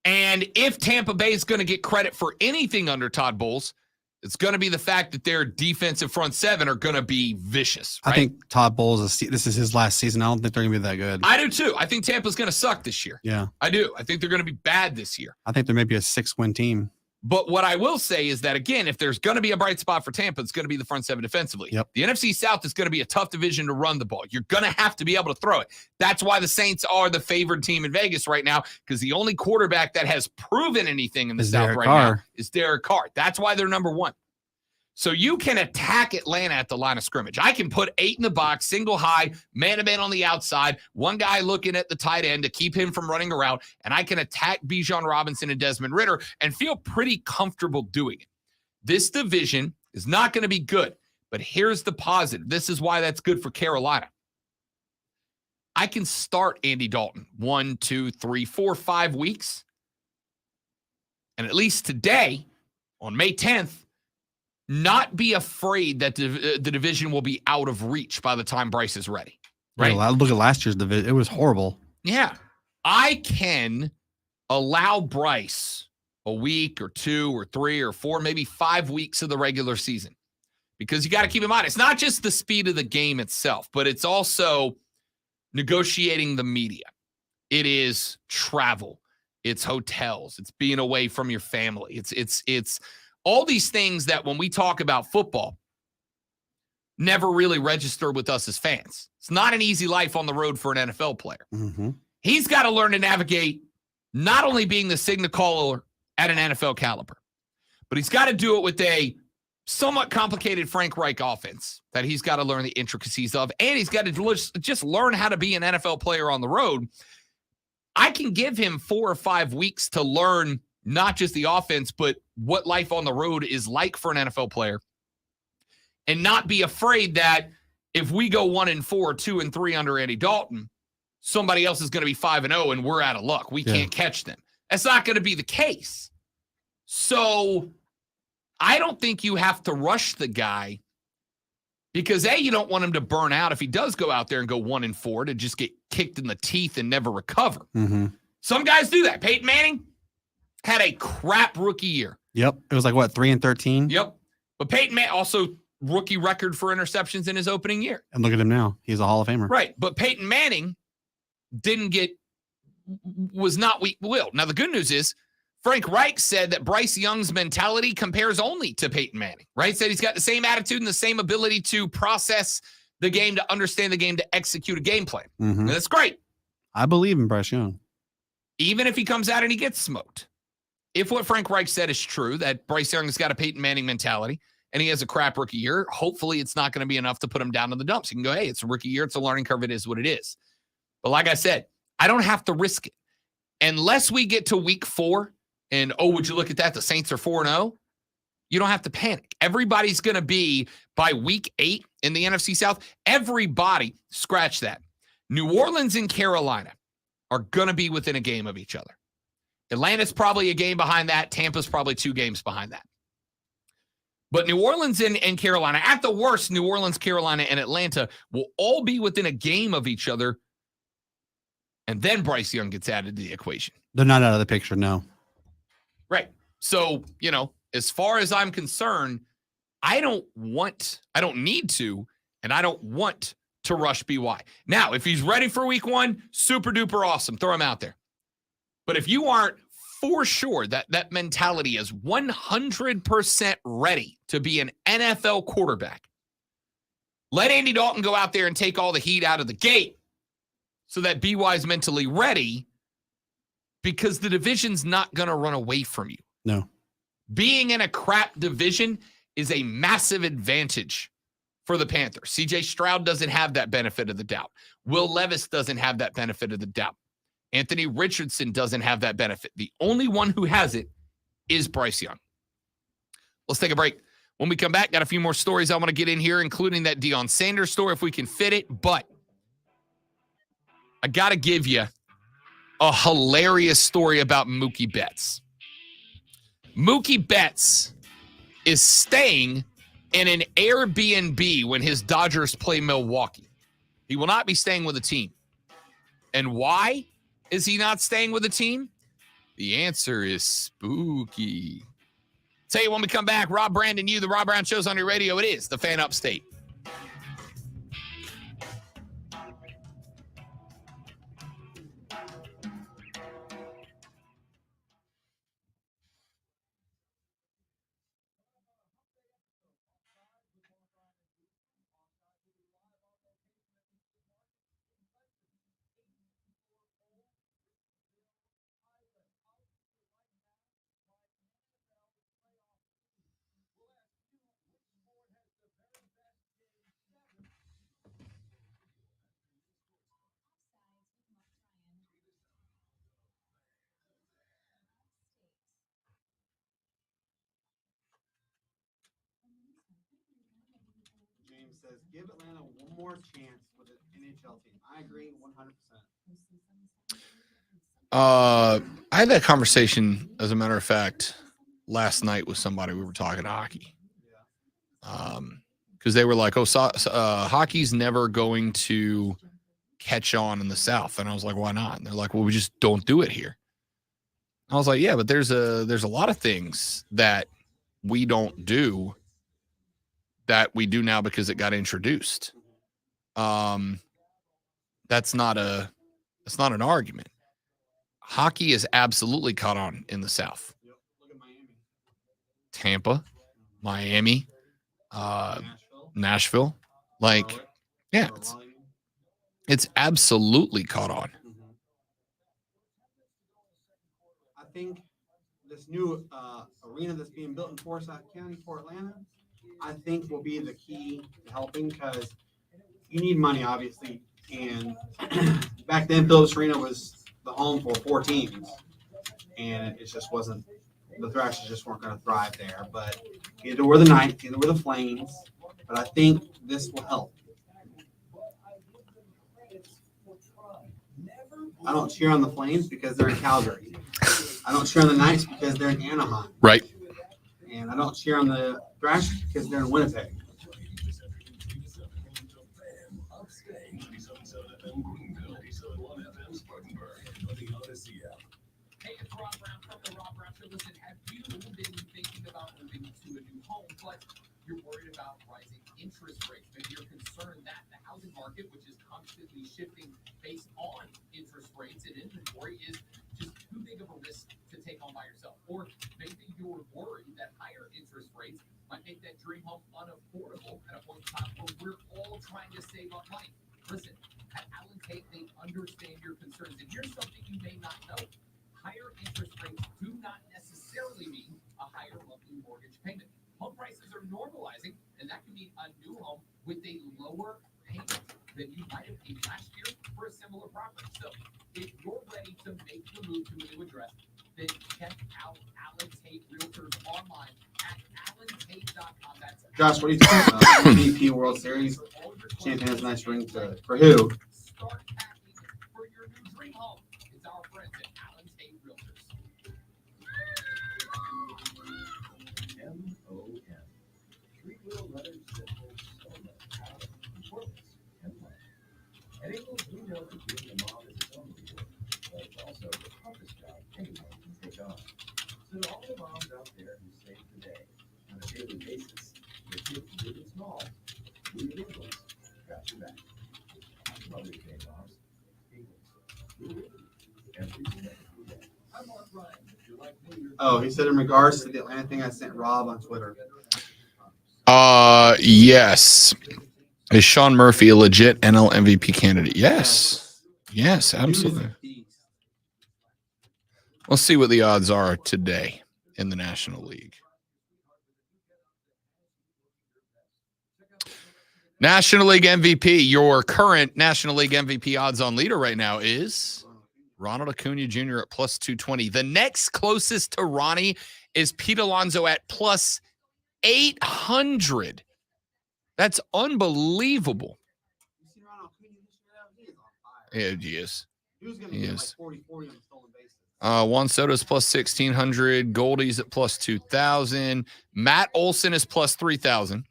And if Tampa Bay is going to get credit for anything under Todd Bowles, it's going to be the fact that their defensive front seven are going to be vicious. Right? I think Todd Bowles, this is his last season. I don't think they're going to be that good. I do too. I think Tampa's going to suck this year. Yeah. I do. I think they're going to be bad this year. I think there may be a 6-win team. But what I will say is that, again, if there's going to be a bright spot for Tampa, it's going to be the front seven defensively. Yep. The NFC South is going to be a tough division to run the ball. You're going to have to be able to throw it. That's why the Saints are the favored team in Vegas right now, because the only quarterback that has proven anything in the South Derek right Carr. now is Derek Carr. That's why they're number one. So you can attack Atlanta at the line of scrimmage. I can put 8 in the box, single high, man-to-man on the outside, one guy looking at the tight end to keep him from running around, and I can attack Bijan Robinson and Desmond Ritter and feel pretty comfortable doing it. This division is not going to be good, but here's the positive. This is why that's good for Carolina. I can start Andy Dalton 1, 2, 3, 4, 5 weeks, and at least today, on May 10th, not be afraid that the division will be out of reach by the time Bryce is ready. Right? Yeah, look at last year's division. It was horrible. Yeah. I can allow Bryce a week or 2 or 3 or 4, maybe 5 weeks of the regular season. Because you got to keep in mind, it's not just the speed of the game itself, but it's also negotiating the media. It is travel. It's hotels. It's being away from your family. It's all these things that when we talk about football never really register with us as fans. It's not an easy life on the road for an NFL player. Mm-hmm. He's got to learn to navigate not only being the signal caller at an NFL caliber, but he's got to do it with a somewhat complicated Frank Reich offense that he's got to learn the intricacies of, and he's got to just learn how to be an NFL player on the road. I can give him 4 or 5 weeks to learn not just the offense, but what life on the road is like for an NFL player, and not be afraid that if we go 1-4, 2-3 under Andy Dalton, somebody else is going to be 5-0 and we're out of luck. We can't catch them. That's not going to be the case. So I don't think you have to rush the guy because A, you don't want him to burn out if he does go out there and go 1-4 to just get kicked in the teeth and never recover. Mm-hmm. Some guys do that. Peyton Manning had a crap rookie year. Yep. It was like, what, 3-13? Yep. But Peyton Manning also rookie record for interceptions in his opening year. And look at him now. He's a Hall of Famer. Right. But Peyton Manning was not weak-willed. Now, the good news is Frank Reich said that Bryce Young's mentality compares only to Peyton Manning, right? Said he's got the same attitude and the same ability to process the game, to understand the game, to execute a game plan. Mhm. And that's great. I believe in Bryce Young. Even if he comes out and he gets smoked. If what Frank Reich said is true, that Bryce Young has got a Peyton Manning mentality and he has a crap rookie year, hopefully it's not going to be enough to put him down to the dumps. You can go, hey, it's a rookie year. It's a learning curve. It is what it is. But like I said, I don't have to risk it. Unless we get to week 4 and, oh, would you look at that? The Saints are 4-0. You don't have to panic. Everybody's going to be, by week 8 in the NFC South, everybody, scratch that. New Orleans and Carolina are going to be within a game of each other. Atlanta's probably a game behind that. Tampa's probably 2 games behind that. But New Orleans and Carolina, at the worst, New Orleans, Carolina, and Atlanta will all be within a game of each other. And then Bryce Young gets added to the equation. They're not out of the picture, no. Right. So, as far as I'm concerned, I don't need to, and I don't want to rush BY. Now, if he's ready for week 1, super duper awesome. Throw him out there. But if you aren't for sure that mentality is 100% ready to be an NFL quarterback, let Andy Dalton go out there and take all the heat out of the gate so that BY is mentally ready, because the division's not going to run away from you. No. Being in a crap division is a massive advantage for the Panthers. CJ Stroud doesn't have that benefit of the doubt. Will Levis doesn't have that benefit of the doubt. Anthony Richardson doesn't have that benefit. The only one who has it is Bryce Young. Let's take a break. When we come back, got a few more stories I want to get in here, including that Deion Sanders story if we can fit it. But I got to give you a hilarious story about Mookie Betts. Mookie Betts is staying in an Airbnb when his Dodgers play Milwaukee. He will not be staying with a team. And why is he not staying with a team? The answer is spooky. Tell you when we come back, Rob Brandon, the Rob Brown Show's on your radio. It is the Fan Upstate. James says, give Atlanta one more chance with an NHL team. I agree 100%. I had that conversation, as a matter of fact, last night with somebody. We were talking hockey. Because they were like, hockey's never going to catch on in the South. And I was like, why not? And they're like, well, we just don't do it here. I was like, yeah, but there's a lot of things that we don't do that we do now because it got introduced. That's not an argument. Hockey is absolutely caught on in the South. Look at Miami. Tampa, Miami, Nashville. Like, yeah, it's absolutely caught on. I think this new arena that's being built in Forsyth County for Atlanta, I think will be the key to helping, because you need money, obviously. And back then, Phillips Arena was the home for 4 teams, and it just wasn't. The Thrashers just weren't going to thrive there. But either we're the Knights, either we're the Flames. But I think this will help. I don't cheer on the Flames because they're in Calgary. I don't cheer on the Knights because they're in Anaheim. Right. And I don't cheer on the Thrashers because they're in Winnipeg. Hey, it's Rob Brown from the Rob Brown Show. Listen, have you been thinking about moving to a new home, but you're worried about rising interest rates. Maybe you're concerned that the housing market, which is constantly shifting based on interest rates and inventory, is just too big of a risk to take on by yourself. Or maybe you're worried that higher interest rates might make that dream home unaffordable at a point in time where we're all trying to save up money. Listen, at Allen Tate, they understand your concerns. And here's something you may not know. Higher interest rates do not necessarily mean a higher monthly mortgage payment. Home prices are normalizing, and that can mean a new home with a lower payment than you might have paid last year for a similar property. So if you're ready to make the move to a new address, then check out Allen Tate Realtors online at allentate.com. That's Josh, what are you talking about? MVP World Series champion has a nice ring to it. For who? Start packing for your new dream home. It's our friends at Allen Tate Realtors. MON. Three-wheel letters that hold so much power, importance, and life. At Ingles, we know that being a mom is its own reward, but it's also the toughest job anyone can take on. So to all the moms out there who save the day on a daily basis, with kids big and small, we at Ingles got your back. Mother's Day, moms. Ingles, we're with you every step of the day. I'm Mark Ryan. If you like me, you're Oh, he said in regards to the Atlanta thing, I sent Rob on Twitter. Yes. Is Sean Murphy a legit NL MVP candidate? Yes. Yes, absolutely. Let's see what the odds are today in the National League. National League MVP, your current National League MVP odds on leader right now is Ronald Acuna Jr. at plus 220. The next closest to Ronnie is Pete Alonso at plus 800. That's unbelievable. Yeah, he is. He is. Juan Soto's plus 1,600. Goldie's at plus 2,000. Matt Olson is plus 3,000.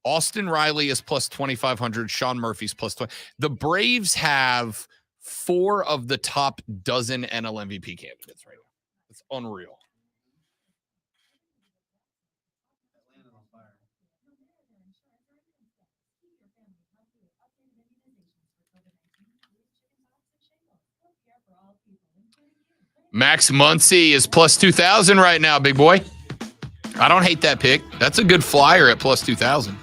Austin Riley is plus 2,500. Sean Murphy's plus 20. The Braves have 4 of the top dozen NL MVP candidates right now. It's unreal. Max Muncy is plus 2,000 right now, big boy. I don't hate that pick. That's a good flyer at plus 2,000.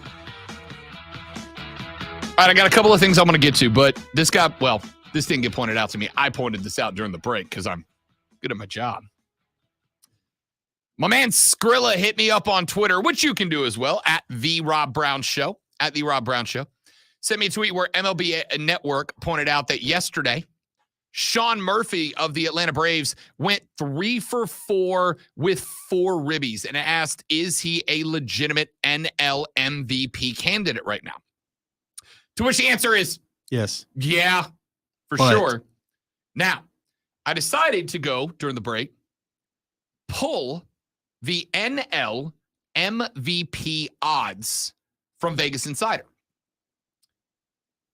All right, I got a couple of things I'm going to get to, but this didn't get pointed out to me. I pointed this out during the break because I'm good at my job. My man Skrilla hit me up on Twitter, which you can do as well, at The Rob Brown Show, at The Rob Brown Show. Sent me a tweet where MLB Network pointed out that yesterday, Sean Murphy of the Atlanta Braves went 3 for 4 with 4 ribbies and asked, is he a legitimate NL MVP candidate right now? To which the answer is yes. Yeah, for sure. Now, I decided to go during the break, pull the NL MVP odds from Vegas Insider.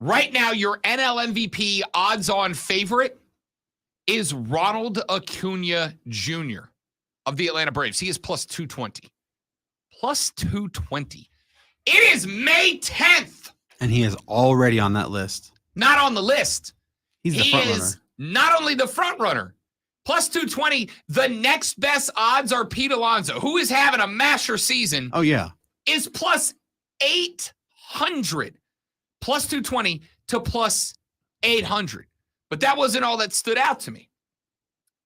Right now, your NL MVP odds-on favorite is Ronald Acuna Jr. of the Atlanta Braves. He is plus 220. Plus 220. It is May 10th. And he is already on that list. Not on the list. He's the front runner. Not only the front runner. Plus 220. The next best odds are Pete Alonso, who is having a master season. Oh, yeah. Is plus 800. Plus 220 to plus 800. But that wasn't all that stood out to me.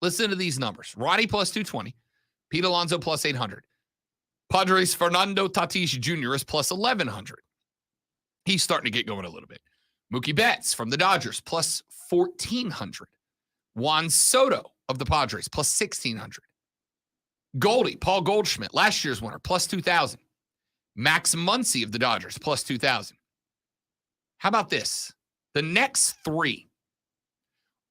Listen to these numbers. Ronnie plus 220. Pete Alonso plus 800. Padres Fernando Tatis Jr. is plus 1,100. He's starting to get going a little bit. Mookie Betts from the Dodgers plus 1,400. Juan Soto of the Padres plus 1,600. Goldie, Paul Goldschmidt, last year's winner, plus 2,000. Max Muncy of the Dodgers plus 2,000. How about this? The next 3.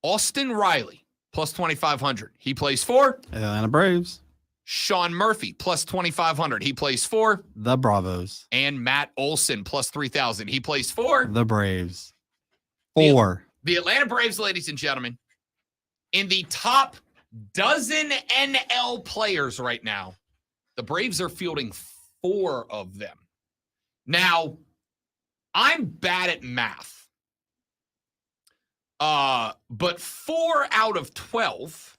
Austin Riley, plus 2,500. He plays for Atlanta Braves. Sean Murphy, plus 2,500. He plays for the Bravos. And Matt Olson, plus 3,000. He plays for the Braves. 4. The Atlanta Braves, ladies and gentlemen, in the top dozen NL players right now, the Braves are fielding 4 of them. Now, I'm bad at math. But 4 out of 12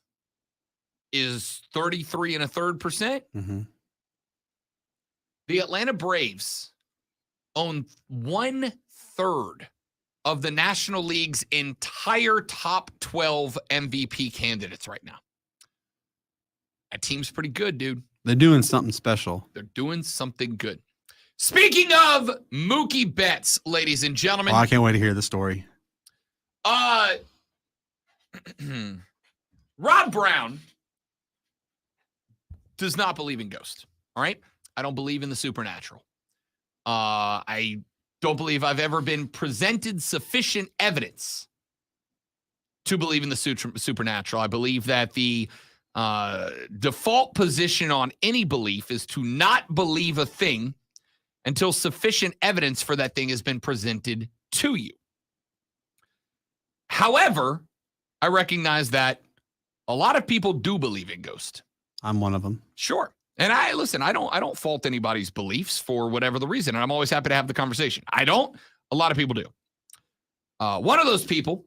is 33.33%. Mm-hmm. The Atlanta Braves own 1/3 of the National League's entire top 12 MVP candidates right now. That team's pretty good, dude. They're doing something special. They're doing something good. Speaking of Mookie Betts, ladies and gentlemen. Oh, I can't wait to hear the story. Rob Brown does not believe in ghosts. All right? I don't believe in the supernatural. I don't believe I've ever been presented sufficient evidence to believe in the supernatural. I believe that the default position on any belief is to not believe a thing until sufficient evidence for that thing has been presented to you. However, I recognize that a lot of people do believe in ghosts. I'm one of them. Sure. And I don't fault anybody's beliefs for whatever the reason. And I'm always happy to have the conversation. I don't. A lot of people do. One of those people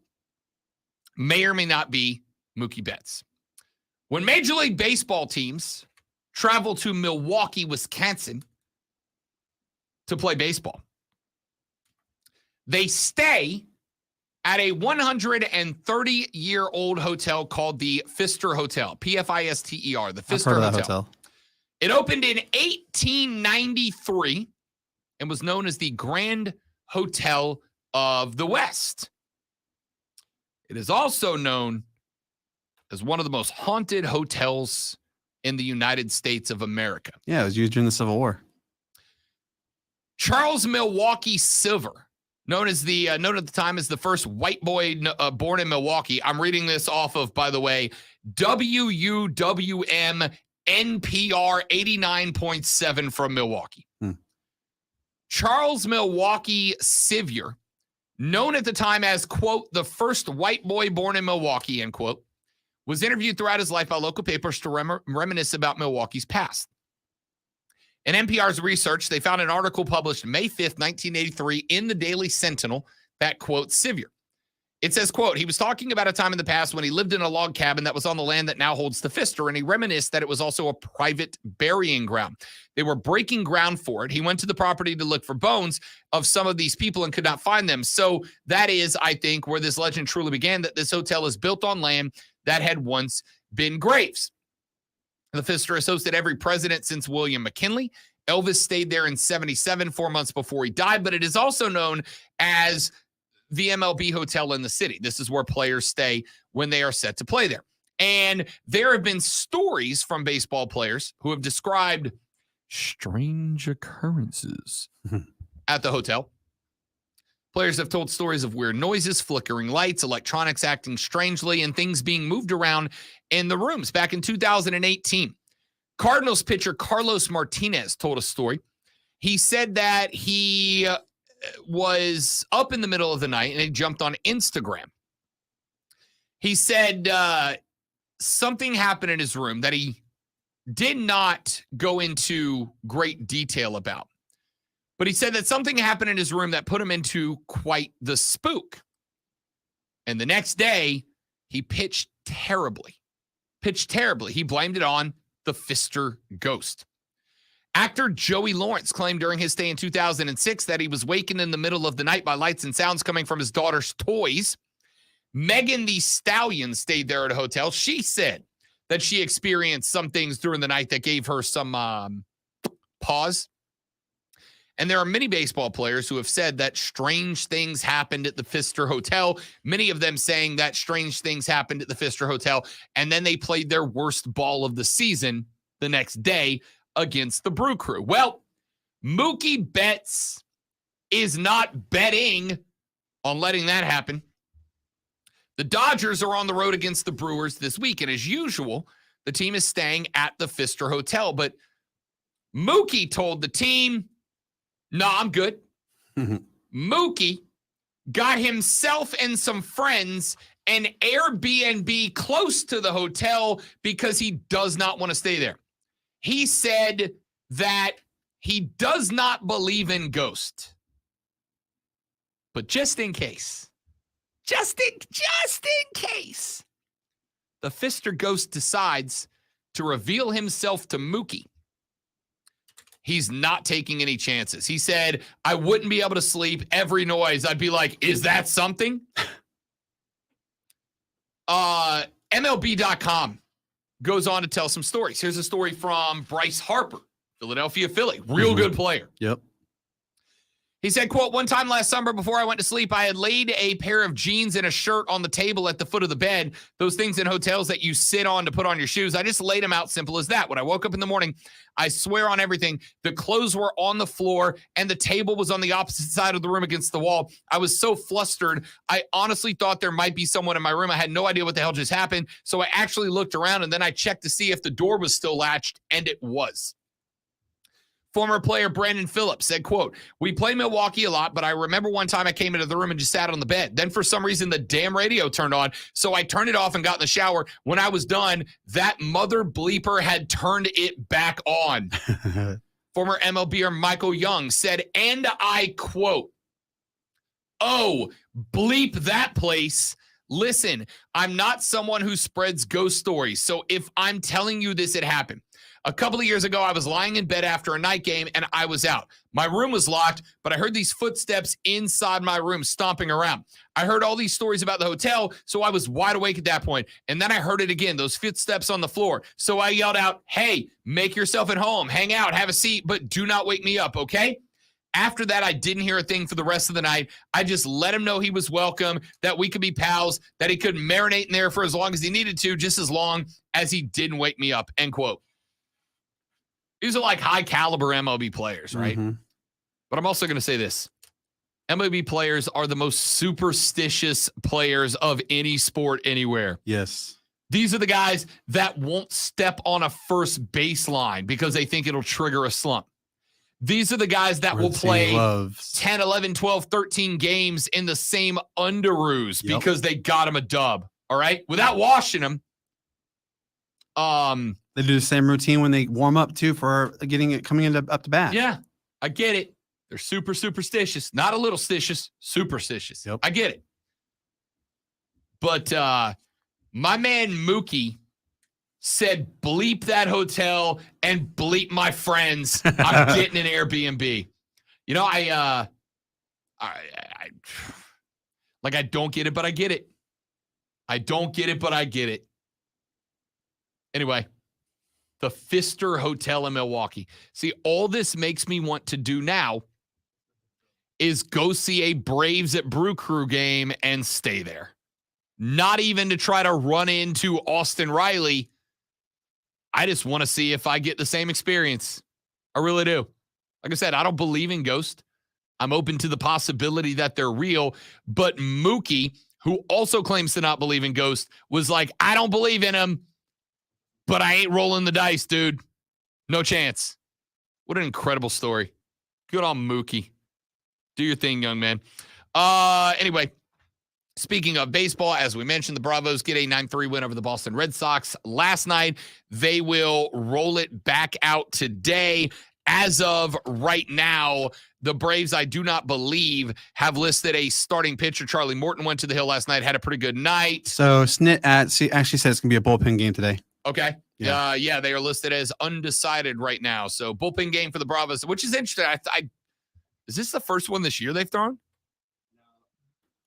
may or may not be Mookie Betts. When Major League Baseball teams travel to Milwaukee, Wisconsin to play baseball, they stay at a 130-year-old hotel called the Pfister Hotel, Pfister, the Pfister I've heard of that Hotel. It opened in 1893 and was known as the Grand Hotel of the West. It is also known as one of the most haunted hotels in the United States of America. Yeah, it was used during the Civil War. Charles Milwaukee Silver, known at the time as the first white boy born in Milwaukee. I'm reading this off of, by the way, WUWM NPR 89.7 from Milwaukee. Charles Milwaukee Sevier, known at the time as, quote, the first white boy born in Milwaukee, end quote, was interviewed throughout his life by local papers to reminisce about Milwaukee's past. In NPR's research, they found an article published May 5th, 1983 in the Daily Sentinel that quotes Sevier. It says, quote, he was talking about a time in the past when he lived in a log cabin that was on the land that now holds the Pfister, and he reminisced that it was also a private burying ground. They were breaking ground for it. He went to the property to look for bones of some of these people and could not find them. So that is, I think, where this legend truly began, that this hotel is built on land that had once been graves. The Pfister has hosted every president since William McKinley. Elvis stayed there in 1977, 4 months before he died, but it is also known as the MLB hotel in the city. This is where players stay when they are set to play there. And there have been stories from baseball players who have described strange occurrences at the hotel. Players have told stories of weird noises, flickering lights, electronics acting strangely, and things being moved around in the rooms. Back in 2018, Cardinals pitcher Carlos Martinez told a story. He said that he was up in the middle of the night and he jumped on Instagram. He said something happened in his room that he did not go into great detail about. But he said that something happened in his room that put him into quite the spook. And the next day, he pitched terribly. He blamed it on the Pfister ghost. Actor Joey Lawrence claimed during his stay in 2006 that he was wakened in the middle of the night by lights and sounds coming from his daughter's toys. Megan Thee Stallion stayed there at a hotel. She said that she experienced some things during the night that gave her some pause. And there are many baseball players who have said that strange things happened at the Pfister Hotel, many of them saying that strange things happened at the Pfister Hotel, and then they played their worst ball of the season the next day against the Brew Crew. Well, Mookie Betts is not betting on letting that happen. The Dodgers are on the road against the Brewers this week, and as usual, the team is staying at the Pfister Hotel, but Mookie told the team, no, I'm good. Mookie got himself and some friends an Airbnb close to the hotel because he does not want to stay there. He said that he does not believe in ghosts. But just in case, just in case, the Fister ghost decides to reveal himself to Mookie, he's not taking any chances. He said, I wouldn't be able to sleep. Every noise, I'd be like, is that something? MLB.com goes on to tell some stories. Here's a story from Bryce Harper, Philadelphia Philly. Real good player. Yep. He said, quote, one time last summer before I went to sleep, I had laid a pair of jeans and a shirt on the table at the foot of the bed. Those things in hotels that you sit on to put on your shoes. I just laid them out, simple as that. When I woke up in the morning, I swear on everything, the clothes were on the floor and the table was on the opposite side of the room against the wall. I was so flustered. I honestly thought there might be someone in my room. I had no idea what the hell just happened. So I actually looked around and then I checked to see if the door was still latched, and it was. Former player Brandon Phillips said, quote, we play Milwaukee a lot, but I remember one time I came into the room and just sat on the bed. Then for some reason, the damn radio turned on. So I turned it off and got in the shower. When I was done, that mother bleeper had turned it back on. Former MLBer Michael Young said, and I quote, oh, bleep that place. Listen, I'm not someone who spreads ghost stories. So if I'm telling you this, it happened. A couple of years ago, I was lying in bed after a night game, and I was out. My room was locked, but I heard these footsteps inside my room stomping around. I heard all these stories about the hotel, so I was wide awake at that point. And then I heard it again, those footsteps on the floor. So I yelled out, hey, make yourself at home, hang out, have a seat, but do not wake me up, okay? After that, I didn't hear a thing for the rest of the night. I just let him know he was welcome, that we could be pals, that he could marinate in there for as long as he needed to, just as long as he didn't wake me up, end quote. These are like high caliber MLB players, right? Mm-hmm. But I'm also going to say this. MLB players are the most superstitious players of any sport anywhere. Yes. These are the guys that won't step on a first baseline because they think it'll trigger a slump. These are the guys that will play 10, 11, 12, 13 games in the same underoos because they got them a dub, all right? Without washing them. They do the same routine when they warm up too for coming into up to bat. Yeah, I get it. They're super superstitious, not a little stitious, superstitious. Yep. I get it. But my man Mookie said, bleep that hotel and bleep my friends. I'm getting an Airbnb. You know, I don't get it, but I get it. I don't get it, but I get it. Anyway, the Fister Hotel in Milwaukee. See, all this makes me want to do now is go see a Braves at Brew Crew game and stay there. Not even to try to run into Austin Riley. I just want to see if I get the same experience. I really do. Like I said, I don't believe in ghosts. I'm open to the possibility that they're real. But Mookie, who also claims to not believe in ghosts, was like, I don't believe in them. But I ain't rolling the dice, dude. No chance. What an incredible story. Good on Mookie. Do your thing, young man. Anyway, speaking of baseball, as we mentioned, the Bravos get a 9-3 win over the Boston Red Sox last night. They will roll it back out today. As of right now, the Braves, I do not believe, have listed a starting pitcher. Charlie Morton went to the Hill last night, had a pretty good night. So Snit actually says it's going to be a bullpen game today. Okay. Yeah. Yeah, they are listed as undecided right now. So bullpen game for the Bravos, which is interesting. Is this the first one this year they've thrown?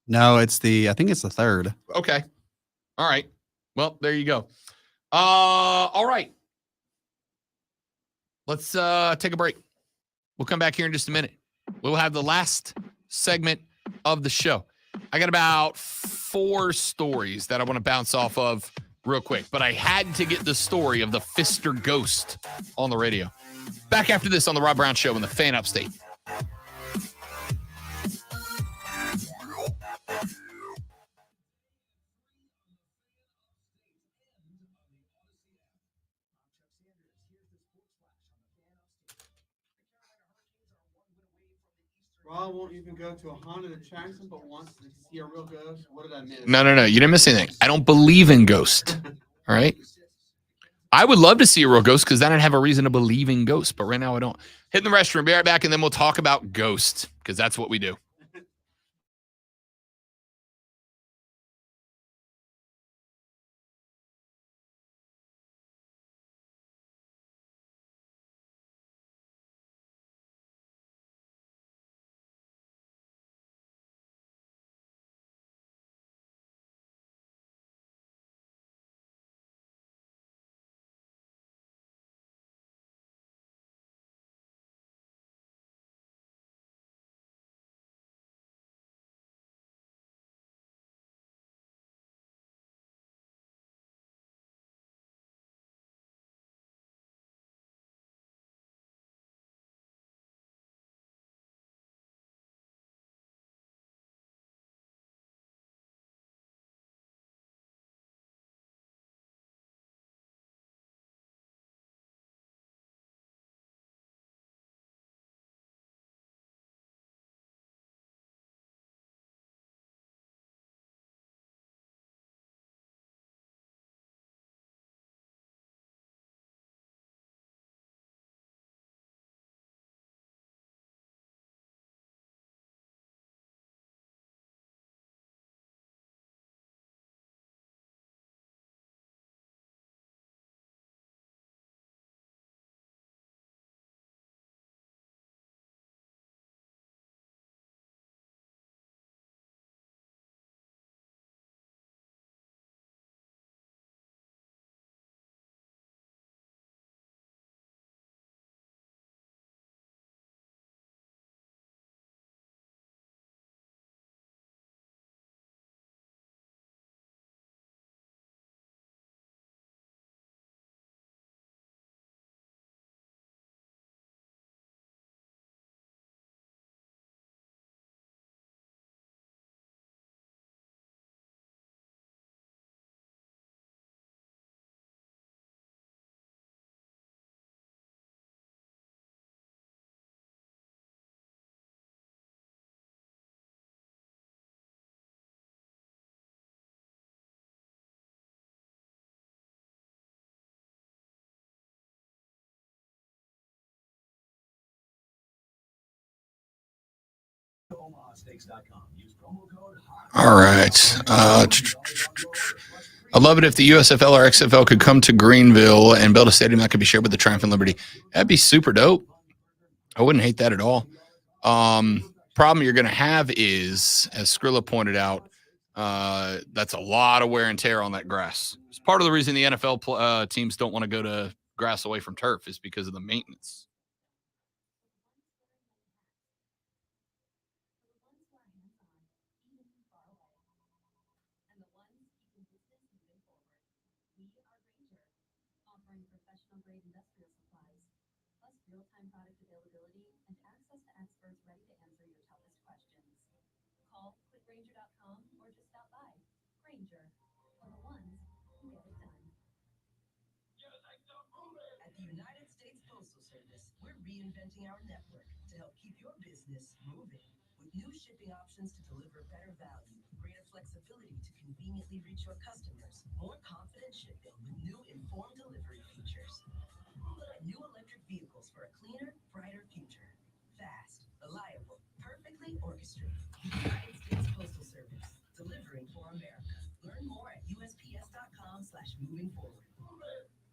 No, I think it's the third. Okay. All right. Well, there you go. All right. Let's take a break. We'll come back here in just a minute. We'll have the last segment of the show. I got about 4 stories that I want to bounce off of real quick, but I had to get the story of the Fister ghost on the radio. Back after this on the Rob Brown Show in the Fan Upstate. Rob won't even go to a haunted attraction, but wants to see a real ghost. What did I miss? No. You didn't miss anything. I don't believe in ghosts. All right. I would love to see a real ghost because then I'd have a reason to believe in ghosts, but right now I don't. Hey, Hitting the restroom. Be right back, and then we'll talk about Ghost, because that's what we do. All right. I'd love it if the USFL or XFL could come to Greenville and build a stadium that could be shared with the Triumph and Liberty. That'd be super dope. I wouldn't hate that at all. Problem you're going to have is, as Skrilla pointed out, that's a lot of wear and tear on that grass. It's part of the reason the NFL teams don't want to go to grass away from turf is because of the maintenance. Reinventing our network to help keep your business moving with new shipping options to deliver better value, greater flexibility to conveniently reach your customers, more confident shipping with new informed delivery features, and new electric vehicles for a cleaner, brighter future. Fast, reliable, perfectly orchestrated. United States Postal Service, delivering for America. Learn more at USPS.com/movingforward.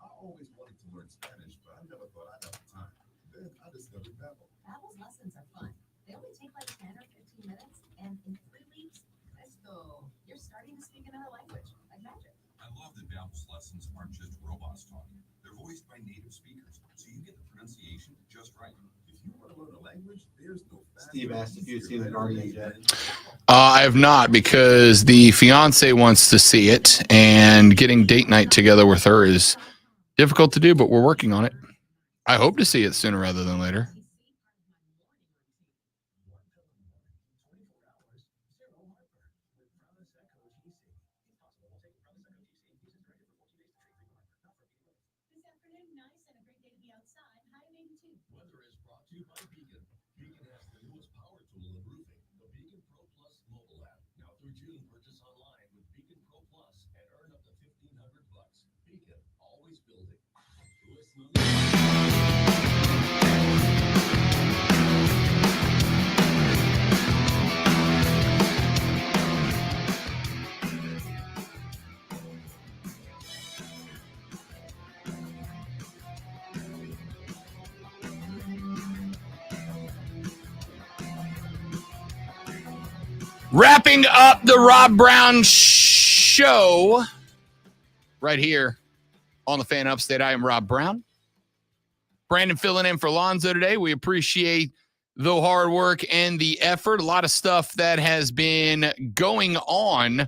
I always wanted to learn Spanish, but I never thought I'd have the time. Then I discovered Babbel. Babbel's lessons are fun. They only take like 10 or 15 minutes, and in 3 weeks, presto, you're starting to speak another language, like magic. I love that Babbel's lessons aren't just robots talking. They're voiced by native speakers, so you get the pronunciation just right. If you want to learn a language, there's no faster. Steve asked if you'd seen the Guardians yet. I have not, because the fiance wants to see it, and getting date night together with her is difficult to do, but we're working on it. I hope to see it sooner rather than later. This afternoon, nice and a great day to be outside. High of 82. Weather is brought to you by Beacon. Beacon has the newest power tool in roofing, the Beacon Pro Plus mobile app. Now through June, purchase online with Beacon Pro Plus and earn up to $1,500. Beacon, always building. Wrapping up the Rob Brown Show right here on the Fan Upstate. I am Rob Brown. Brandon filling in for Lonzo today. We appreciate the hard work and the effort. A lot of stuff that has been going on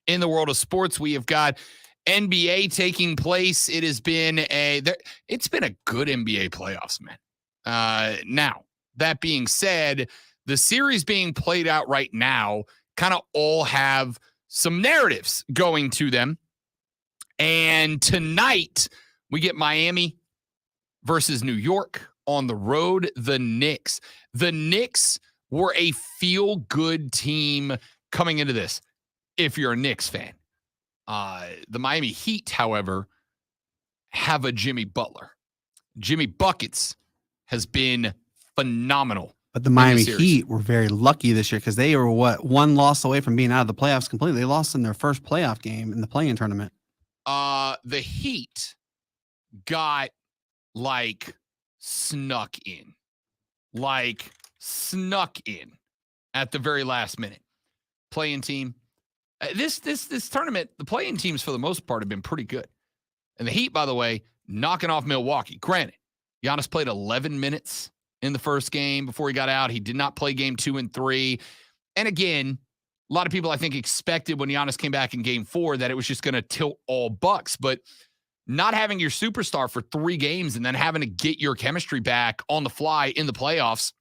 in the world of sports. We have got NBA taking place. It's been a good NBA playoffs, man. Now, that being said, the series being played out right now kind of all have some narratives going to them. And tonight, we get Miami versus New York on the road. The Knicks. The Knicks were a feel-good team coming into this, if you're a Knicks fan. The Miami Heat, however, have a Jimmy Butler. Jimmy Buckets has been phenomenal. But the Miami Heat were very lucky this year because they were, one loss away from being out of the playoffs completely. They lost in their first playoff game in the play-in tournament. The Heat got, snuck in at the very last minute. Play-in team. This tournament, the play-in teams for the most part have been pretty good. And the Heat, by the way, knocking off Milwaukee. Granted, Giannis played 11 minutes in the first game before he got out. He did not play game 2 and 3. And again, a lot of people, I think, expected when Giannis came back in game 4 that it was just going to tilt all Bucks. But not having your superstar for 3 games and then having to get your chemistry back on the fly in the playoffs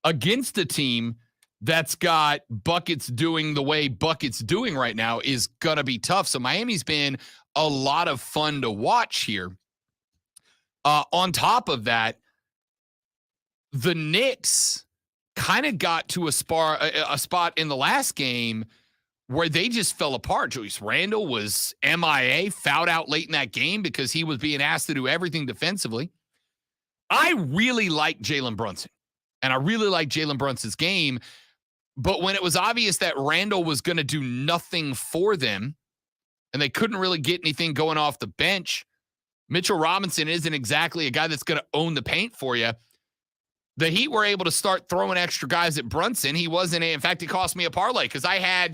against a team that's got Buckets doing the way Buckets doing right now is going to be tough. So Miami's been a lot of fun to watch here. On top of that, the Knicks kind of got to a spot in the last game where they just fell apart. Julius Randle was MIA, fouled out late in that game because he was being asked to do everything defensively. I really like Jalen Brunson, and I really like Jalen Brunson's game. But when it was obvious that Randle was going to do nothing for them and they couldn't really get anything going off the bench, Mitchell Robinson isn't exactly a guy that's going to own the paint for you. The Heat were able to start throwing extra guys at Brunson. He wasn't. In fact, it cost me a parlay because I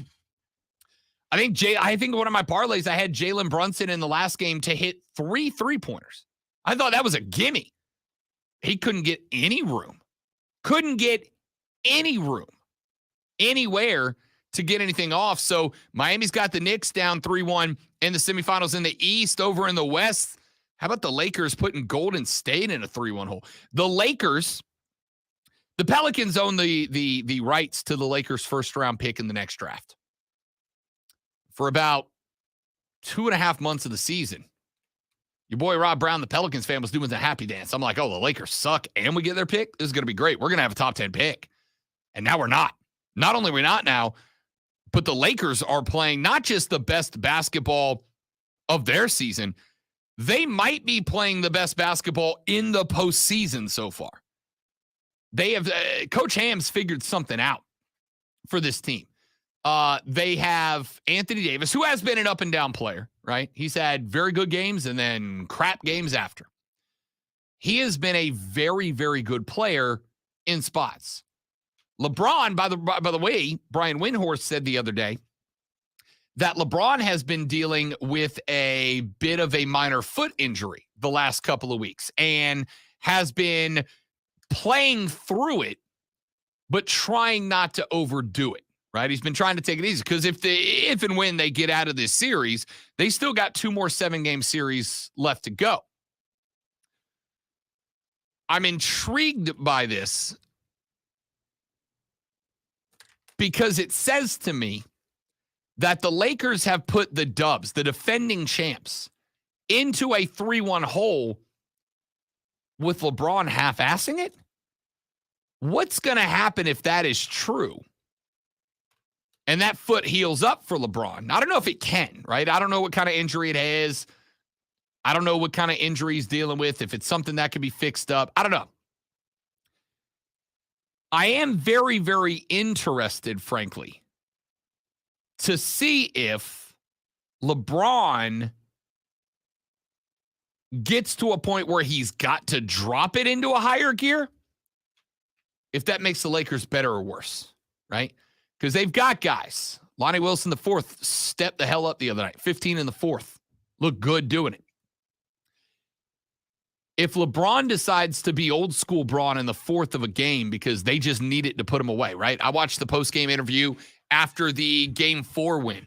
think one of my parlays, I had Jalen Brunson in the last game to hit 3 3-pointers. I thought that was a gimme. He couldn't get any room. Couldn't get any room anywhere to get anything off. So Miami's got the Knicks down 3-1 in the semifinals in the East. Over in the West, how about the Lakers putting Golden State in a 3-1 hole? The Pelicans own the rights to the Lakers' first-round pick in the next draft. For about 2.5 months of the season, your boy Rob Brown, the Pelicans fan, was doing the happy dance. I'm like, oh, the Lakers suck, and we get their pick? This is going to be great. We're going to have a top 10 pick. And now we're not. Not only are we not now, but the Lakers are playing not just the best basketball of their season, they might be playing the best basketball in the postseason so far. They have Coach Ham's figured something out for this team. They have Anthony Davis, who has been an up and down player, right? He's had very good games and then crap games after. He has been a very, very good player in spots. LeBron, by the way, Brian Windhorst said the other day that LeBron has been dealing with a bit of a minor foot injury the last couple of weeks and has been playing through it, but trying not to overdo it, right? He's been trying to take it easy because if and when they get out of this series, they still got 2 more 7-game series left to go. I'm intrigued by this because it says to me that the Lakers have put the Dubs, the defending champs, into a 3-1 hole with LeBron half-assing it. What's going to happen if that is true? And that foot heals up for LeBron. I don't know if it can, right? I don't know what kind of injury it is. I don't know what kind of injury he's dealing with, if it's something that can be fixed up. I don't know. I am very, very interested, frankly, to see if LeBron gets to a point where he's got to drop it into a higher gear, if that makes the Lakers better or worse. right? Because they've got guys. Lonnie Wilson, the fourth, stepped the hell up the other night. 15 in the fourth. Looked good doing it. If LeBron decides to be old school Braun in the fourth of a game because they just need it to put him away, right? I watched the post-game interview after the Game 4 win.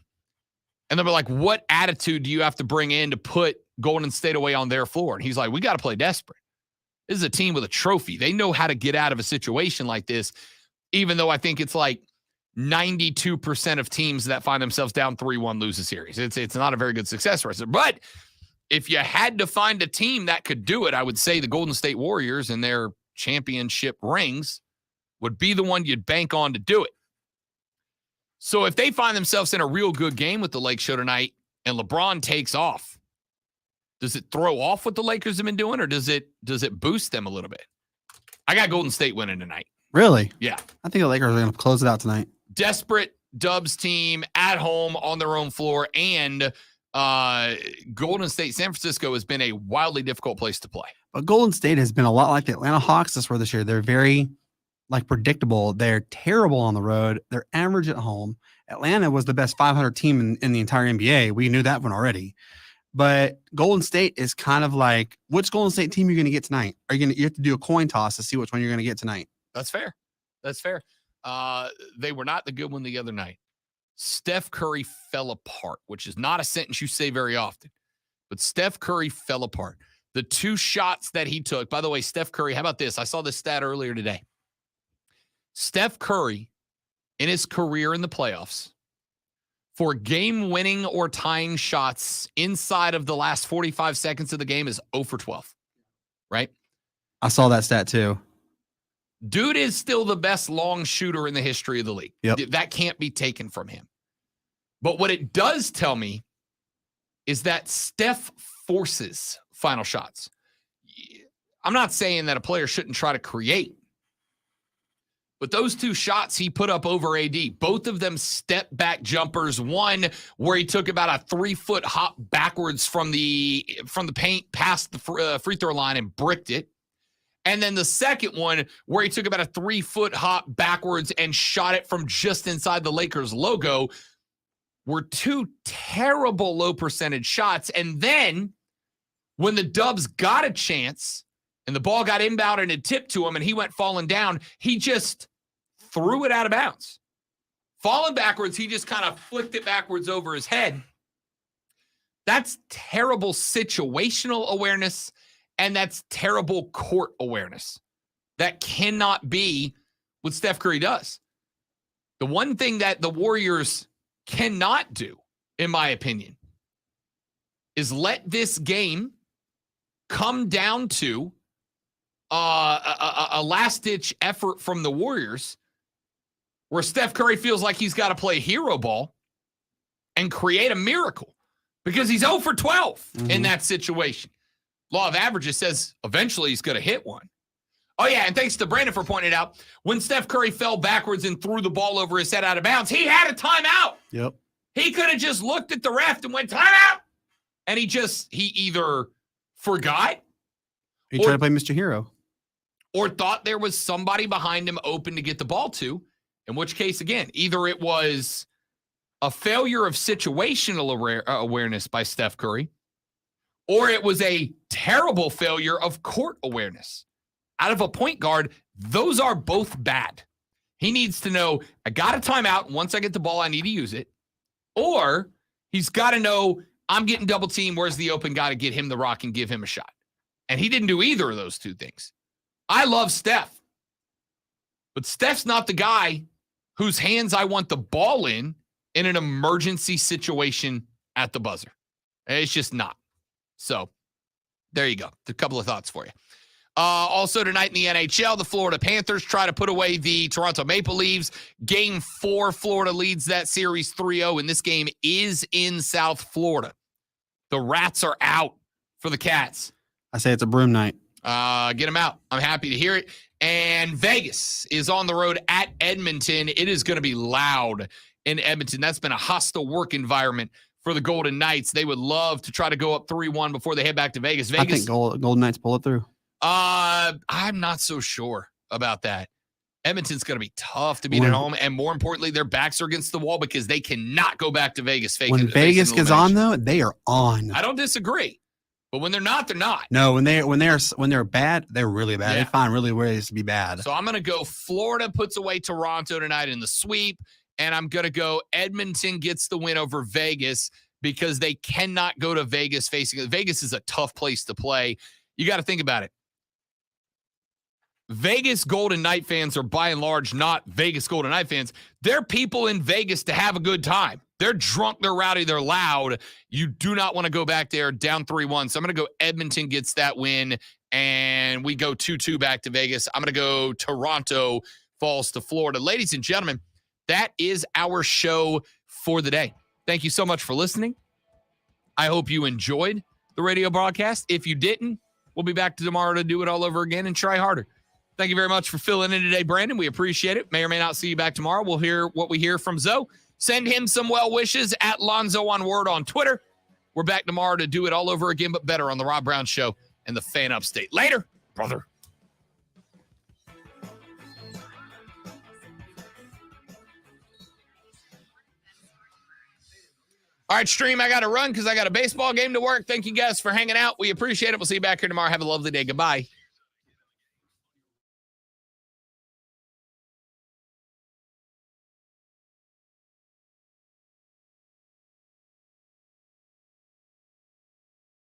And they were like, what attitude do you have to bring in to put Golden State away on their floor? And he's like, we got to play desperate. This is a team with a trophy. They know how to get out of a situation like this, even though I think it's like 92% of teams that find themselves down 3-1 lose a series. It's not a very good success rate. But if you had to find a team that could do it, I would say the Golden State Warriors and their championship rings would be the one you'd bank on to do it. So if they find themselves in a real good game with the Lake Show tonight and LeBron takes off, does it throw off what the Lakers have been doing, or does it boost them a little bit? I got Golden State winning tonight. Really? Yeah. I think the Lakers are going to close it out tonight. Desperate Dubs team at home on their own floor, and Golden State, San Francisco has been a wildly difficult place to play. But Golden State has been a lot like the Atlanta Hawks this year. They're very predictable. They're terrible on the road. They're average at home. Atlanta was the best 500 team in the entire NBA. We knew that one already. But Golden State is kind of like, which Golden State team are you going to get tonight? You have to do a coin toss to see which one you're going to get tonight. That's fair. They were not the good one the other night. Steph Curry fell apart, which is not a sentence you say very often. But Steph Curry fell apart. The two shots that he took, by the way, Steph Curry, how about this? I saw this stat earlier today. Steph Curry, in his career in the playoffs, for game-winning or tying shots inside of the last 45 seconds of the game is 0 for 12, right? I saw that stat too. Dude is still the best long shooter in the history of the league. Yep. That can't be taken from him. But what it does tell me is that Steph forces final shots. I'm not saying that a player shouldn't try to create, but those two shots he put up over AD, both of them step back jumpers. One where he took about a 3-foot hop backwards from the paint past the free throw line and bricked it. And then the second one where he took about a 3-foot hop backwards and shot it from just inside the Lakers logo were two terrible low percentage shots. And then when the Dubs got a chance and the ball got inbound and it tipped to him and he went falling down, he just threw it out of bounds. Falling backwards, he just kind of flicked it backwards over his head. That's terrible situational awareness, and that's terrible court awareness. That cannot be what Steph Curry does. The one thing that the Warriors cannot do, in my opinion, is let this game come down to a last-ditch effort from the Warriors where Steph Curry feels like he's got to play hero ball and create a miracle because he's 0 for 12 in that situation. Law of averages says eventually he's going to hit one. Oh, yeah, and thanks to Brandon for pointing out, when Steph Curry fell backwards and threw the ball over his head out of bounds, he had a timeout. Yep. He could have just looked at the ref and went, timeout. And he either forgot. He tried to play Mr. Hero. Or thought there was somebody behind him open to get the ball to, in which case, again, either it was a failure of situational awareness by Steph Curry, or it was a terrible failure of court awareness. Out of a point guard, those are both bad. He needs to know, I got a timeout. Once I get the ball, I need to use it. Or he's got to know, I'm getting double teamed. Where's the open guy to get him the rock and give him a shot? And he didn't do either of those two things. I love Steph, but Steph's not the guy whose hands I want the ball in an emergency situation at the buzzer. It's just not. So there you go. A couple of thoughts for you. Also tonight in the NHL, the Florida Panthers try to put away the Toronto Maple Leafs. Game 4, Florida leads that series 3-0, and this game is in South Florida. The Rats are out for the Cats. I say it's a broom night. Get them out. I'm happy to hear it. And Vegas is on the road at Edmonton. It is going to be loud in Edmonton. That's been a hostile work environment for the Golden Knights. They would love to try to go up 3-1 before they head back to Vegas. I think Golden Knights pull it through. I'm not so sure about that. Edmonton's going to be tough to beat at home, and more importantly, their backs are against the wall because they cannot go back to Vegas. When Vegas gets on, though, they are on. I don't disagree, but when they're not, they're not. No, when they're bad, they're really bad. Yeah. They find really ways to be bad. So I'm going to go Florida puts away Toronto tonight in the sweep, and I'm going to go Edmonton gets the win over Vegas because they cannot go to Vegas facing. Vegas is a tough place to play. You got to think about it. Vegas Golden Knight fans are by and large not Vegas Golden Knight fans. They're people in Vegas to have a good time. They're drunk, they're rowdy, they're loud. You do not want to go back there down 3-1. So I'm going to go Edmonton gets that win, and we go 2-2 back to Vegas. I'm going to go Toronto falls to Florida. Ladies and gentlemen, that is our show for the day. Thank you so much for listening. I hope you enjoyed the radio broadcast. If you didn't, we'll be back tomorrow to do it all over again and try harder. Thank you very much for filling in today, Brandon. We appreciate it. May or may not see you back tomorrow. We'll hear what we hear from Zoe. Send him some well wishes at Lonzo on Word on Twitter. We're back tomorrow to do it all over again, but better on the Rob Brown Show and the Fan Upstate. Later, brother. All right, stream, I got to run because I got a baseball game to work. Thank you guys for hanging out. We appreciate it. We'll see you back here tomorrow. Have a lovely day. Goodbye.